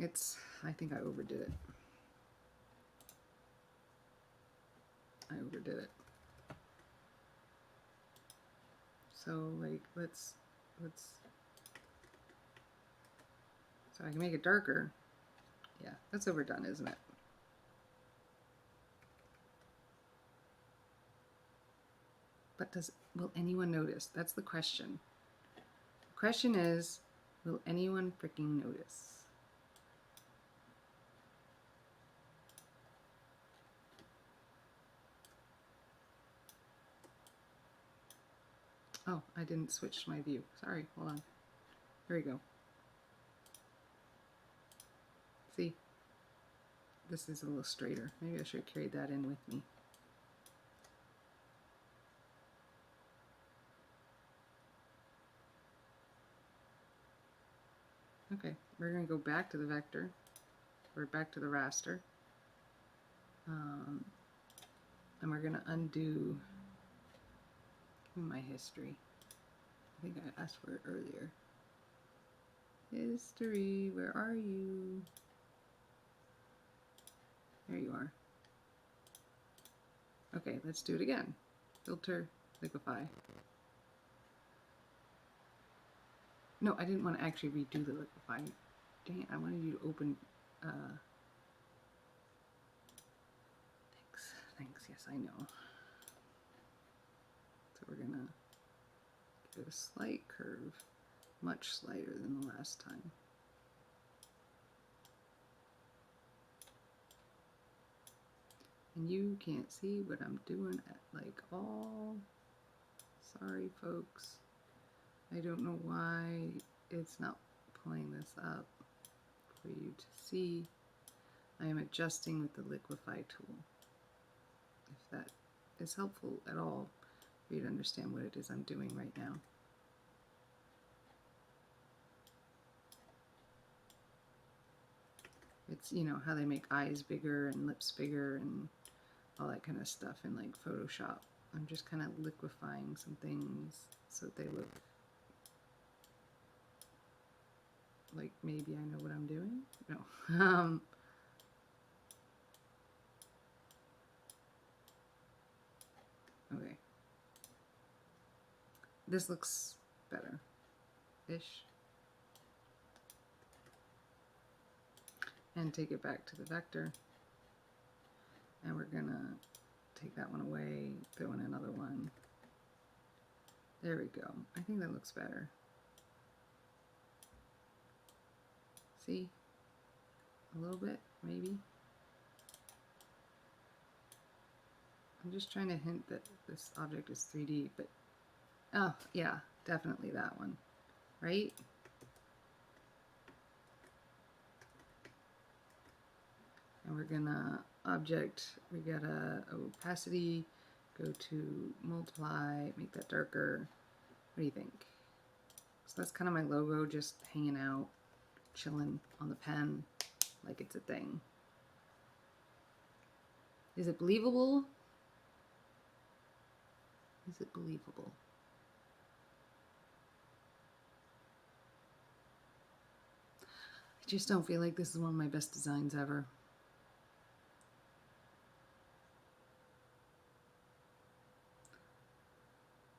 I think I overdid it. I overdid it. So, like, let's so I can make it darker. Yeah, that's overdone, isn't it? But will anyone notice? That's the question. The question is, will anyone freaking notice? Oh, I didn't switch my view. Sorry, hold on. Here we go. See? This is Illustrator. Maybe I should carry that in with me. Okay, we're going to go back to the vector, or back to the raster, and we're going to undo my history. I think I asked for it earlier. History, where are you? There you are. Okay, let's do it again. Filter, liquify. No, I didn't want to actually redo the liquify. Dang it, I wanted you to open... Thanks, yes, I know. So we're gonna give it a slight curve, much slighter than the last time. And you can't see what I'm doing at, like, all. Sorry, folks. I don't know why it's not pulling this up for you to see. I am adjusting with the liquify tool. If that is helpful at all, for you to understand what it is I'm doing right now. It's, you know, how they make eyes bigger and lips bigger and all that kind of stuff in like Photoshop. I'm just kind of liquefying some things so that they look like maybe I know what I'm doing. No. Okay. This looks better-ish. And take it back to the vector. And we're gonna take that one away, throw in another one. There we go. I think that looks better. See? A little bit, maybe. I'm just trying to hint that this object is 3D, but oh, yeah, definitely that one, right? And we're gonna object, we gotta opacity, go to multiply, make that darker. What do you think? So that's kind of my logo, just hanging out, chilling on the pen like it's a thing. Is it believable? Is it believable? I just don't feel like this is one of my best designs ever.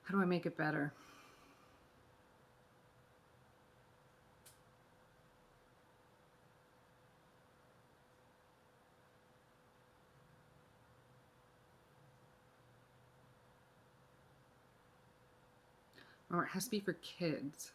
How do I make it better? Or it has to be for kids.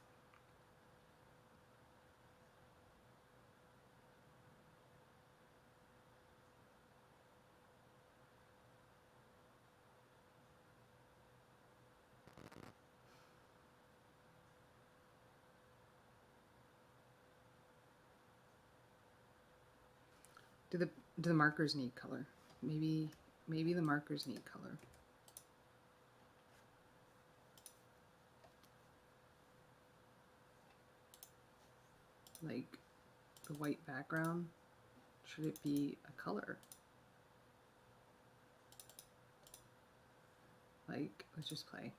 Do the markers need color? Maybe the markers need color. Like the white background, should it be a color? Like, let's just play.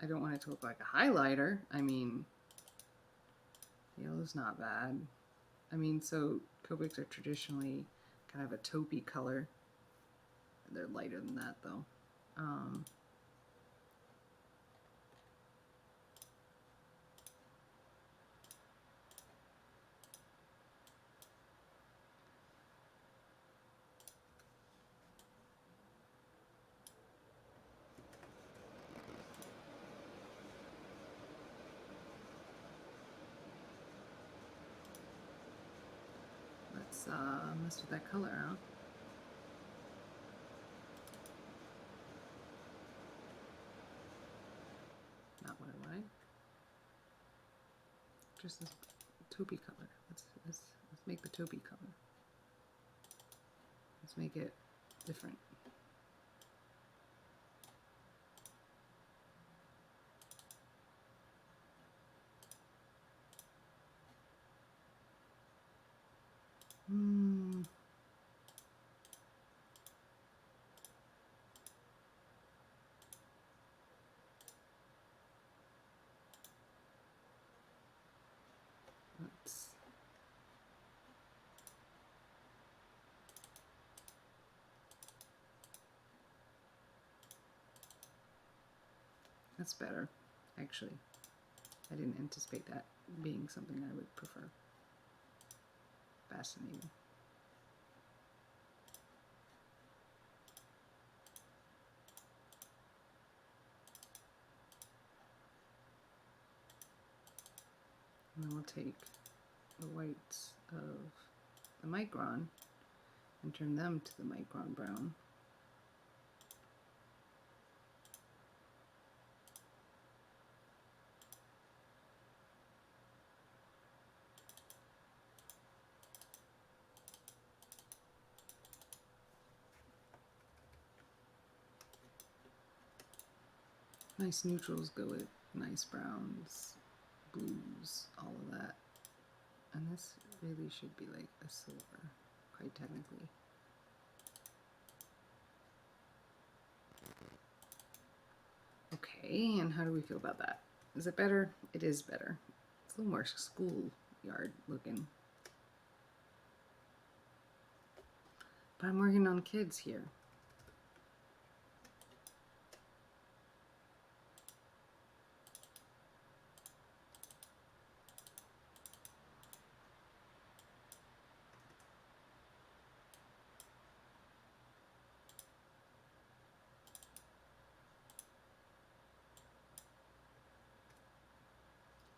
I don't want it to look like a highlighter. I mean, yellow's not bad. I mean, so Copics are traditionally kind of a taupey color. They're lighter than that though. Let's mess with that color, huh? Not what I wanted. Just this taupey color. Let's make the taupey color. Let's make it different. That's better, actually. I didn't anticipate that being something I would prefer. Fascinating. And then we'll take the whites of the micron and turn them to the micron brown. Nice neutrals go with nice browns, blues, all of that. And this really should be like a silver, quite technically. Okay, and how do we feel about that? Is it better? It is better. It's a little more schoolyard looking. But I'm working on kids here.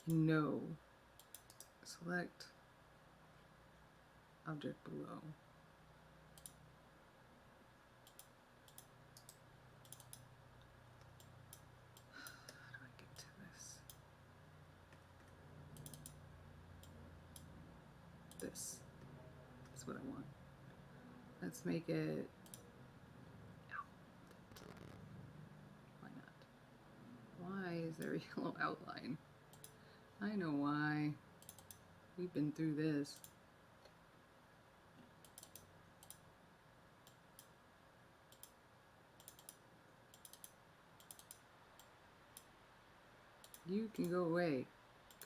No. Select object below. How do I get to this? This is what I want. Let's make it. Why not? Why is there a yellow outline? I know why. We've been through this. You can go away.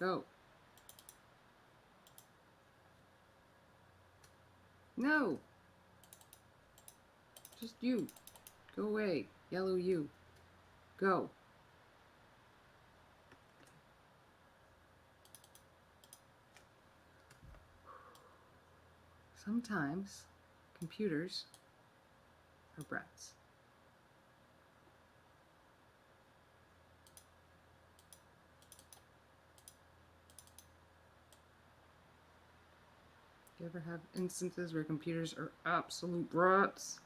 Go. No! Just you. Go away. Yellow you. Go. Sometimes computers are brats. Do you ever have instances where computers are absolute brats?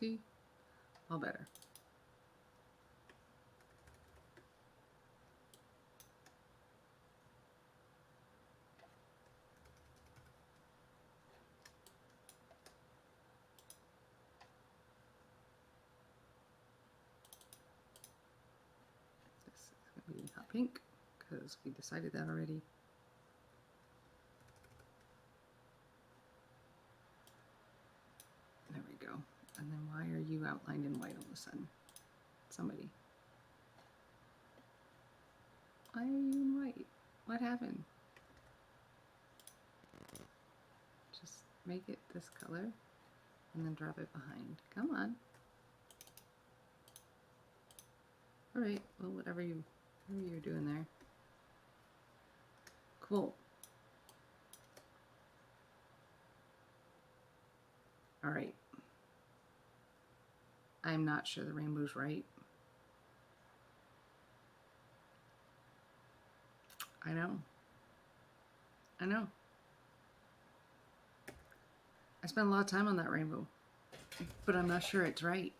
See? All better. This is going to be hot pink because we decided that already. There we go. And then why are you outlined in white all of a sudden? Somebody. Why are you in white? What happened? Just make it this color and then drop it behind. Come on. Alright, well whatever you're doing there. Cool. Alright. I'm not sure the rainbow's right. I know. I know. I spent a lot of time on that rainbow, but I'm not sure it's right.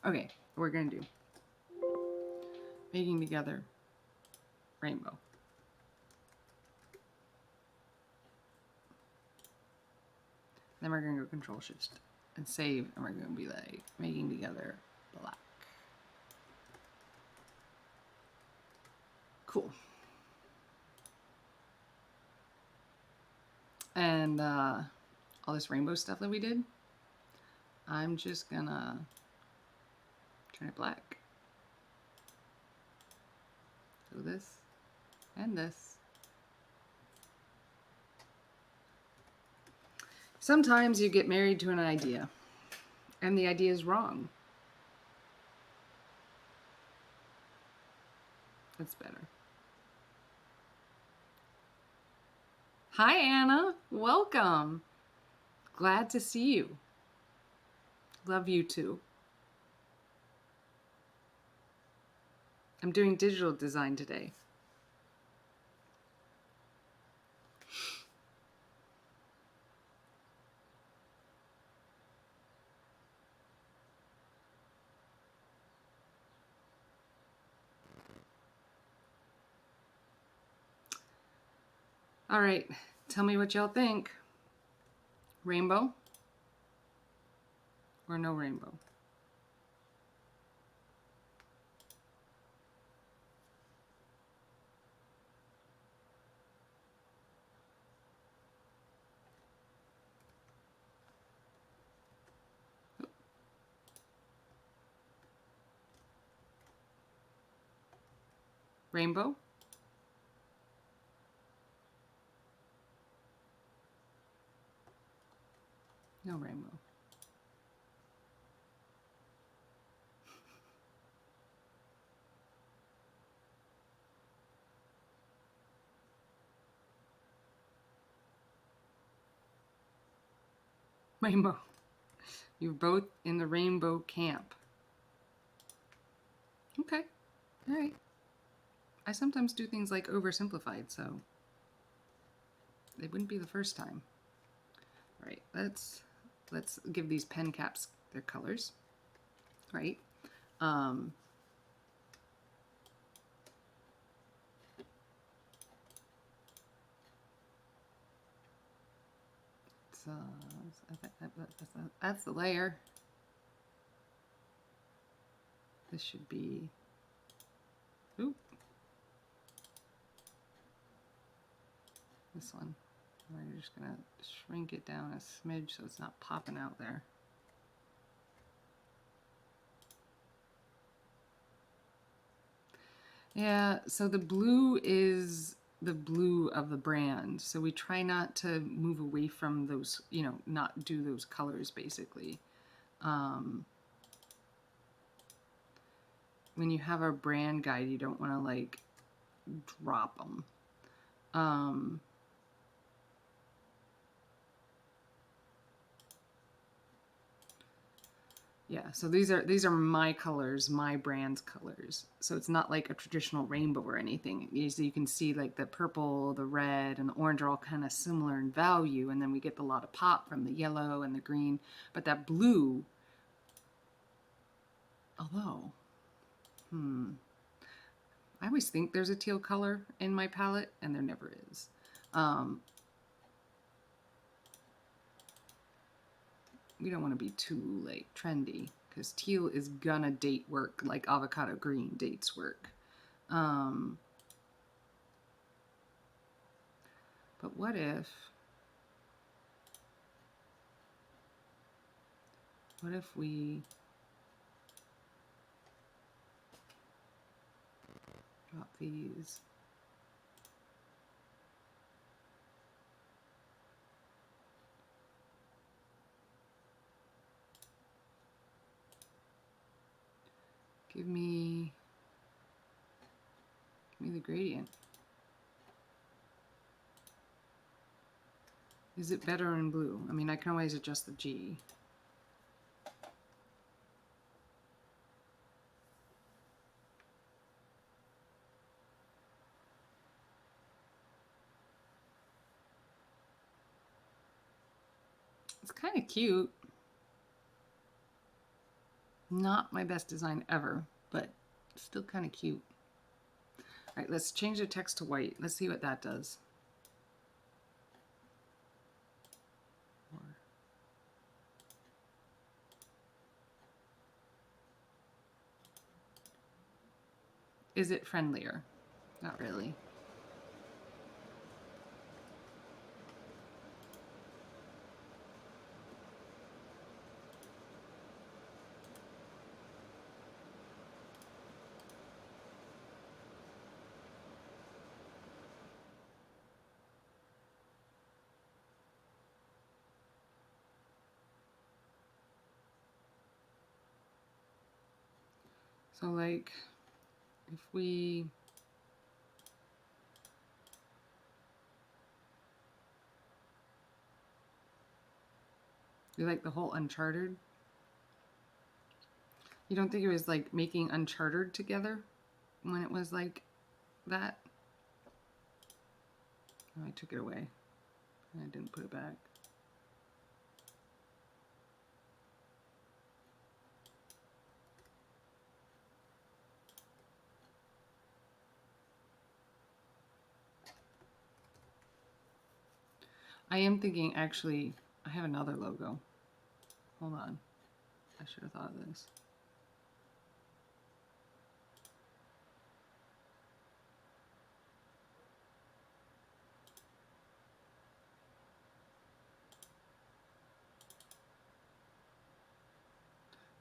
Okay, we're gonna do making together rainbow. Then we're gonna go Control Shift and save, and we're gonna be like making together black. Cool. And all this rainbow stuff that we did, I'm just gonna turn it black. So this and this. Sometimes you get married to an idea, and the idea is wrong. That's better. Hi, Anna. Welcome. Glad to see you. Love you too. I'm doing digital design today. All right, tell me what y'all think. Rainbow or no rainbow? Rainbow? No rainbow. Rainbow. You're both in the rainbow camp. Okay. All right. I sometimes do things like oversimplified, so it wouldn't be the first time. All right, let's give these pen caps their colors, right? Um, so that's the layer. This should be, oop, this one. We're just gonna shrink it down a smidge so it's not popping out there. Yeah, so the blue is the blue of the brand. So we try not to move away from those, you know, not do those colors basically. When you have a brand guide, you don't want to like drop them. Yeah, so these are my colors, my brand's colors. So it's not like a traditional rainbow or anything. So you can see like the purple, the red, and the orange are all kind of similar in value, and then we get a lot of pop from the yellow and the green. But that blue, although, I always think there's a teal color in my palette, and there never is. We don't want to be too like trendy because teal is gonna date work like avocado green dates work. But what if we drop these? Give me the gradient. Is it better in blue? I mean, I can always adjust the G. It's kind of cute. Not my best design ever, but still kind of cute. All right, let's change the text to white. Let's see what that does. Is it friendlier? Not really. So like, if we like the whole Uncharted. You don't think it was like making Uncharted together when it was like that? Oh, I took it away. I didn't put it back. I am thinking, actually, I have another logo. Hold on. I should have thought of this.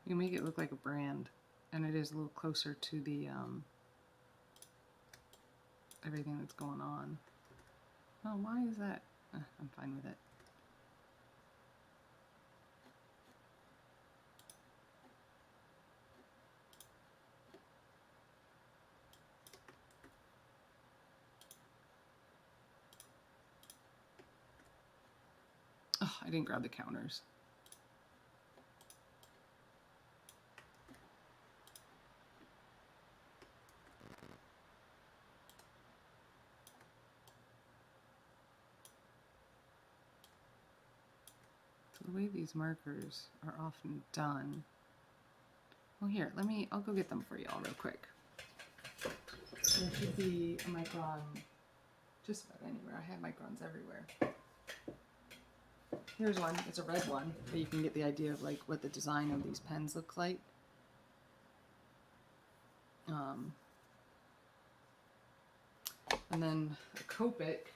You make it look like a brand, and it is a little closer to the everything that's going on. Oh, why is that? I'm fine with it. Oh, I didn't grab the counters. So the way these markers are often done. Well, here, I'll go get them for y'all real quick. There should be a micron just about anywhere. I have microns everywhere. Here's one. It's a red one, but you can get the idea of like what the design of these pens look like. And then a Copic.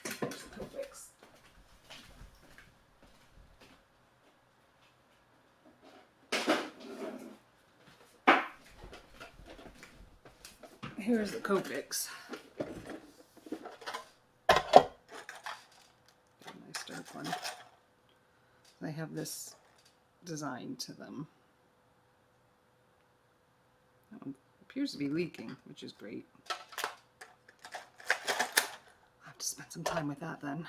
Copics. Here's the Copics. Nice dark one. They have this design to them. That one appears to be leaking, which is great. I'll have to spend some time with that then.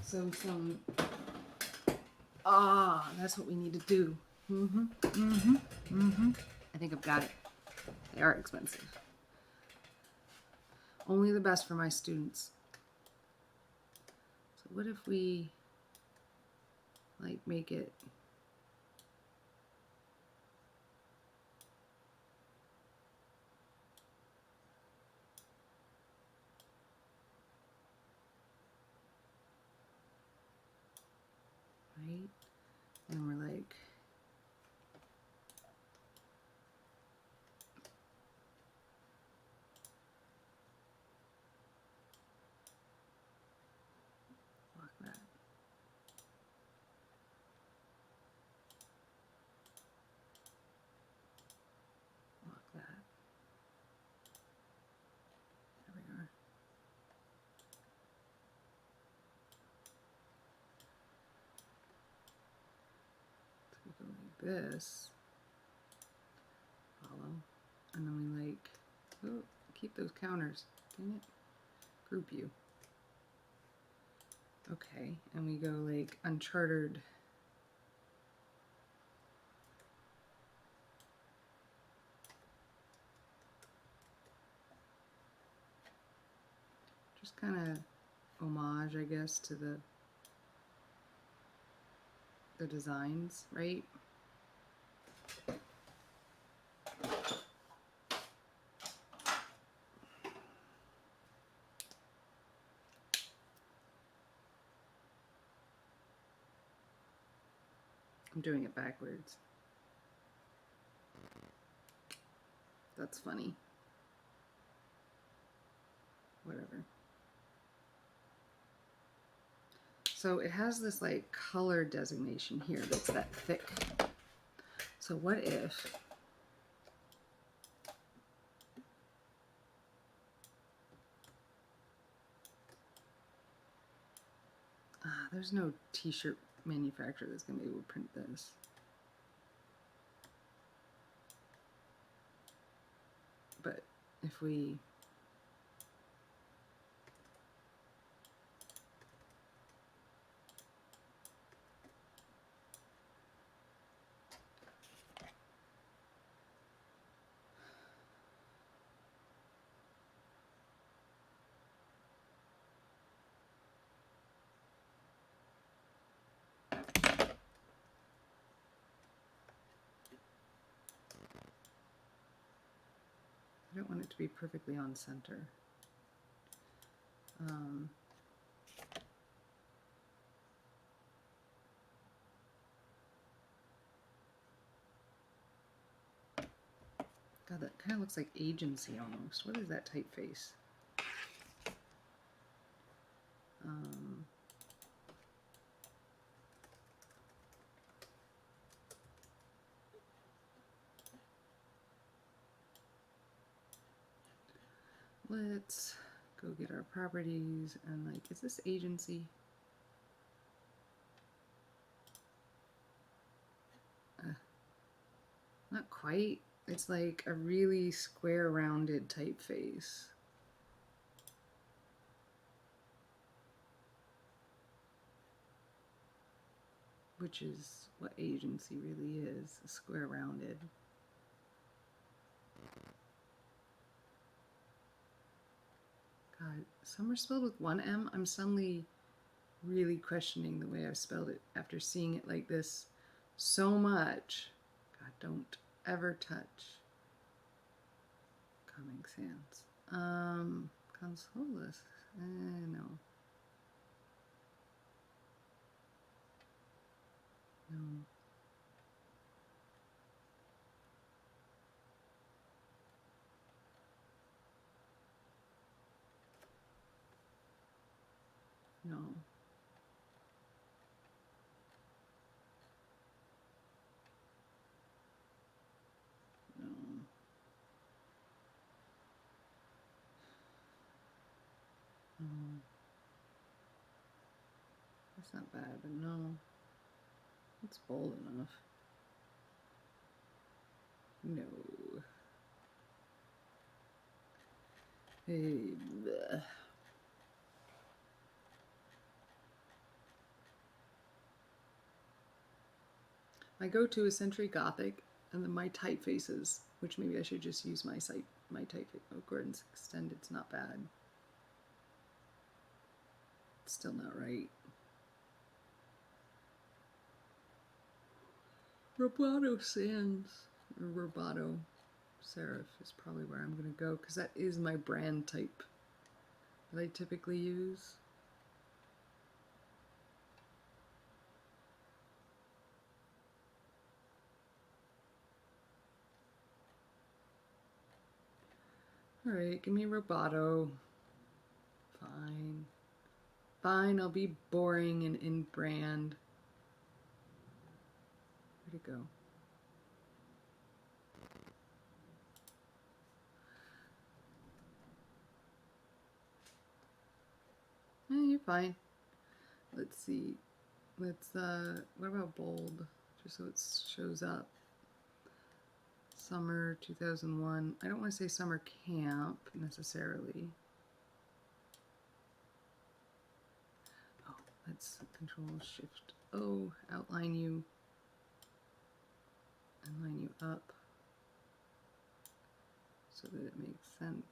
So that's what we need to do. I think I've got it. They are expensive. Only the best for my students. So what if we like make it right? And we're like lock that. Lock that. There we are. So we go like this. Follow. And then we like, oh, keep those counters. Dang it. Group you. Okay, and we go like uncharted. Just kind of homage, I guess, to the designs, right? I'm doing it backwards. That's funny. Whatever. So it has this like color designation here that's that thick. So what if there's no t-shirt manufacturer that's going to be able to print this. But if we I don't want it to be perfectly on center. God, that kind of looks like agency almost. What is that typeface? Um, let's go get our properties and like, is this agency? Not quite. It's like a really square rounded typeface. Which is what agency really is, a square rounded. God, some are spelled with one M. I'm suddenly really questioning the way I've spelled it after seeing it like this so much. God, don't ever touch Comic Sans. Consolas. No. No. No. No. No. That's not bad, but no. It's bold enough. No. Hey, bleh. My go-to is Century Gothic, and then my typefaces, which maybe I should just use my typeface. Oh, Gordon's Extended's not bad. It's still not right. Roboto Sans, or Roboto Serif is probably where I'm going to go, because that is my brand type that I typically use. Alright, give me Roboto. Fine. Fine, I'll be boring and in brand. Where'd it go? You're fine. Let's see. Let's, what about bold? Just so it shows up. Summer 2001. I don't want to say summer camp necessarily. Oh, let's Control Shift O, outline you, and line you up so that it makes sense.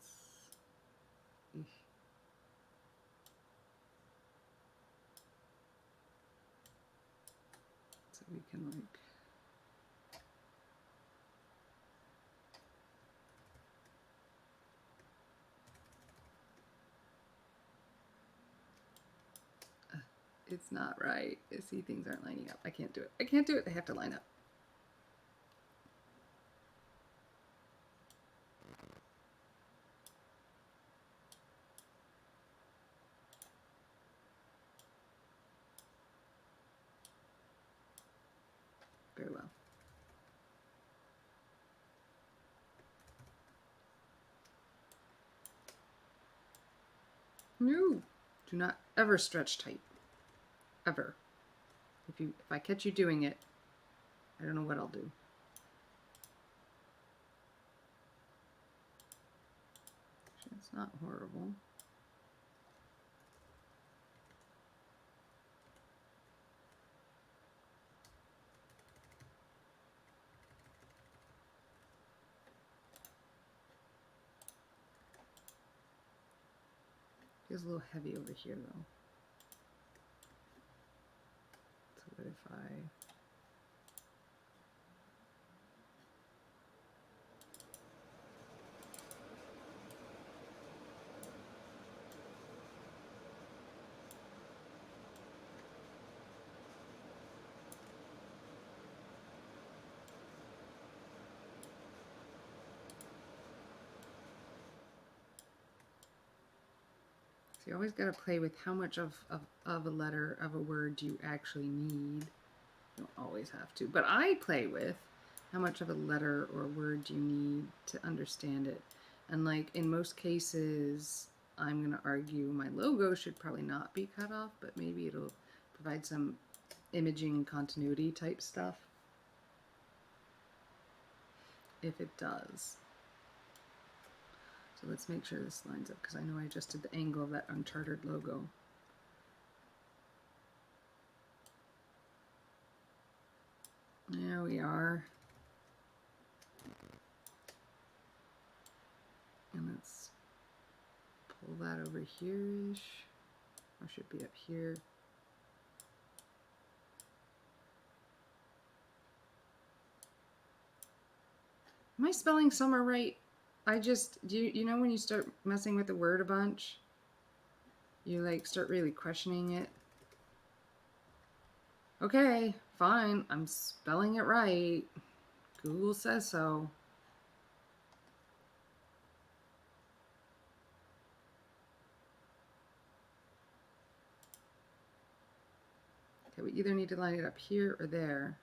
Eesh. So we can like it's not right. See, things aren't lining up. I can't do it. I can't do it. They have to line up. Very well. No, do not ever stretch tight. Ever. If I catch you doing it, I don't know what I'll do. It's not horrible. Feels a little heavy over here though. So what if I You always got to play with how much of a letter of a word do you actually need. You don't always have to, but I play with how much of a letter or word do you need to understand it. And like in most cases, I'm going to argue my logo should probably not be cut off, but maybe it'll provide some imaging continuity type stuff if it does. So let's make sure this lines up, because I know I adjusted the angle of that Uncharted logo. There we are. And let's pull that over here-ish, or should be up here. Am I spelling summer right? I just, you know when you start messing with the word a bunch, you like start really questioning it. Okay, fine, I'm spelling it right. Google says so. Okay, we either need to line it up here or there.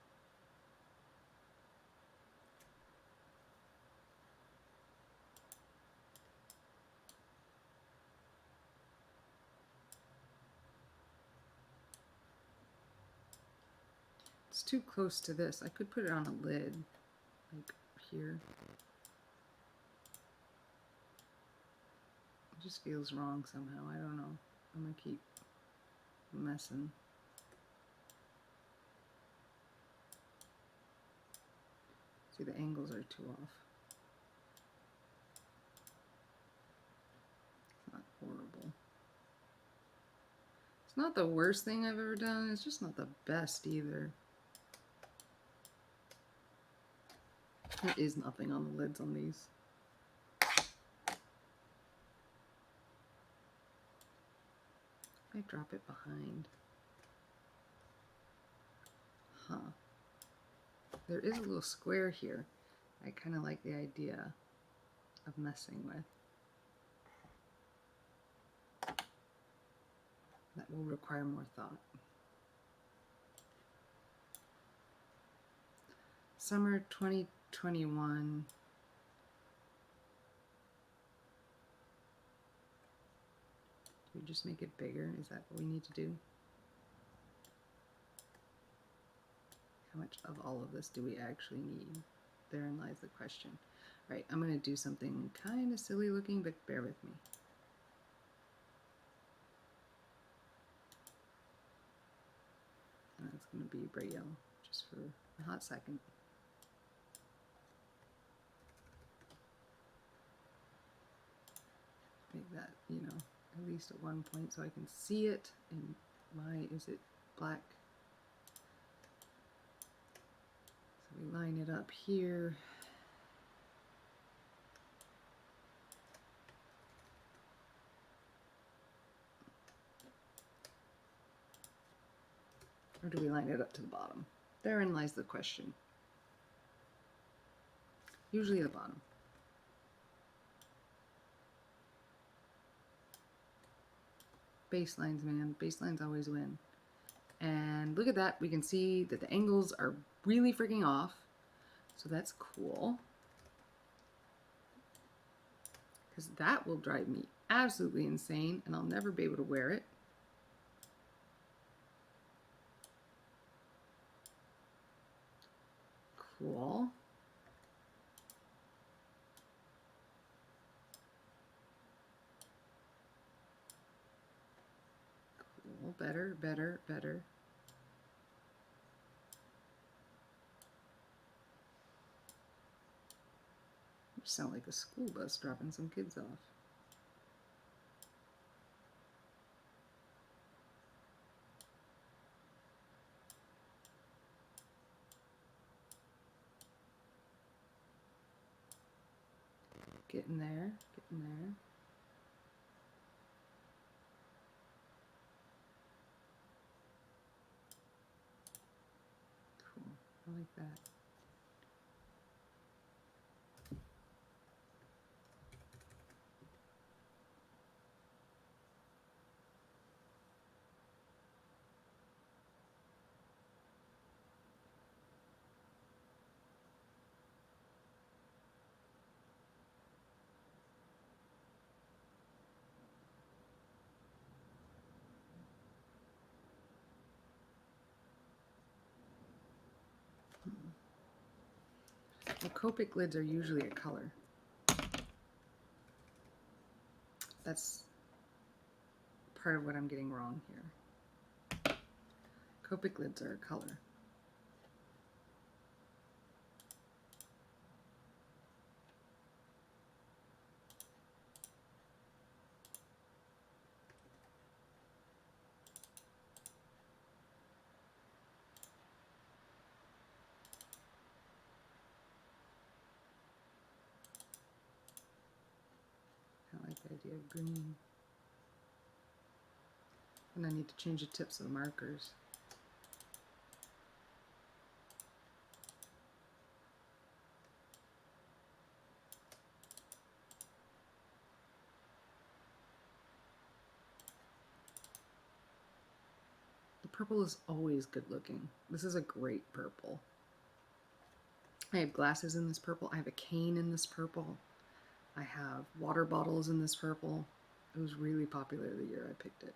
It's too close to this. I could put it on a lid, like here. It just feels wrong somehow. I don't know. I'm gonna keep messing. See, the angles are too off. It's not horrible. It's not the worst thing I've ever done. It's just not the best either. There is nothing on the lids on these. I drop it behind. Huh. There is a little square here. I kind of like the idea of messing with. That will require more thought. Summer 2021. Do we just make it bigger? Is that what we need to do? How much of all of this do we actually need? Therein lies the question. All right, I'm going to do something kind of silly looking, but bear with me. And it's going to be bright yellow just for a hot second. Make that, you know, at least at one point so I can see it. And why is it black? So we line it up here. Or do we line it up to the bottom? Therein lies the question. Usually the bottom. Baselines, man. Baselines always win. And look at that. We can see that the angles are really freaking off. So that's cool. Because that will drive me absolutely insane and I'll never be able to wear it. Cool. Cool. Better, better, better. You sound like a school bus dropping some kids off. Getting there, getting there. Cool. I like that. Well, Copic lids are usually a color. That's part of what I'm getting wrong here. Copic lids are a color. I like the idea of green. And I need to change the tips of the markers. The purple is always good looking. This is a great purple. I have glasses in this purple. I have a cane in this purple. I have water bottles in this purple. It was really popular the year I picked it.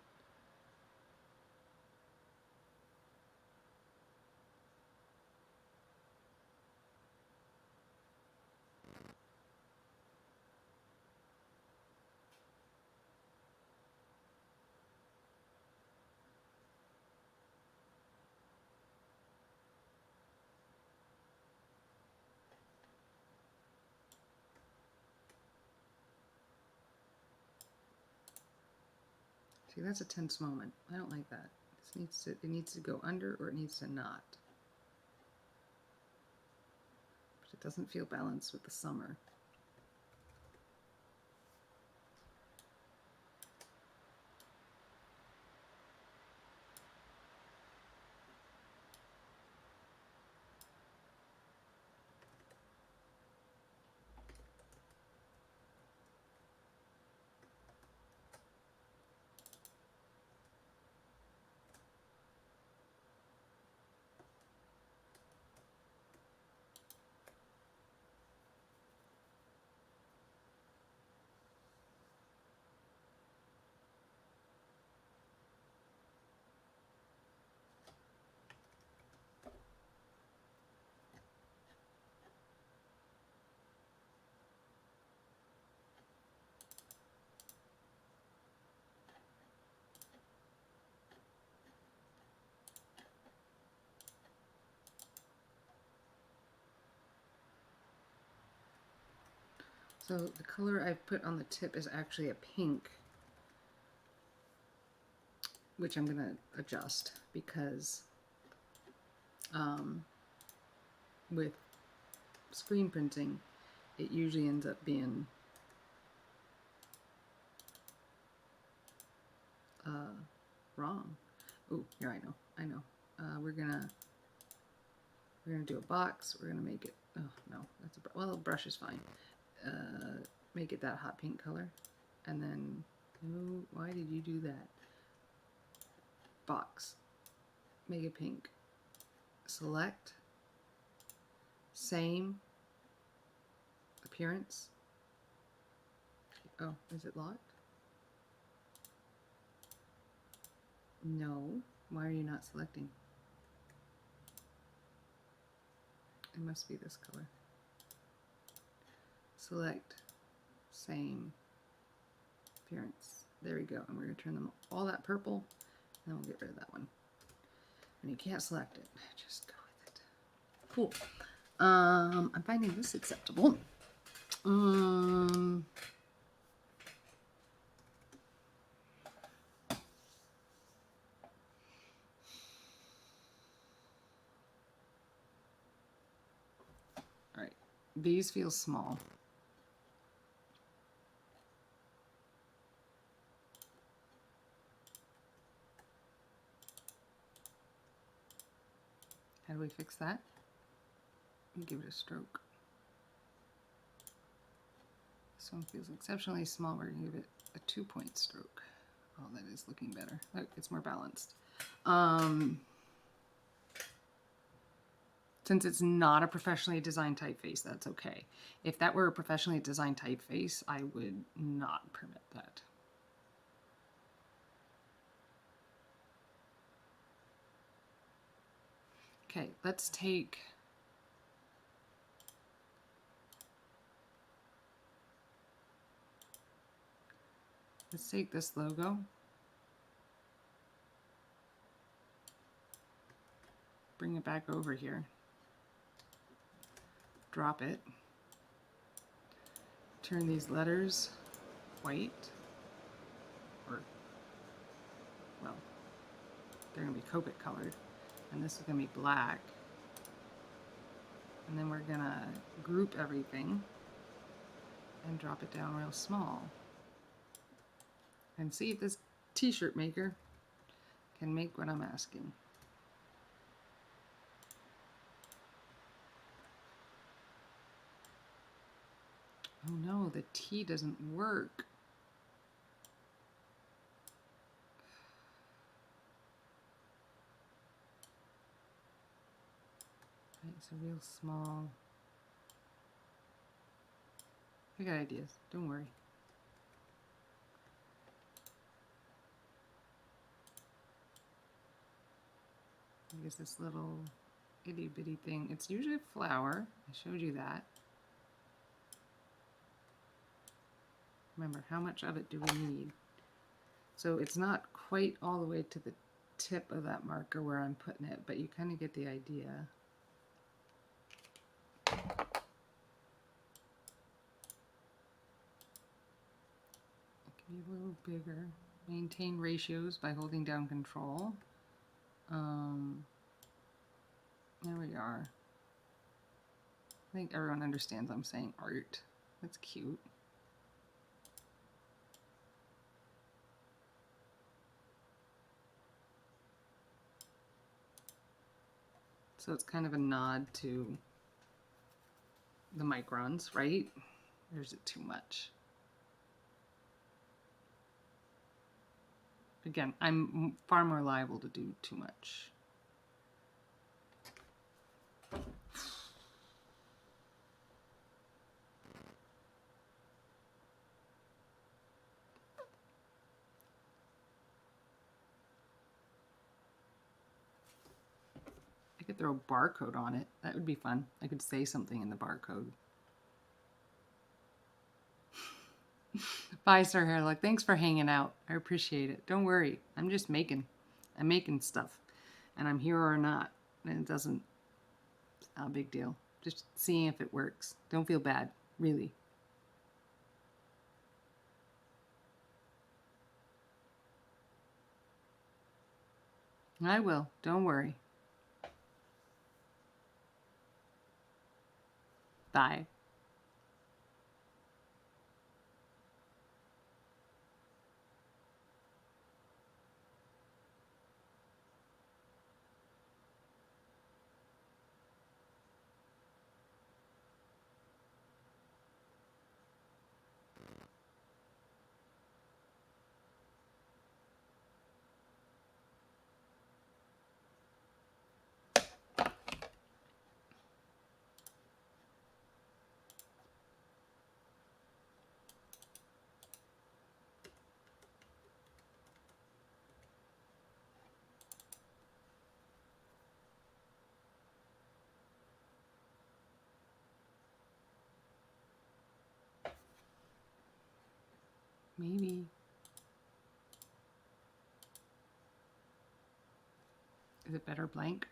See, that's a tense moment. I don't like that. It needs to go under or it needs to not. But it doesn't feel balanced with the summer. So the color I've put on the tip is actually a pink, which I'm going to adjust because with screen printing, it usually ends up being wrong. Oh, here, I know. We're gonna do a box. We're gonna make it. Oh no, that's well, a brush is fine. Make it that hot pink color, and then oh, why did you do that? Box. Make it pink. Select. Same. Appearance. Oh, is it locked? No. Why are you not selecting? It must be this color. Select. Same. Appearance. There we go. And we're going to turn them all that purple, and then we'll get rid of that one. And you can't select it. Just go with it. Cool. I'm finding this acceptable. All right. These feel small. How do we fix that? We give it a stroke. This one feels exceptionally small. We're going to give it a 2-point stroke. Oh, that is looking better. Look, it's more balanced. Since it's not a professionally designed typeface, that's okay. If that were a professionally designed typeface, I would not permit that. Okay, let's take Let's take this logo, bring it back over here, drop it, turn these letters white, or, well, they're going to be Copic colored, and this is going to be black. And then we're going to group everything and drop it down real small. And see if this t-shirt maker can make what I'm asking. Oh no, the T doesn't work. It's a real small. I got ideas, don't worry. I guess this little itty bitty thing, it's usually a flower. I showed you that. Remember, how much of it do we need? So it's not quite all the way to the tip of that marker where I'm putting it, but you kind of get the idea. It can be a little bigger. Maintain ratios by holding down Control. There we are. I think everyone understands I'm saying art. That's cute. So it's kind of a nod to the microns, right? Or is it too much? Again, I'm far more liable to do too much. I could throw a barcode on it. That would be fun. I could say something in the barcode. Bye, Sir Hairlock. Thanks for hanging out. I appreciate it. Don't worry. I'm just making. I'm making stuff. And I'm here or not. And it doesn't... It's not a big deal. Just seeing if it works. Don't feel bad. Really. I will. Don't worry. Bye. Maybe. Is it better blank?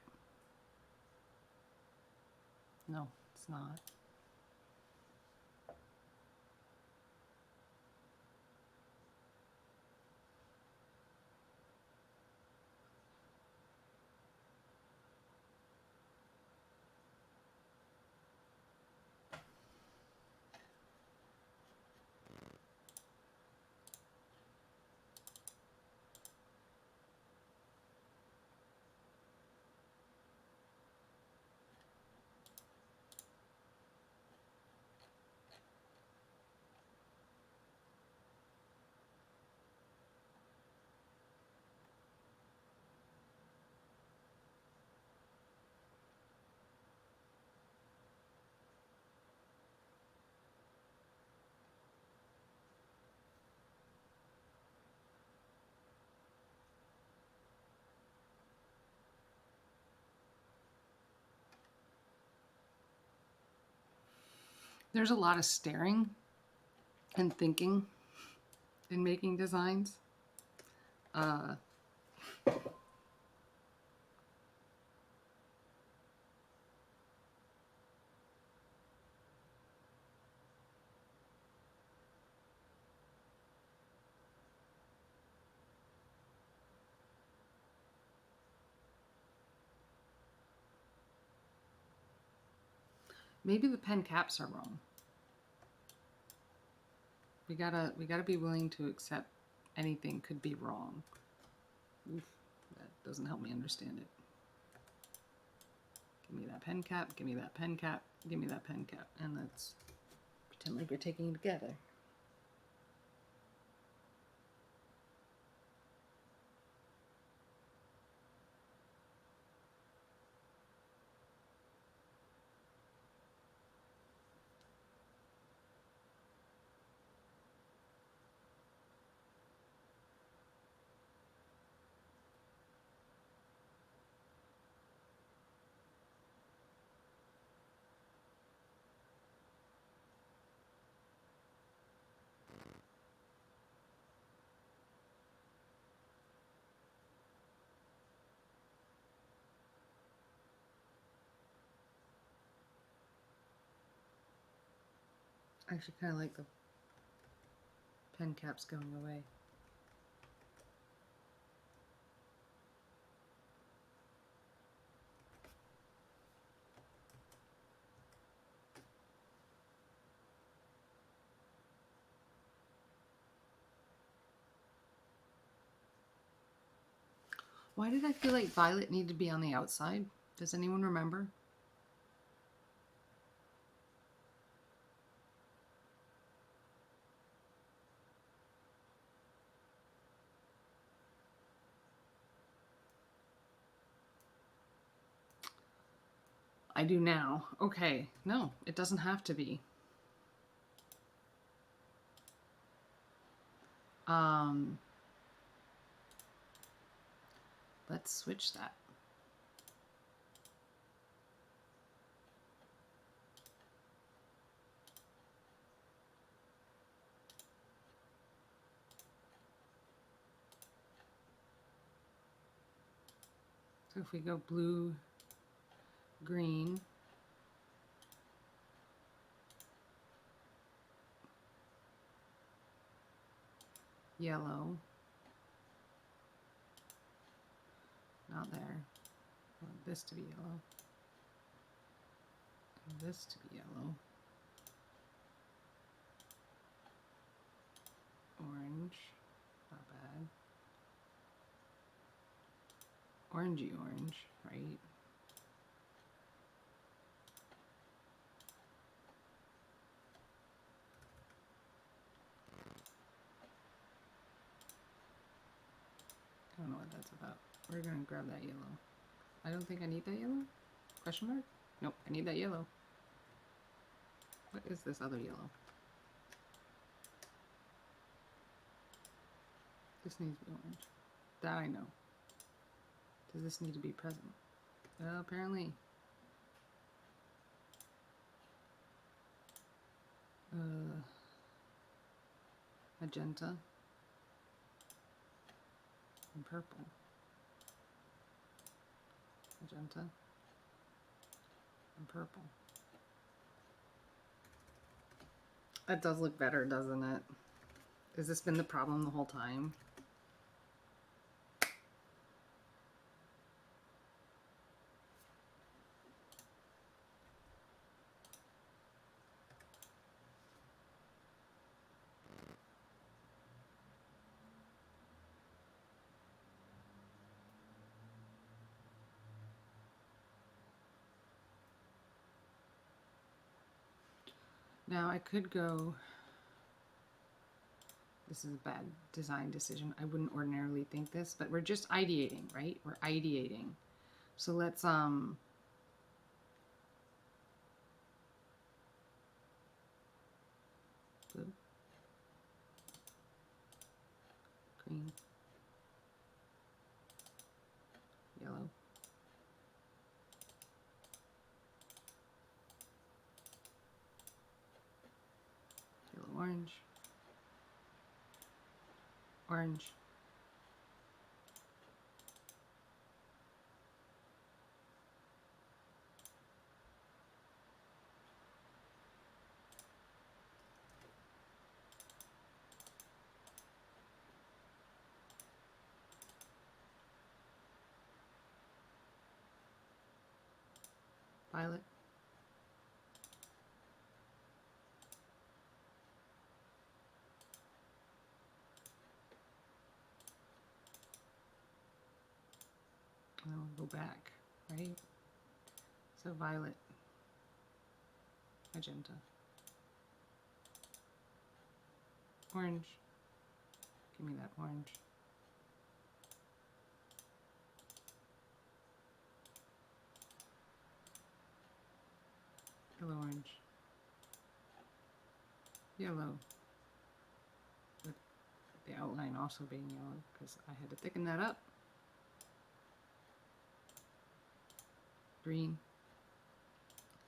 No, it's not. There's a lot of staring and thinking in making designs. Uh, maybe the pen caps are wrong. We gotta be willing to accept anything could be wrong. Oof, that doesn't help me understand it. Give me that pen cap, give me that pen cap, give me that pen cap, and let's pretend like we're taking it together. I actually kind of like the pen caps going away. Why did I feel like violet needed to be on the outside? Does anyone remember? I do now. Okay, no, it doesn't have to be. Let's switch that. So if we go blue, green, yellow, not there. I want this to be yellow, and this to be yellow, orange, not bad, orangey orange, right? I don't know what that's about. We're gonna grab that yellow. I don't think I need that yellow? Question mark? Nope, I need that yellow. What is this other yellow? This needs to be orange. That I know. Does this need to be present? Well, apparently. Magenta and purple. Magenta and purple. That does look better, doesn't it? Has this been the problem the whole time? Now I could go, this is a bad design decision. I wouldn't ordinarily think this, but we're just ideating, right? We're ideating. So let's blue, green, yellow, yellow orange, Orange. Violet. And then we'll go back, right? So violet, magenta, orange. Give me that orange. Yellow, orange. Yellow. With the outline also being yellow because I had to thicken that up. Green.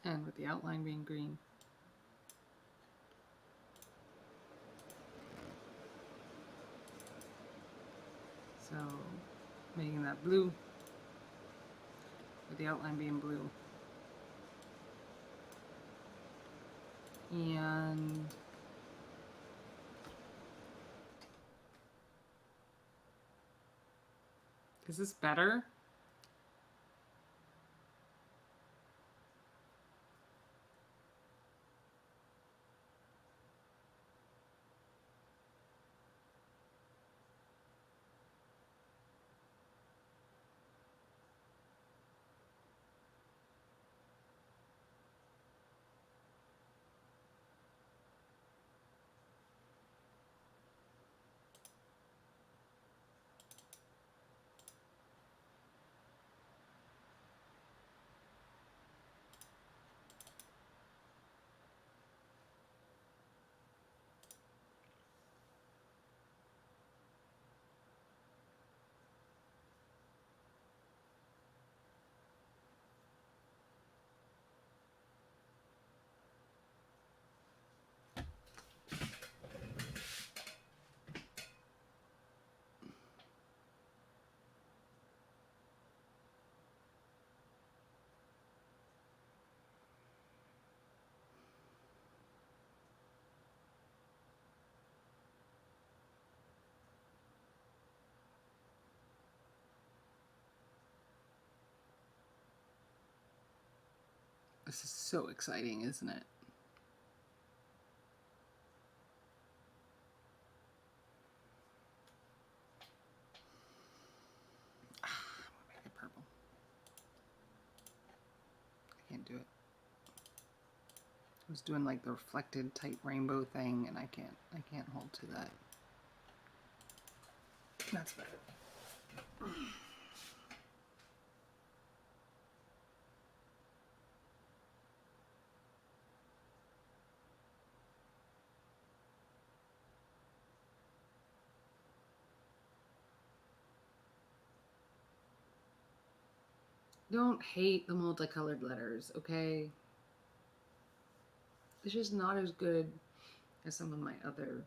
And with the outline being green. So making that blue with the outline being blue. And is this better? This is so exciting, isn't it? I'm gonna make it purple. I can't do it. I was doing like the reflected type rainbow thing and I can't hold to that. That's better. Don't hate the multicolored letters, okay? It's just not as good as some of my other.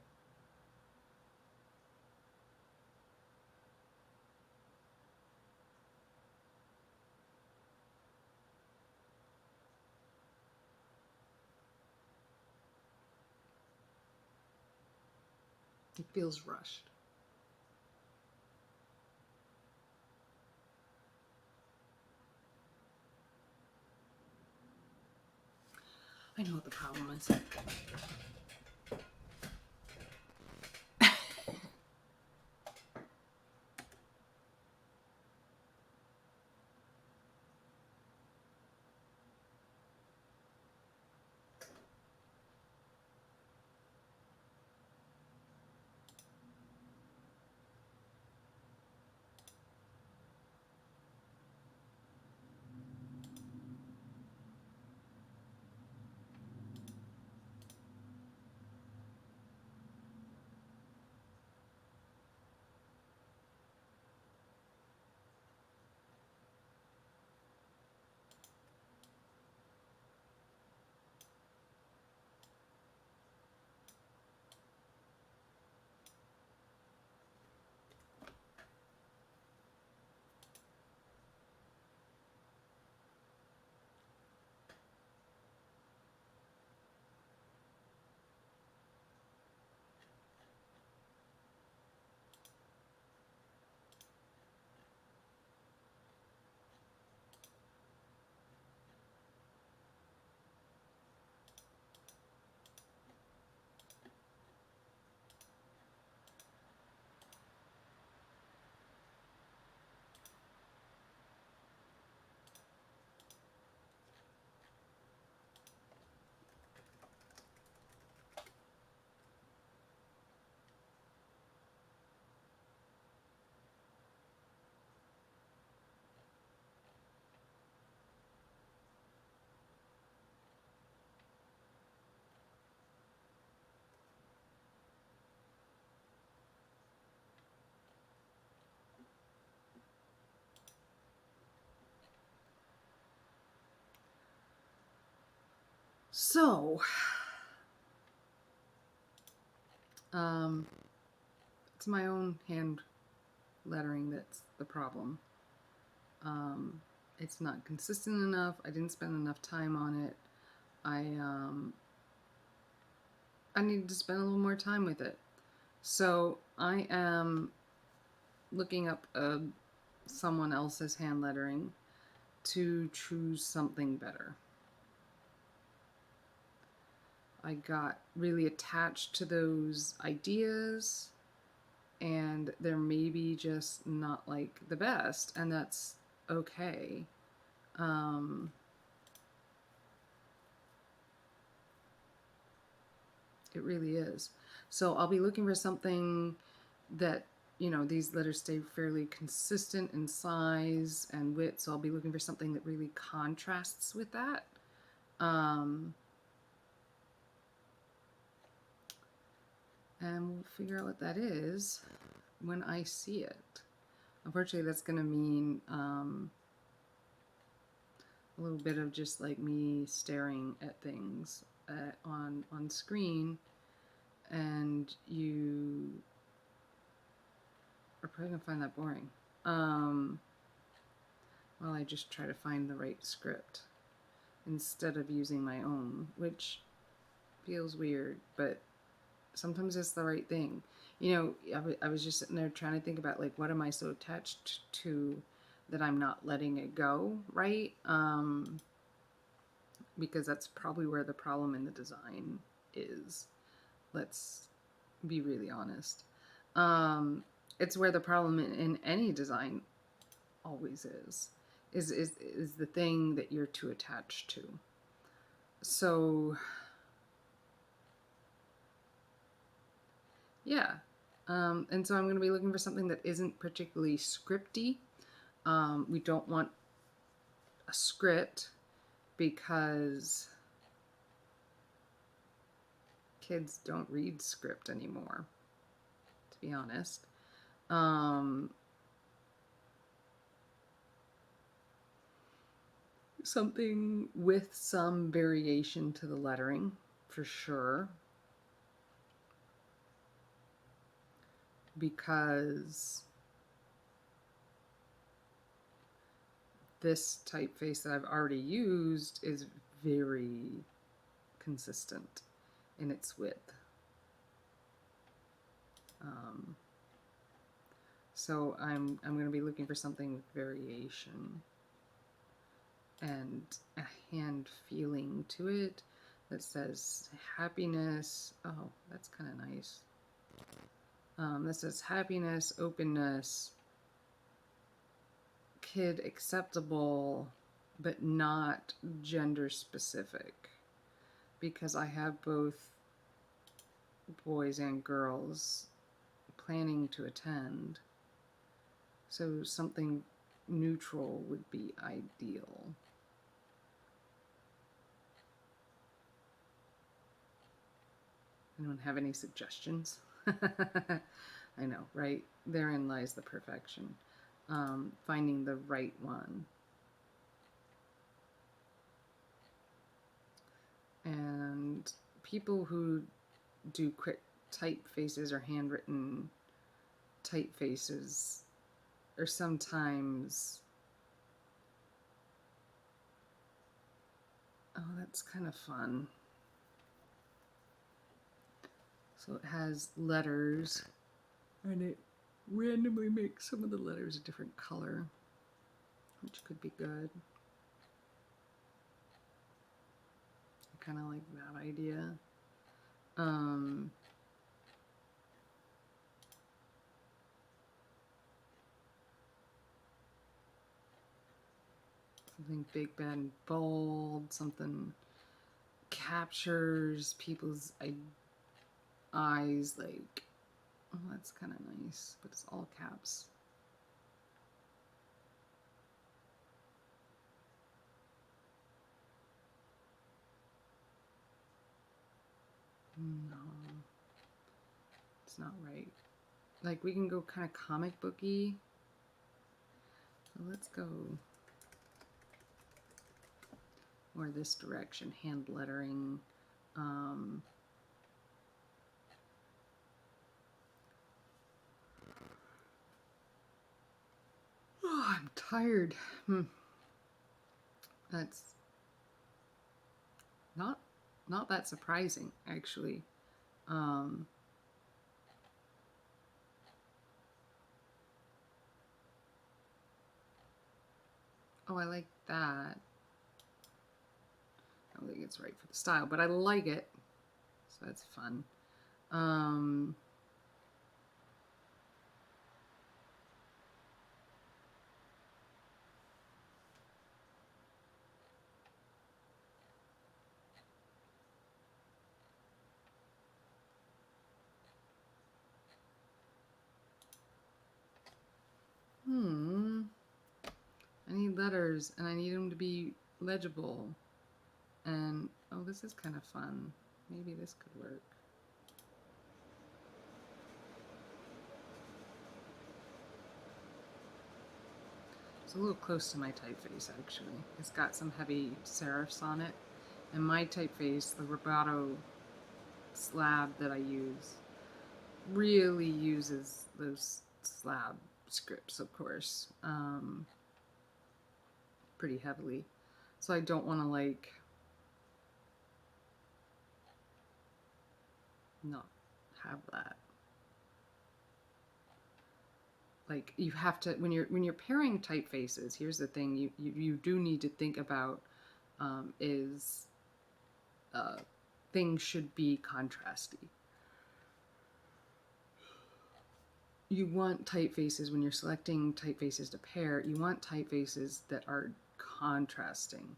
It feels rushed. I know what the problem is. So, it's my own hand lettering that's the problem. It's not consistent enough. I didn't spend enough time on it. I need to spend a little more time with it. So I am looking up someone else's hand lettering to choose something better. I got really attached to those ideas, and they're maybe just not like the best, and that's okay. It really is. So I'll be looking for something that, you know, these letters stay fairly consistent in size and width. So I'll be looking for something that really contrasts with that. And we'll figure out what that is when I see it. Unfortunately, that's going to mean a little bit of just like me staring at things on screen, and you are probably going to find that boring. While I just try to find the right script instead of using my own, which feels weird, but sometimes it's the right thing. You know, I was just sitting there trying to think about, like, what am I so attached to that I'm not letting it go, right? Because that's probably where the problem in the design is. Let's be really honest. It's where the problem in any design always is the thing that you're too attached to. So yeah, and so I'm going to be looking for something that isn't particularly scripty. We don't want a script because kids don't read script anymore, to be honest. Something with some variation to the lettering, for sure. Because this typeface that I've already used is very consistent in its width. So I'm going to be looking for something with variation and a hand feeling to it that says happiness. Oh, that's kind of nice. That says happiness, openness, kid acceptable, but not gender specific, because I have both boys and girls planning to attend. So something neutral would be ideal. Anyone have any suggestions? I know, right? Therein lies the perfection. Finding the right one. And people who do quick typefaces or handwritten typefaces are sometimes, oh, that's kind of fun. So it has letters, and it randomly makes some of the letters a different color, which could be good. I kind of like that idea. Something big, bad, and bold, something captures people's eyes, like, oh, that's kind of nice, but it's all caps. No, it's not right. Like, we can go kind of comic booky. So let's go or this direction, hand lettering. Oh, I'm tired. That's not that surprising, actually. Oh, I like that. I don't think it's right for the style, but I like it, so that's fun. I need letters, and I need them to be legible. And, oh, this is kind of fun. Maybe this could work. It's a little close to my typeface, actually. It's got some heavy serifs on it. And my typeface, the Roboto slab that I use, really uses those slab scripts, of course, pretty heavily. So I don't want to, like, not have that. Like, you have to, when you're pairing typefaces, here's the thing you do need to think about, is things should be contrasty. You want typefaces, when you're selecting typefaces to pair, you want typefaces that are contrasting.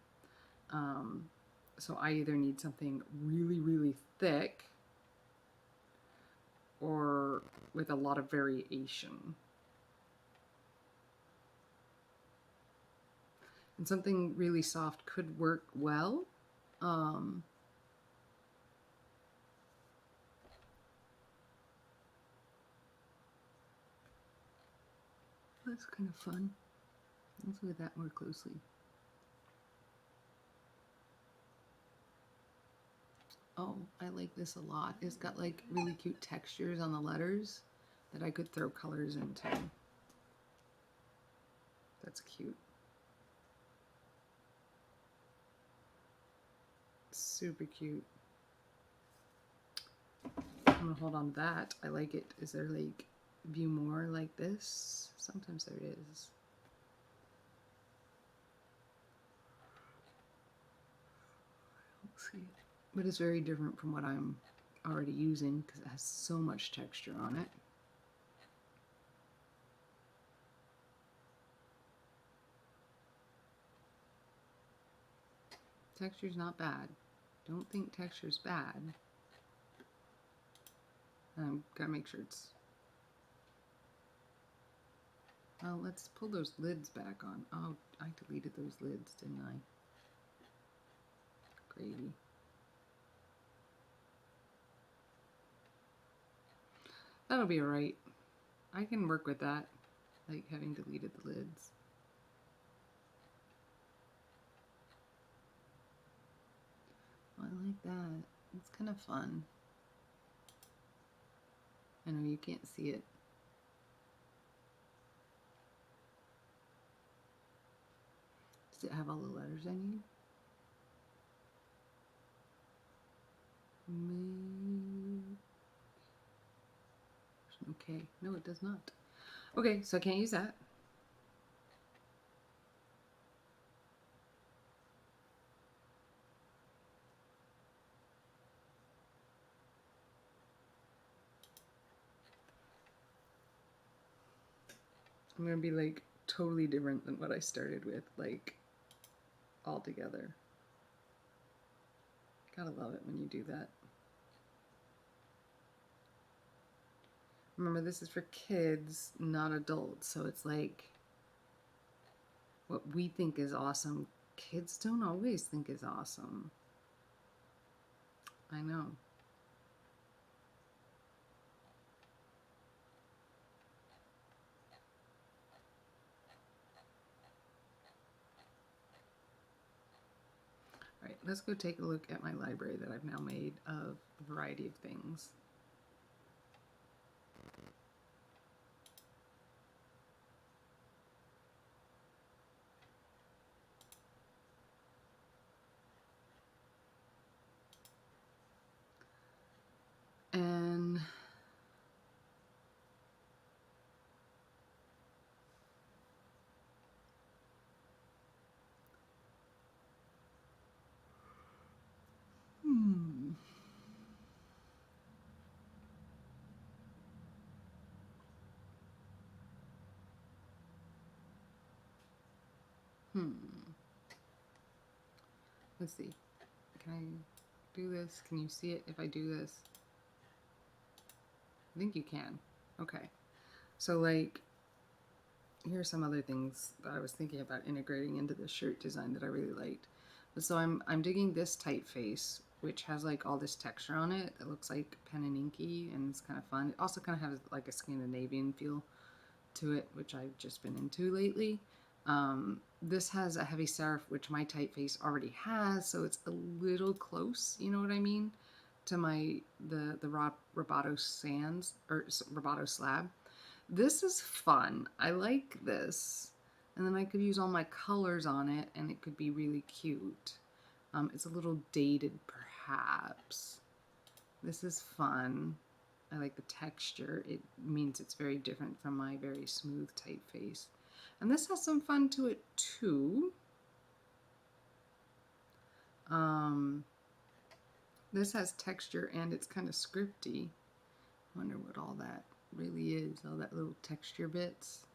So I either need something really, really thick or with a lot of variation. And something really soft could work well. That's kind of fun. Let's look at that more closely. Oh, I like this a lot. It's got like really cute textures on the letters that I could throw colors into. That's cute. Super cute. I'm gonna hold on to that. I like it. Is there like view more like this? Sometimes there is. Let's see. But it's very different from what I'm already using because it has so much texture on it. Texture's not bad. Don't think texture's bad. Gotta make sure it's... Well, let's pull those lids back on. Oh, I deleted those lids, didn't I? Gravy. That'll be alright. I can work with that, like having deleted the lids. I like that. It's kind of fun. I know you can't see it. Does it have all the letters I need? Okay, no it does not. Okay, so I can't use that. I'm gonna be like totally different than what I started with, like altogether. Gotta love it when you do that. Remember, this is for kids, not adults, so it's like what we think is awesome, kids don't always think is awesome. I know. let's go take a look at my library that I've now made of a variety of things. And hmm. Hmm. Let's see. Can I do this? Can you see it if I do this? I think you can. Okay. So like, here's some other things that I was thinking about integrating into the shirt design that I really liked. So I'm digging this typeface, which has like all this texture on it that looks like pen and inky, and it's kind of fun. It also kind of has like a Scandinavian feel to it, which I've just been into lately. This has a heavy serif, which my typeface already has, so it's a little close, you know what I mean, to the Roboto Sans or Roboto Slab. This is fun. I like this. And then I could use all my colors on it and it could be really cute. It's a little dated perhaps. This is fun. I like the texture. It means it's very different from my very smooth typeface. And this has some fun to it too. This has texture and it's kind of scripty. I wonder what all that really is, all that little texture bits.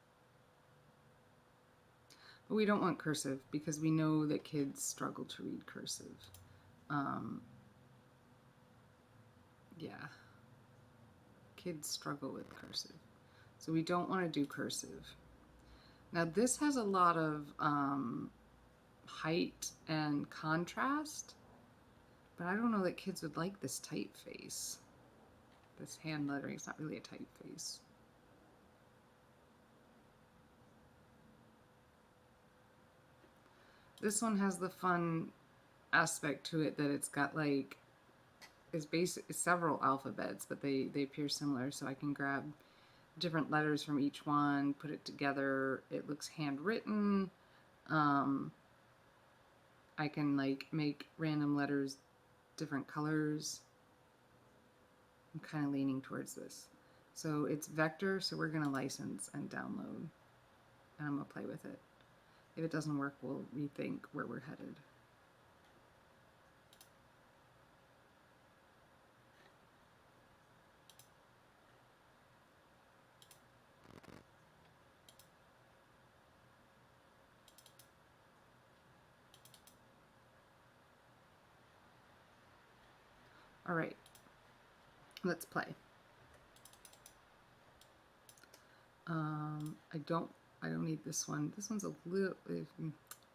But we don't want cursive because we know that kids struggle to read cursive. Yeah, kids struggle with cursive. So we don't want to do cursive. Now this has a lot of height and contrast, but I don't know that kids would like this typeface. This hand lettering is not really a typeface. This one has the fun aspect to it that it's got like, it's several alphabets, but they appear similar, so I can grab different letters from each one, put it together. It looks handwritten. I can like make random letters different colors. I'm kind of leaning towards this. So it's vector, so we're going to license and download, and I'm going to play with it. If it doesn't work, we'll rethink where we're headed. All right, let's play. I don't need this one. This one's a little,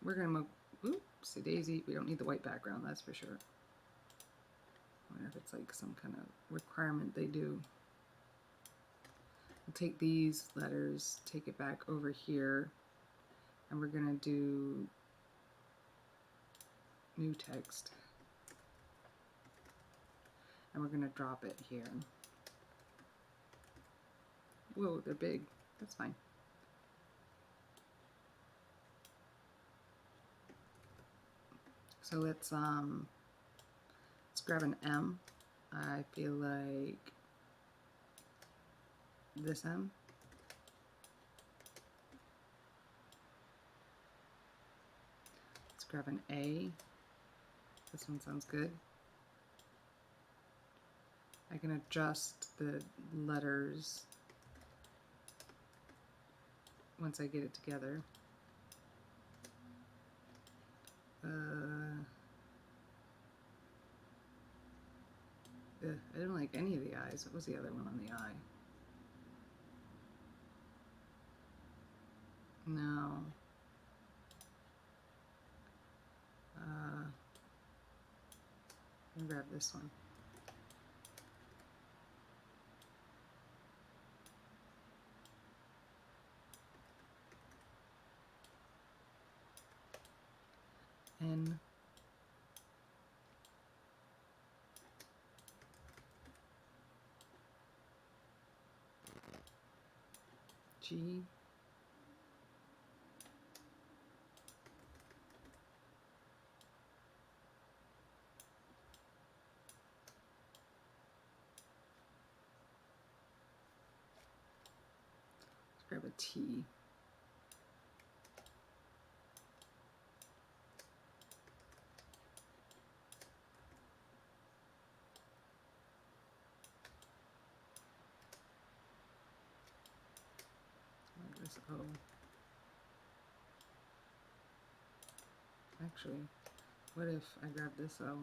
we're gonna move, oopsie daisy. We don't need the white background, that's for sure. I wonder if it's like some kind of requirement they do. We'll take these letters, take it back over here, and we're gonna do new text. And we're gonna drop it here. Whoa, they're big. That's fine. So let's grab an M. I feel like this M. Let's grab an A. This one sounds good. I can adjust the letters once I get it together. I didn't like any of the eyes. What was the other one on the eye? No. I'll grab this one. N. G. Let's grab a T. This O. Actually, what if I grab this O?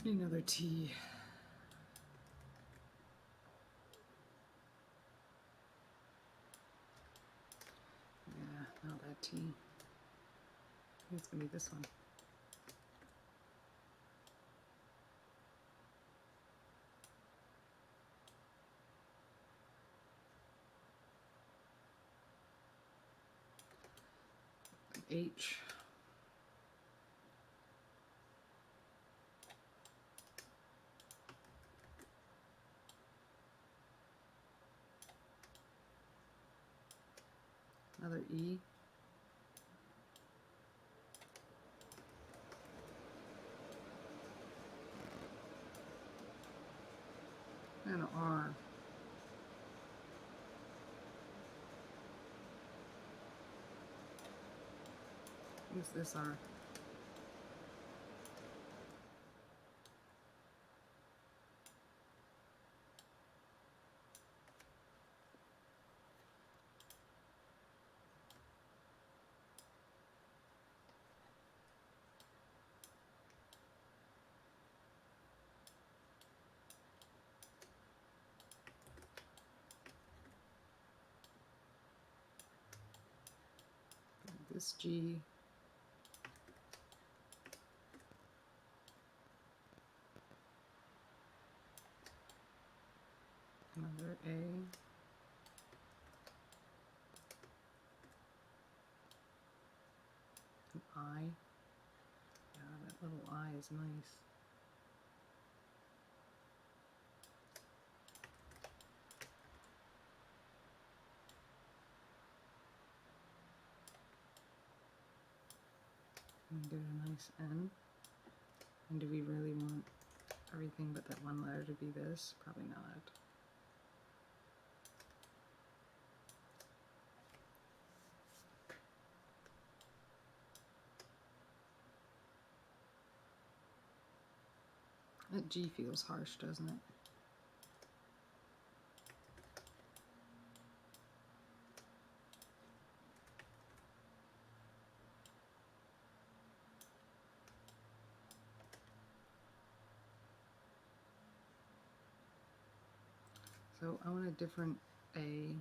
Another T. Yeah, not that T. It's gonna be this one. H. Another E. And an R. What's this R? This G. Another A. An I. Yeah, that little I is nice. And get a nice N. And do we really want everything but that one letter to be this? Probably not. That G feels harsh, doesn't it? So I want a different A.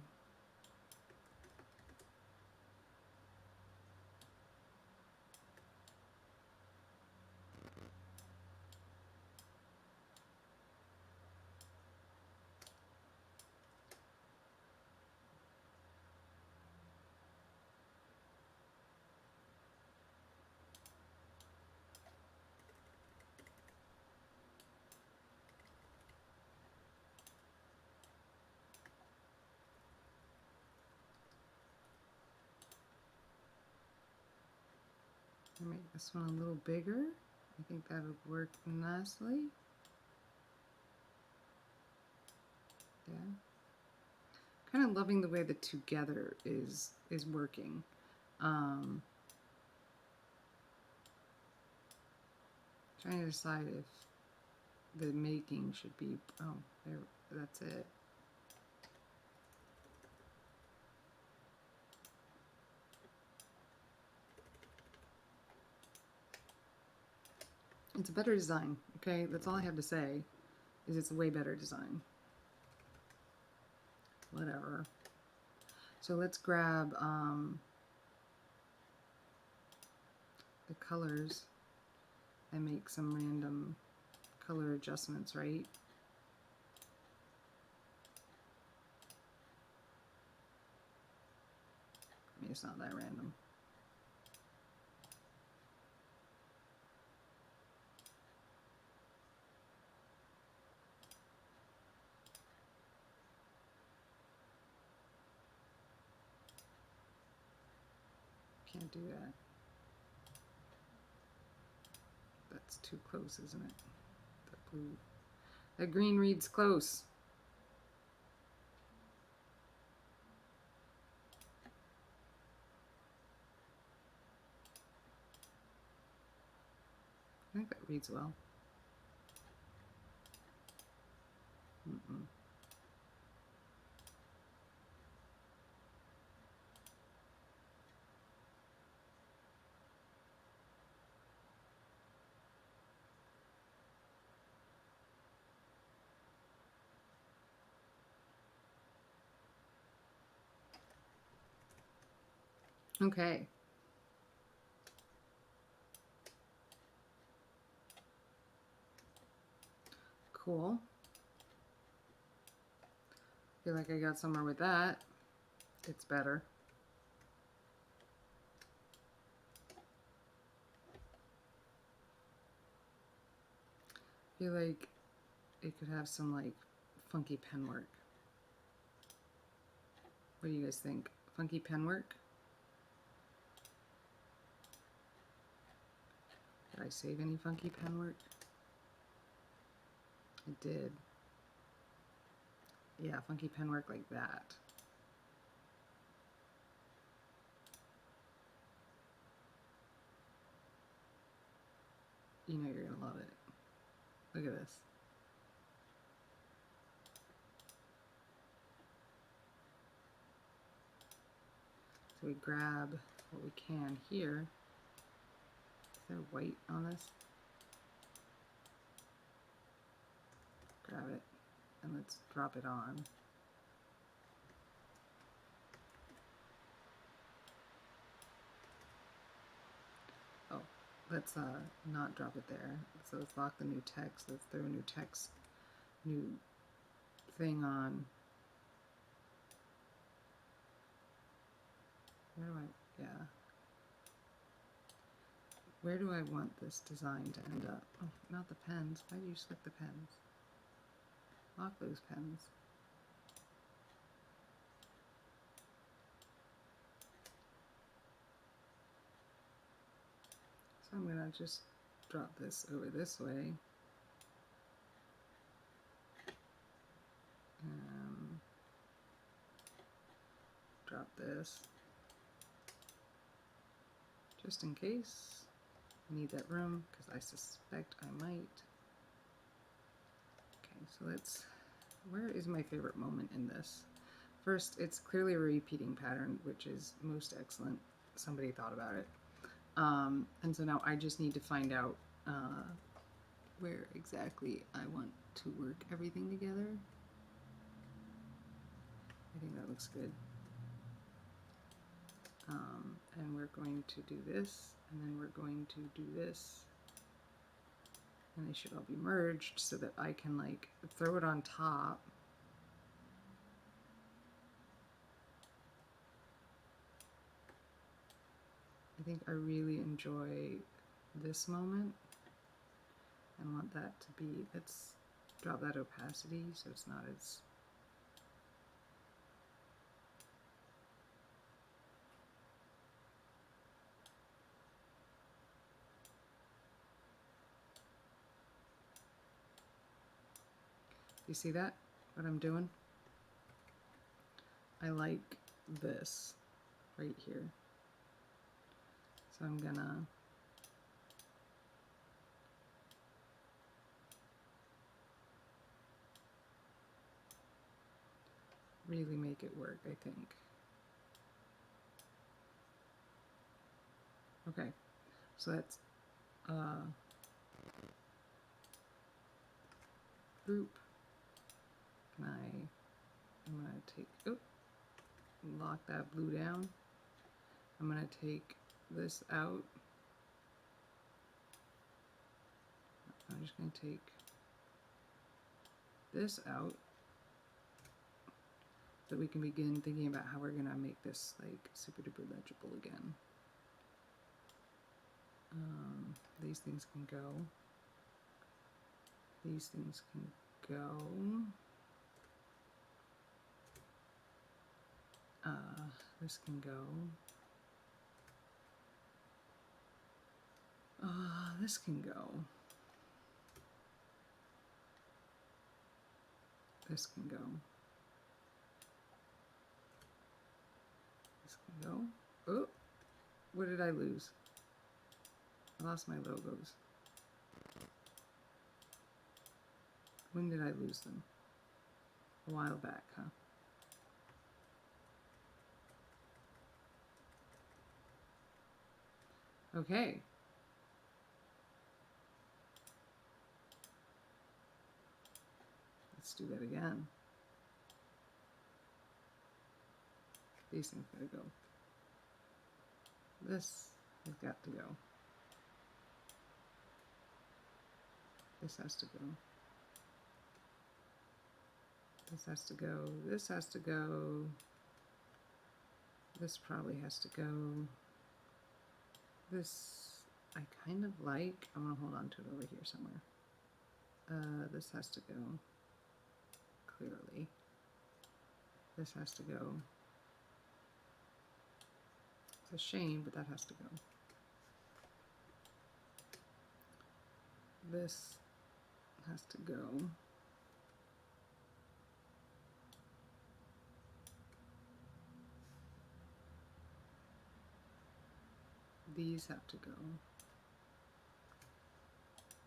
I make this one a little bigger. I think that would work nicely. Yeah. Kind of loving the way the together is working. Trying to decide if the making should be, oh, there, that's it. It's a better design, okay? That's all I have to say, is it's a way better design. Whatever. So let's grab the colors and make some random color adjustments, right? I mean, it's not that random. Can't do that. That's too close, isn't it? The blue. The green reads close. I think that reads well. Mm-mm. Okay. Cool. Feel like I got somewhere with that. It's better. Feel like it could have some like funky pen work. What do you guys think? Funky pen work? Did I save any funky pen work? I did. Yeah, funky pen work like that. You know you're gonna love it. Look at this. So we grab what we can here. Is there white on this? Grab it and let's drop it on. Oh, let's not drop it there. So let's lock the new text. Let's throw a new text, new thing on. Where do I, yeah. Where do I want this design to end up? Oh, not the pens. Why do you select the pens? Lock those pens. So I'm gonna just drop this over this way. Drop this. Just in case. I need that room because I suspect I might. Okay, so let's, where is my favorite moment in this? First, it's clearly a repeating pattern, which is most excellent. Somebody thought about it. And so now I just need to find out where exactly I want to work everything together. I think that looks good. And we're going to do this, and then we're going to do this. And they should all be merged so that I can like throw it on top. I think I really enjoy this moment and want that to be, let's drop that opacity so it's not as, you see that, what I'm doing? I like this right here. So I'm gonna really make it work, I think. Okay, so that's group. I'm gonna take, oh, lock that blue down. I'm gonna take this out. I'm just gonna take this out so we can begin thinking about how we're gonna make this like super duper legible again. These things can go. These things can go. This can go. This can go. This can go. This can go. Oh, what did I lose? I lost my logos. When did I lose them? A while back, huh? Okay. Let's do that again. These things gotta go. This has got to go. This has to go. This has to go. This has to go. This probably has to go. This I kind of like. I'm gonna hold on to it over here somewhere. This has to go. Clearly. This has to go. It's a shame, but that has to go. This has to go. These have to go.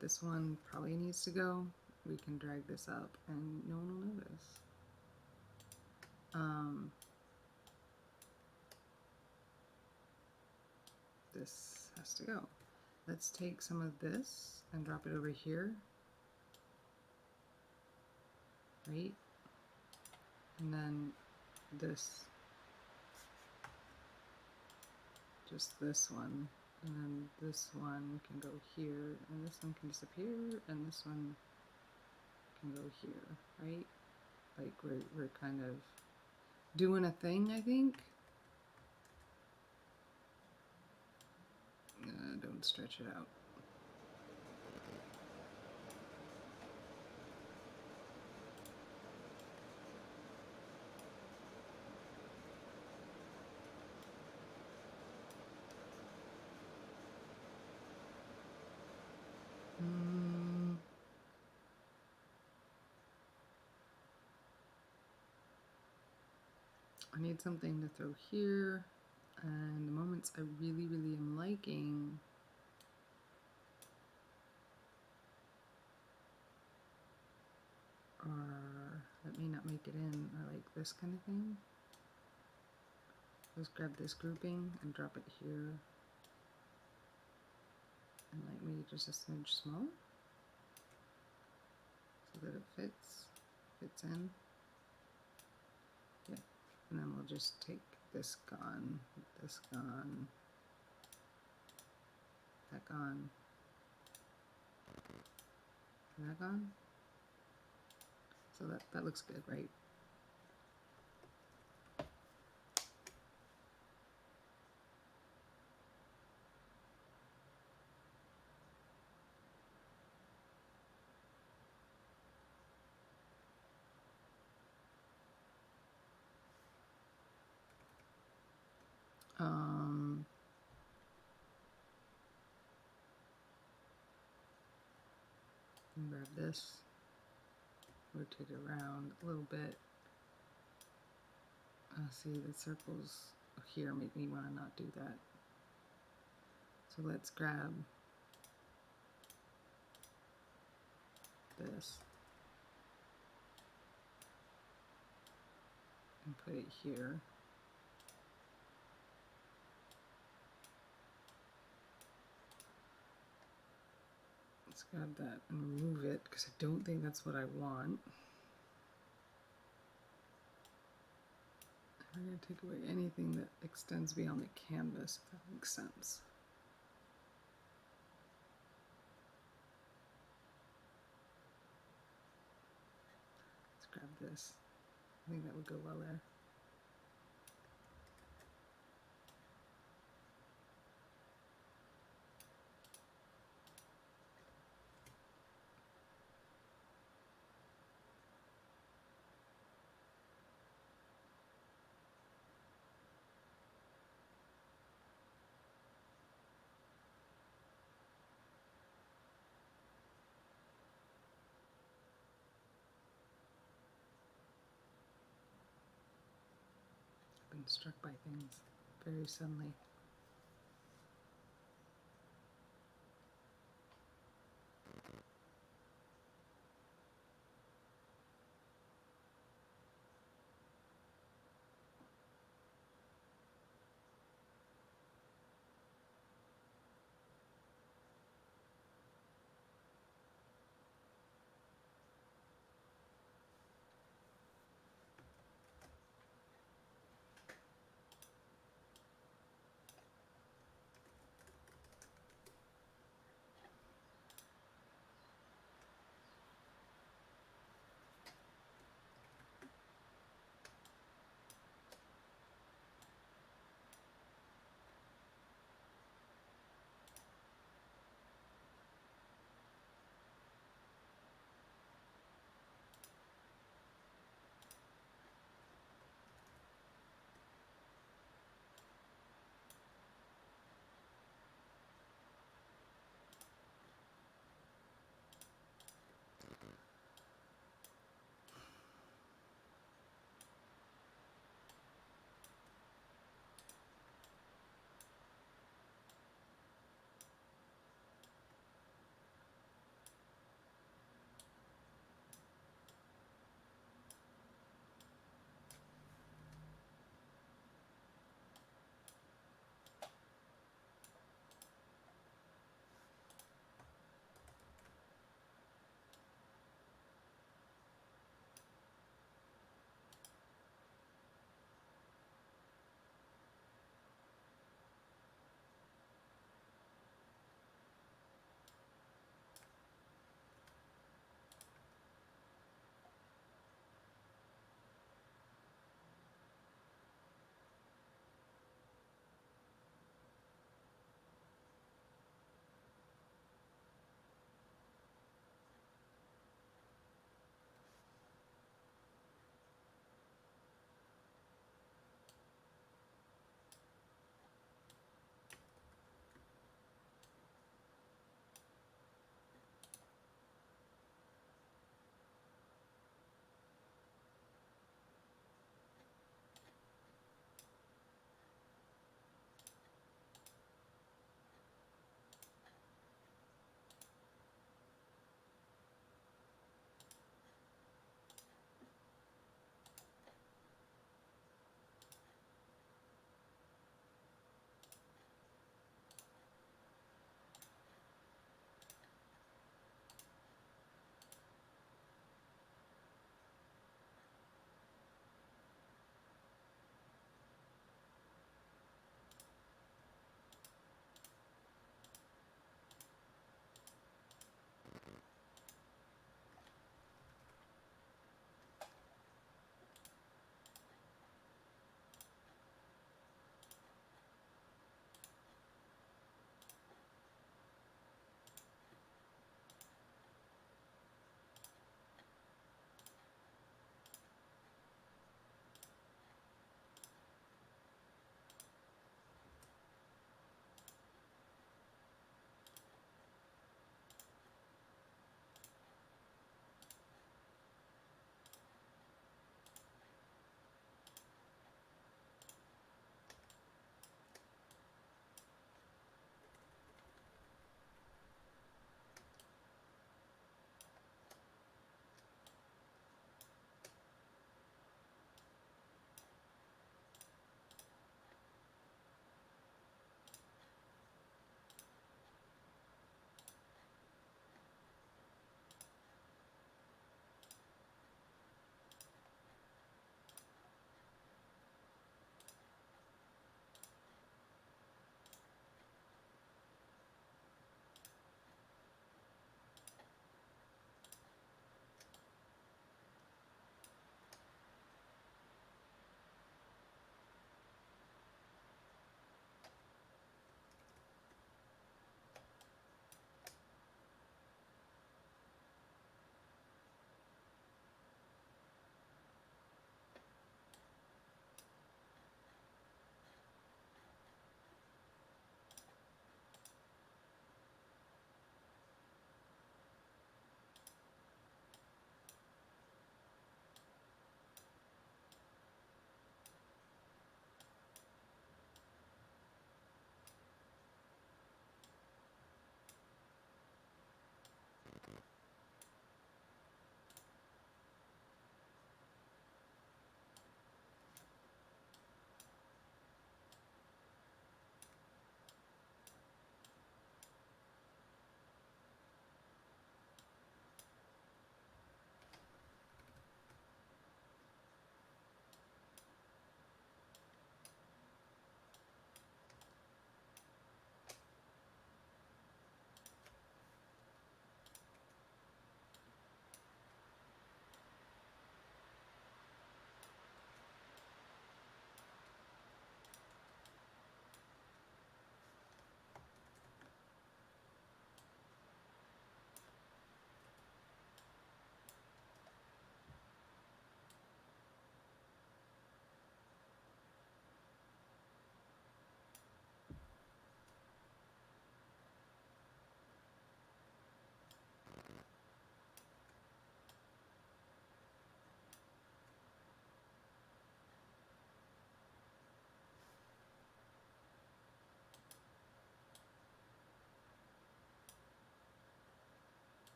This one probably needs to go. We can drag this up and no one will notice. This has to go. Let's take some of this and drop it over here. Right? And then this. Just this one. And then this one can go here. And this one can disappear. And this one can go here. Right? Like we're kind of doing a thing, I think. Don't stretch it out. I need something to throw here, and the moments I really, really am liking are, that may not make it in, are like this kind of thing. Let's grab this grouping and drop it here, and like maybe just a smidge small, so that it fits in. Yeah, and then we'll just take this gone, that gone, and that gone. So that looks good, right? Grab this, rotate it around a little bit. See, the circles here make me want to not do that. So let's grab this and put it here. Let's grab that and move it because I don't think that's what I want. I'm going to take away anything that extends beyond the canvas, if that makes sense. Let's grab this. I think that would go well there. Been struck by things very suddenly.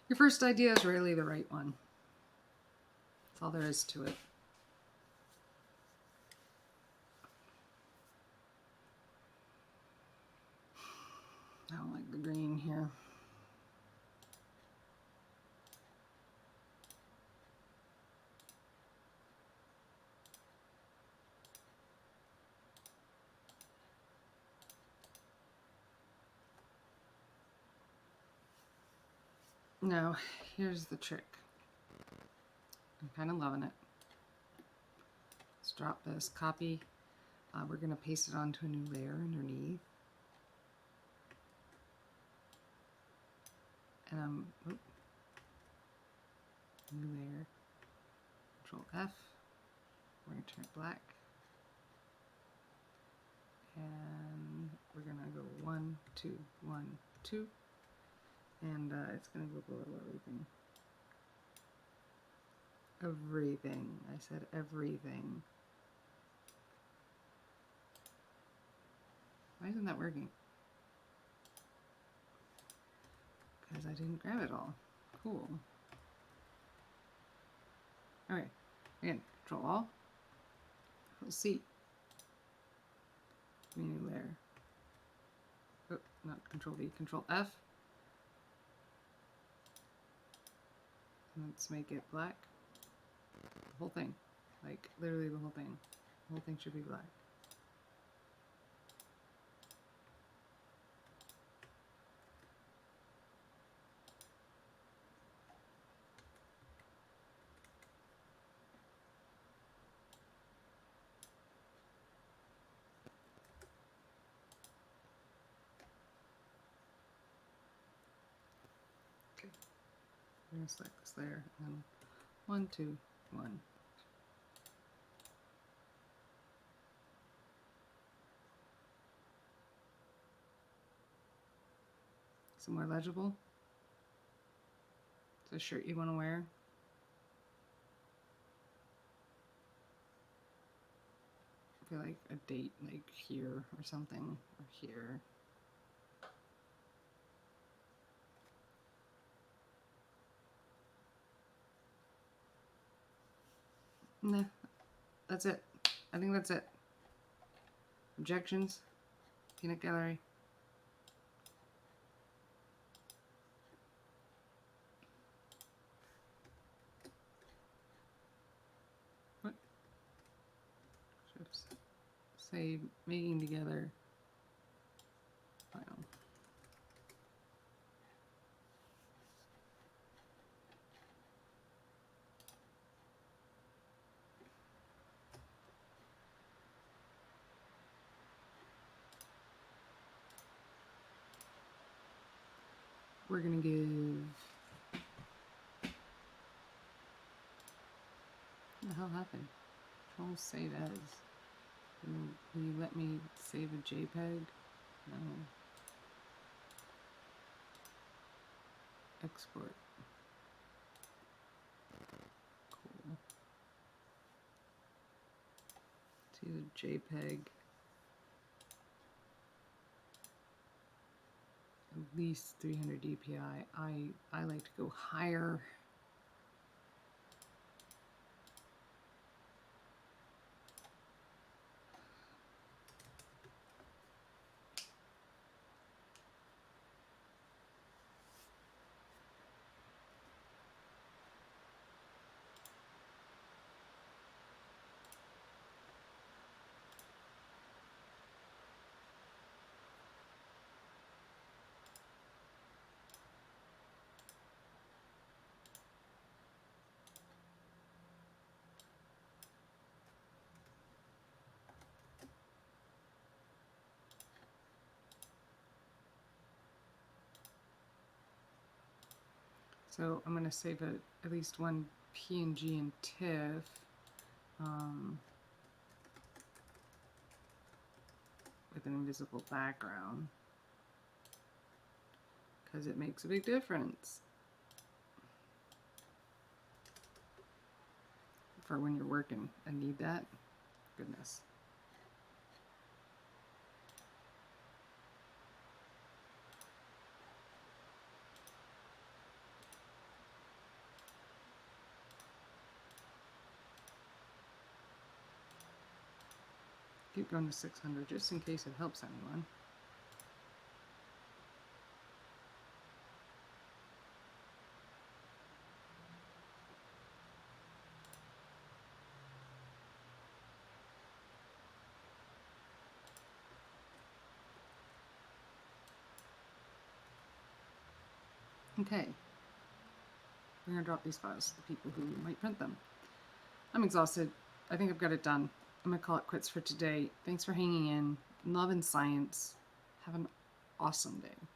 Your first idea is rarely the right one. That's all there is to it. I don't like the green here. Now, here's the trick. I'm kind of loving it. Let's drop this, copy. We're going to paste it onto a new layer underneath. And new layer, Control F. We're going to turn it black. And we're going to go 1, 2, 1, 2. And it's going to go below everything. Everything. I said everything. Why isn't that working? Because I didn't grab it all. Cool. Alright. Again, Control Alt. Control C. New layer. Oh, not Control V. Control F. Let's make it black. The whole thing. Like, literally the whole thing. The whole thing should be black. Okay. We're going to select this layer. And then 1, 2, 1. Some more legible. It's a shirt you want to wear. I feel like a date, like here or something, or here. Nah, that's it. I think that's it. Objections? Peanut Gallery. What? Should say making together. Final. We're gonna give. What the hell happened? Control save as. Will you let me save a JPEG? No. Export. Cool. See the JPEG. At least 300 DPI. I like to go higher. So I'm going to save at least one PNG and TIFF. With an invisible background. Because it makes a big difference. For when you're working and need that. Goodness. Keep going to 600 just in case it helps anyone. Okay. We're going to drop these files to the people who might print them. I'm exhausted. I think I've got it done. I'm going to call it quits for today. Thanks for hanging in. Love and science. Have an awesome day.